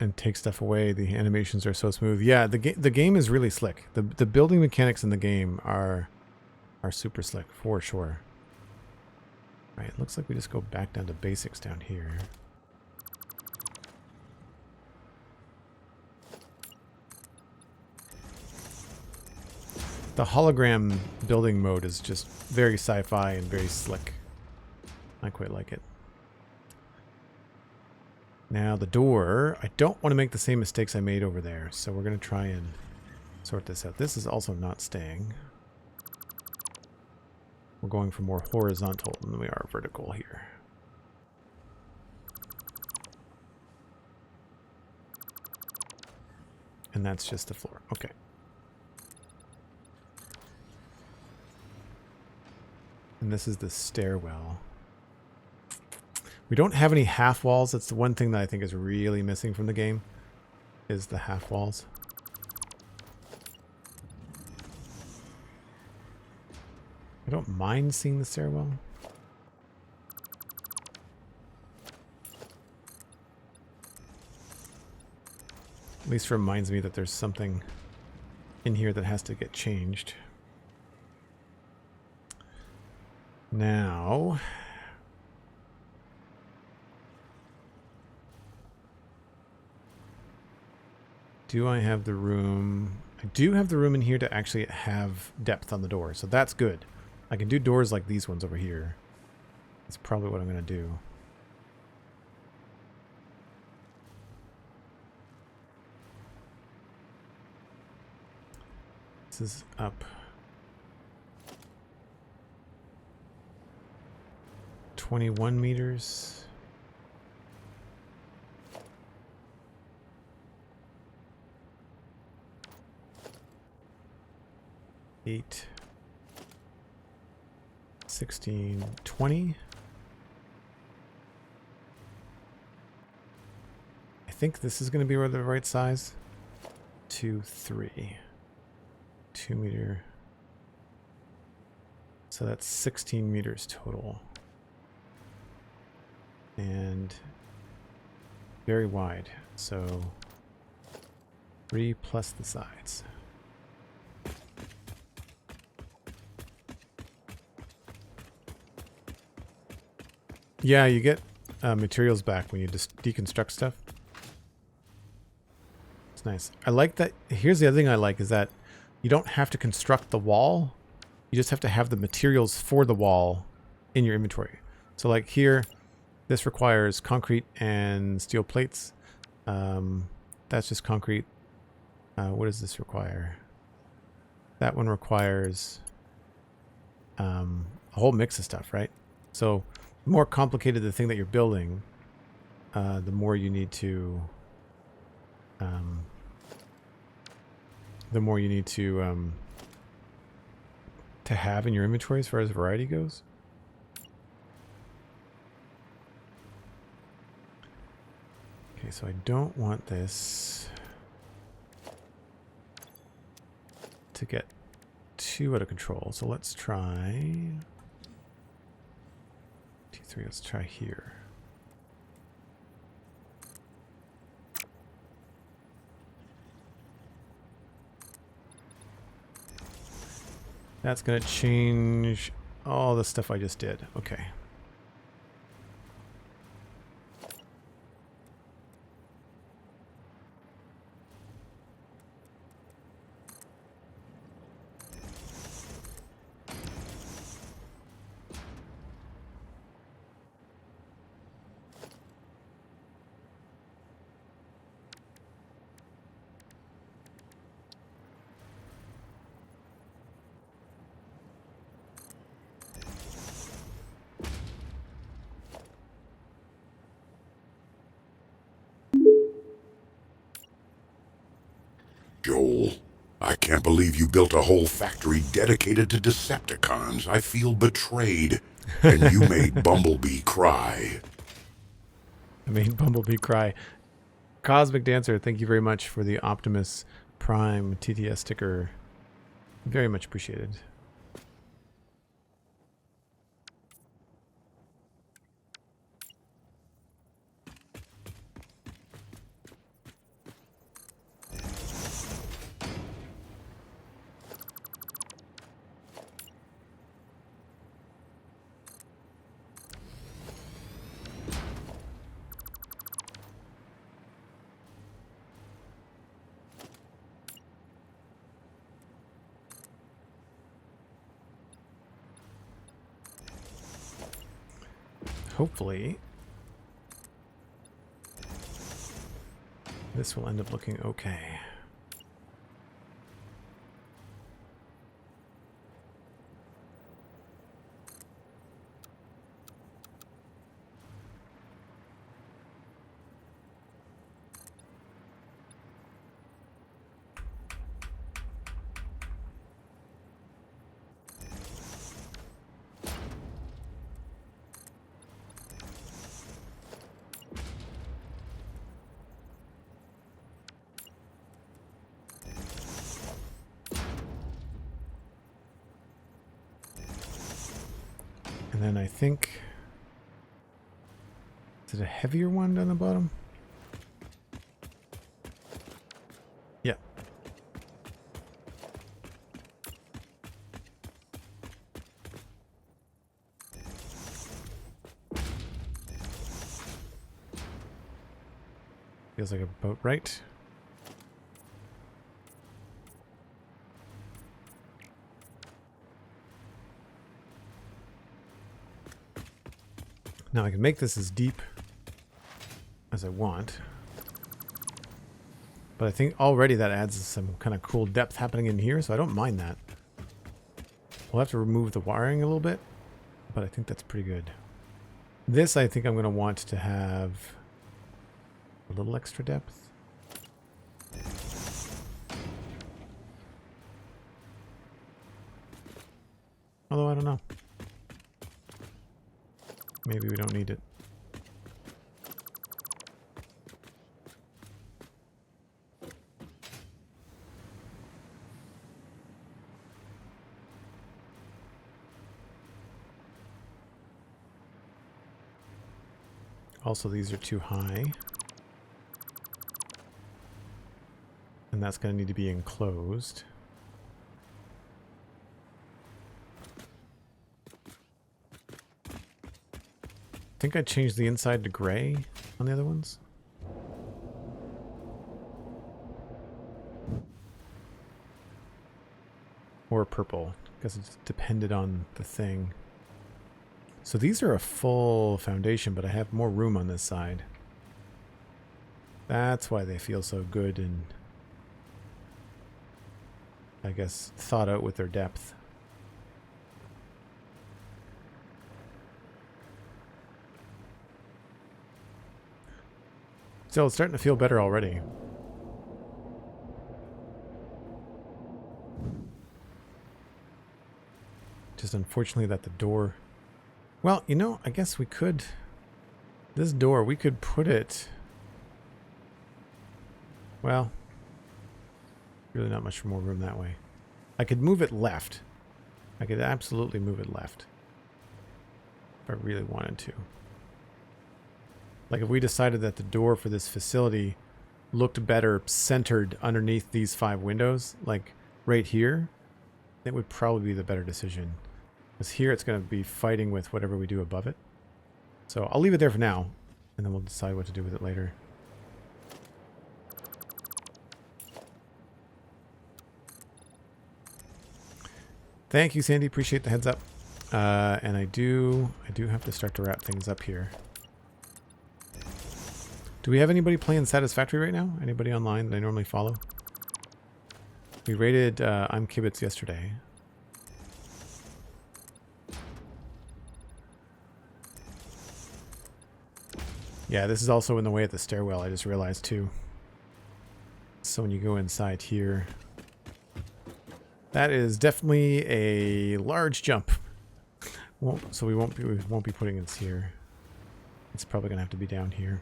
and take stuff away. The animations are so smooth. Yeah, the game is really slick. The building mechanics in the game are super slick for sure. All right, it looks like we just go back down to basics down here. The hologram building mode is just very sci-fi and very slick. I quite like it. Now the door, I don't want to make the same mistakes I made over there, so we're going to try and sort this out. This is also not staying. We're going for more horizontal than we are vertical here. And that's just the floor. Okay. And this is the stairwell. We don't have any half walls. That's the one thing that I think is really missing from the game, is the half walls. I don't mind seeing the stairwell. At least reminds me that there's something in here that has to get changed. Now, do I have the room? I do have the room in here to actually have depth on the door, so that's good. I can do doors like these ones over here. That's probably what I'm going to do. This is up 21 meters. Eight, 16, 20. I think this is going to be the right size. 2, 3. 2 meter. So that's 16 meters total. And very wide. So 3 plus the sides. Yeah, you get materials back when you just deconstruct stuff. It's nice. I like that. Here's the other thing I like is that you don't have to construct the wall. You just have to have the materials for the wall in your inventory. So like here, this requires concrete and steel plates. That's just concrete. What does this require? That one requires a whole mix of stuff, right? So the more complicated the thing that you're building, the more you need to have in your inventory as far as variety goes. Okay, so I don't want this to get too out of control. So let's try T3. Let's try here. That's going to change all the stuff I just did. Okay. Joel, I can't believe you built a whole factory dedicated to Decepticons. I feel betrayed. And you made Bumblebee cry. I made Bumblebee cry. Cosmic Dancer, thank you very much for the Optimus Prime TTS sticker. Very much appreciated. hopefully this will end up looking okay. And then I think, is it a heavier one down the bottom? Yeah. Feels like about right. Now I can make this as deep as I want, but I think already that adds some kind of cool depth happening in here, so I don't mind that. We'll have to remove the wiring a little bit, but I think that's pretty good. This I think I'm going to want to have a little extra depth. Although I don't know. Maybe we don't need it. Also, these are too high. And that's going to need to be enclosed. I think I changed the inside to gray on the other ones. Or purple, because it depended on the thing. So these are a full foundation, but I have more room on this side. That's why they feel so good and, I guess, thought out with their depth. So it's starting to feel better already. Just unfortunately that the door... Well, you know, I guess we could... This door, we could put it... Well, really not much more room that way. I could move it left. I could absolutely move it left. If I really wanted to. Like if we decided that the door for this facility looked better centered underneath these 5 windows, like right here, it would probably be the better decision. Because here it's going to be fighting with whatever we do above it. So I'll leave it there for now, and then we'll decide what to do with it later. Thank you, Sandy. Appreciate the heads up. And I do have to start to wrap things up here. Do we have anybody playing Satisfactory right now? Anybody online that I normally follow? We raided I'm Kibitz yesterday. Yeah, this is also in the way at the stairwell, I just realized too. So when you go inside here, that is definitely a large jump. So we won't be putting this here. It's probably gonna have to be down here.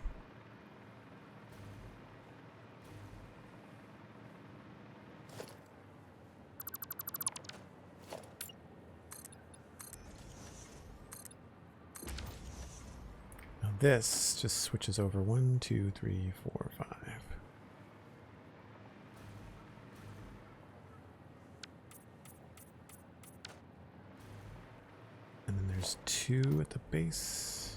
This just switches over 1, 2, 3, 4, 5. And then there's 2 at the base.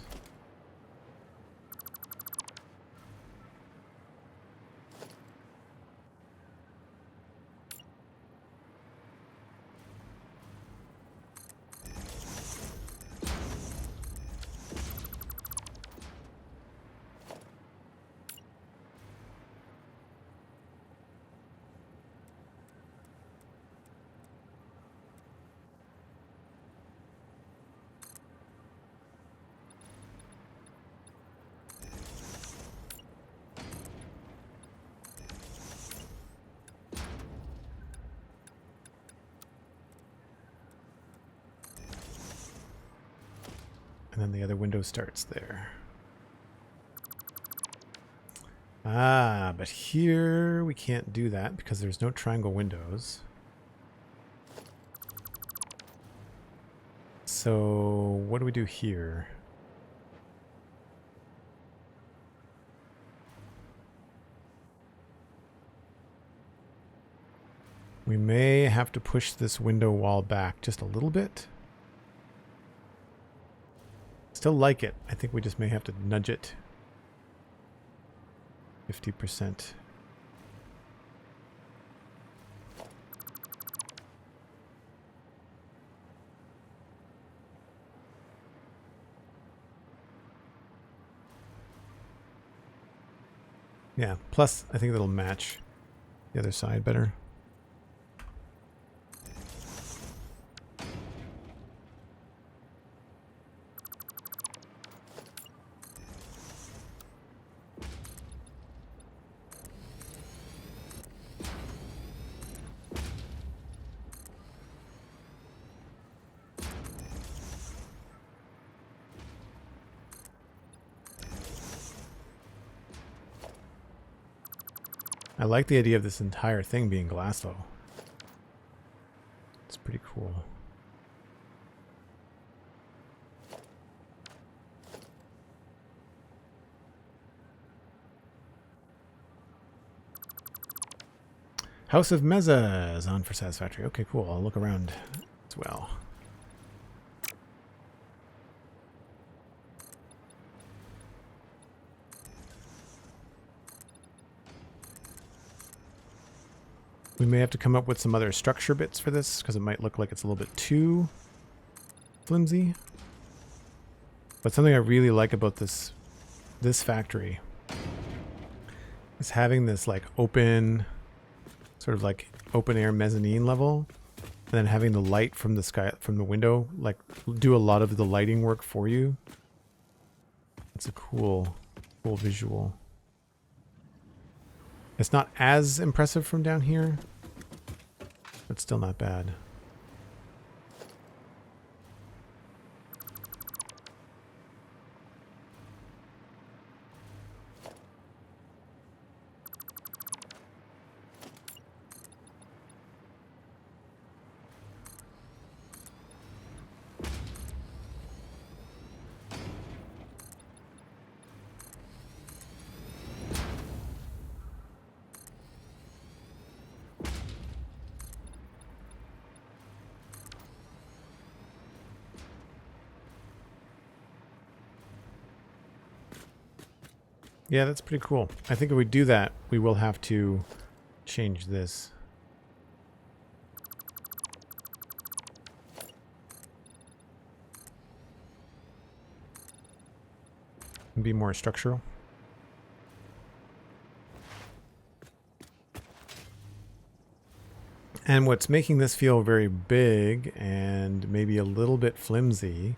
And then the other window starts there. Ah, but here we can't do that because there's no triangle windows. So what do we do here? We may have to push this window wall back just a little bit. Still like it. I think we just may have to nudge it 50%. Yeah, plus I think that'll match the other side better. I like the idea of this entire thing being glass, though. It's pretty cool. House of Meza is on for Satisfactory. Okay, cool. I'll look around as well. We may have to come up with some other structure bits for this because it might look like it's a little bit too flimsy. But something I really like about this factory is having this like open, sort of like open air mezzanine level, and then having the light from the sky, from the window, like do a lot of the lighting work for you. It's a cool visual. It's not as impressive from down here, but still not bad. Yeah, that's pretty cool. I think if we do that, we will have to change this. And be more structural. And what's making this feel very big and maybe a little bit flimsy,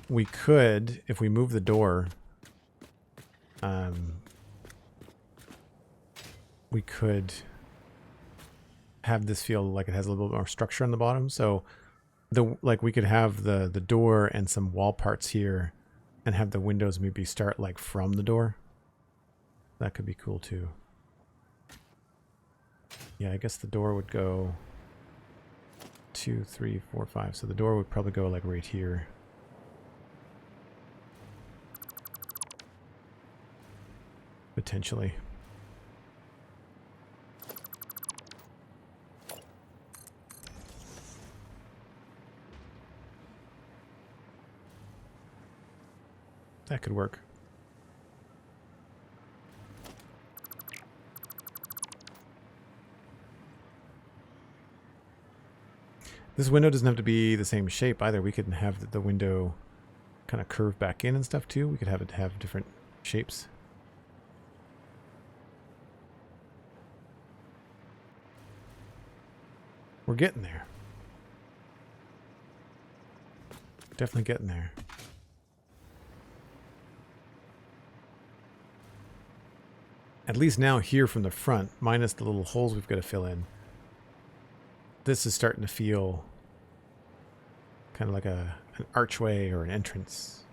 we could, if we move the door, we could have this feel like it has a little bit more structure on the bottom. So we could have the door and some wall parts here and have the windows maybe start like from the door. That could be cool too. Yeah, I guess the door would go 2, 3, 4, 5. So the door would probably go like right here. Potentially. That could work. This window doesn't have to be the same shape either. We could have the window kind of curve back in and stuff too. We could have it have different shapes. We're getting there. Definitely getting there. At least now here from the front, minus the little holes we've got to fill in, this is starting to feel kind of like an archway or an entrance.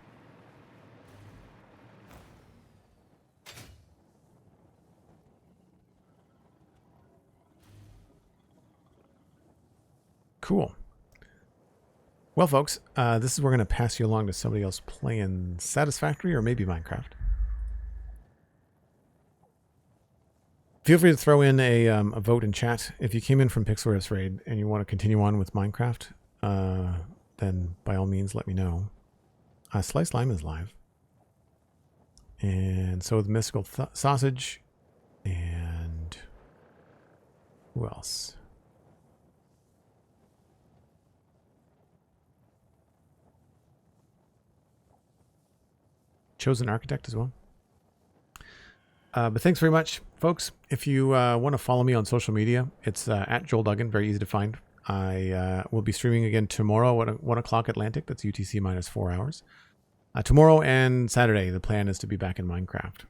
Cool. Well, folks, this is where we're going to pass you along to somebody else playing Satisfactory or maybe Minecraft. Feel free to throw in a vote in chat. If you came in from Pixelriff's raid and you want to continue on with Minecraft, then by all means let me know. Sliced Lime is live. And so the Mystical Sausage. And who else? Chosen Architect as well. But thanks very much, folks. If you want to follow me on social media, it's at Joel Duggan, very easy to find. I will be streaming again tomorrow at 1 o'clock Atlantic. That's UTC minus 4 hours. Tomorrow and Saturday, the plan is to be back in Minecraft.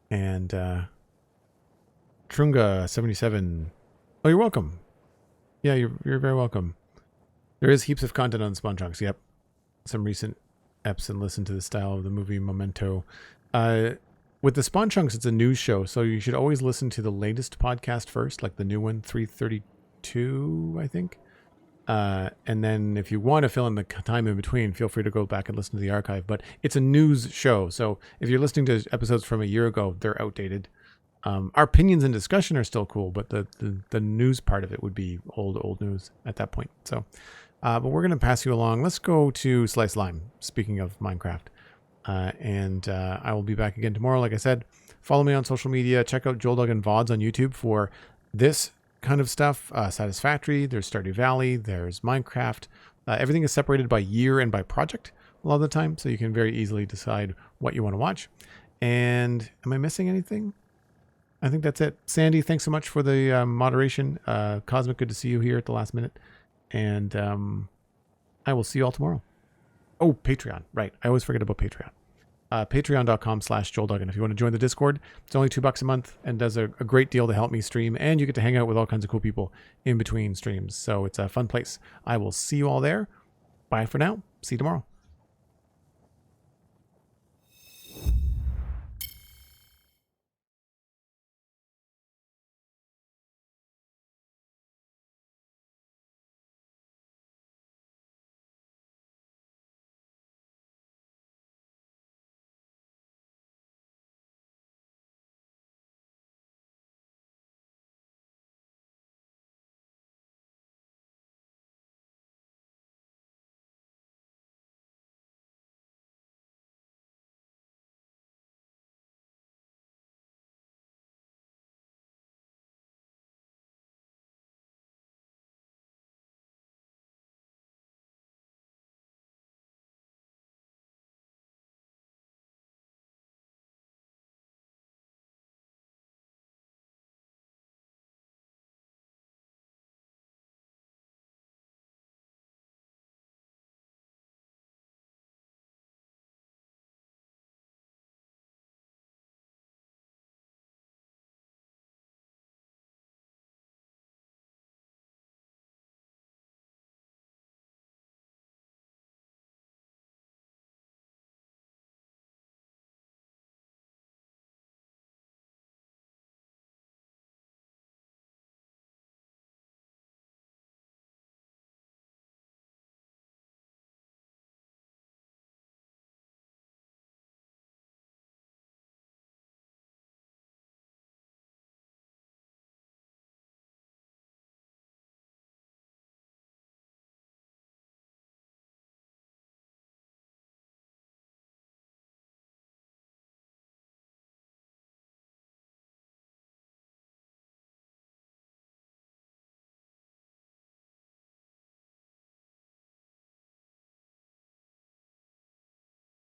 And Trunga77. Oh, you're welcome. Yeah, you're very welcome. There is heaps of content on Spawn Chunks. Yep. Some recent eps and listen to the style of the movie Memento. With the Spawn Chunks, it's a news show, so you should always listen to the latest podcast first, like the new one, 332, I think. And then if you want to fill in the time in between, feel free to go back and listen to the archive. But it's a news show, so if you're listening to episodes from a year ago, they're outdated. Our opinions and discussion are still cool, but the news part of it would be old news at that point. So, but we're going to pass you along. Let's go to Sliced Lime, speaking of Minecraft. And I will be back again tomorrow. Like I said, follow me on social media. Check out Joel Duggan VODs on YouTube for this kind of stuff. Satisfactory, there's Stardew Valley, there's Minecraft. Everything is separated by year and by project a lot of the time, so you can very easily decide what you want to watch. And am I missing anything? I think that's it. Sandy, thanks so much for the moderation. Cosmic, good to see you here at the last minute. And I will see you all tomorrow. Oh, Patreon. Right. I always forget about Patreon. Patreon.com/JoelDuggan. If you want to join the Discord, it's only $2 a month and does a great deal to help me stream. And you get to hang out with all kinds of cool people in between streams. So it's a fun place. I will see you all there. Bye for now. See you tomorrow.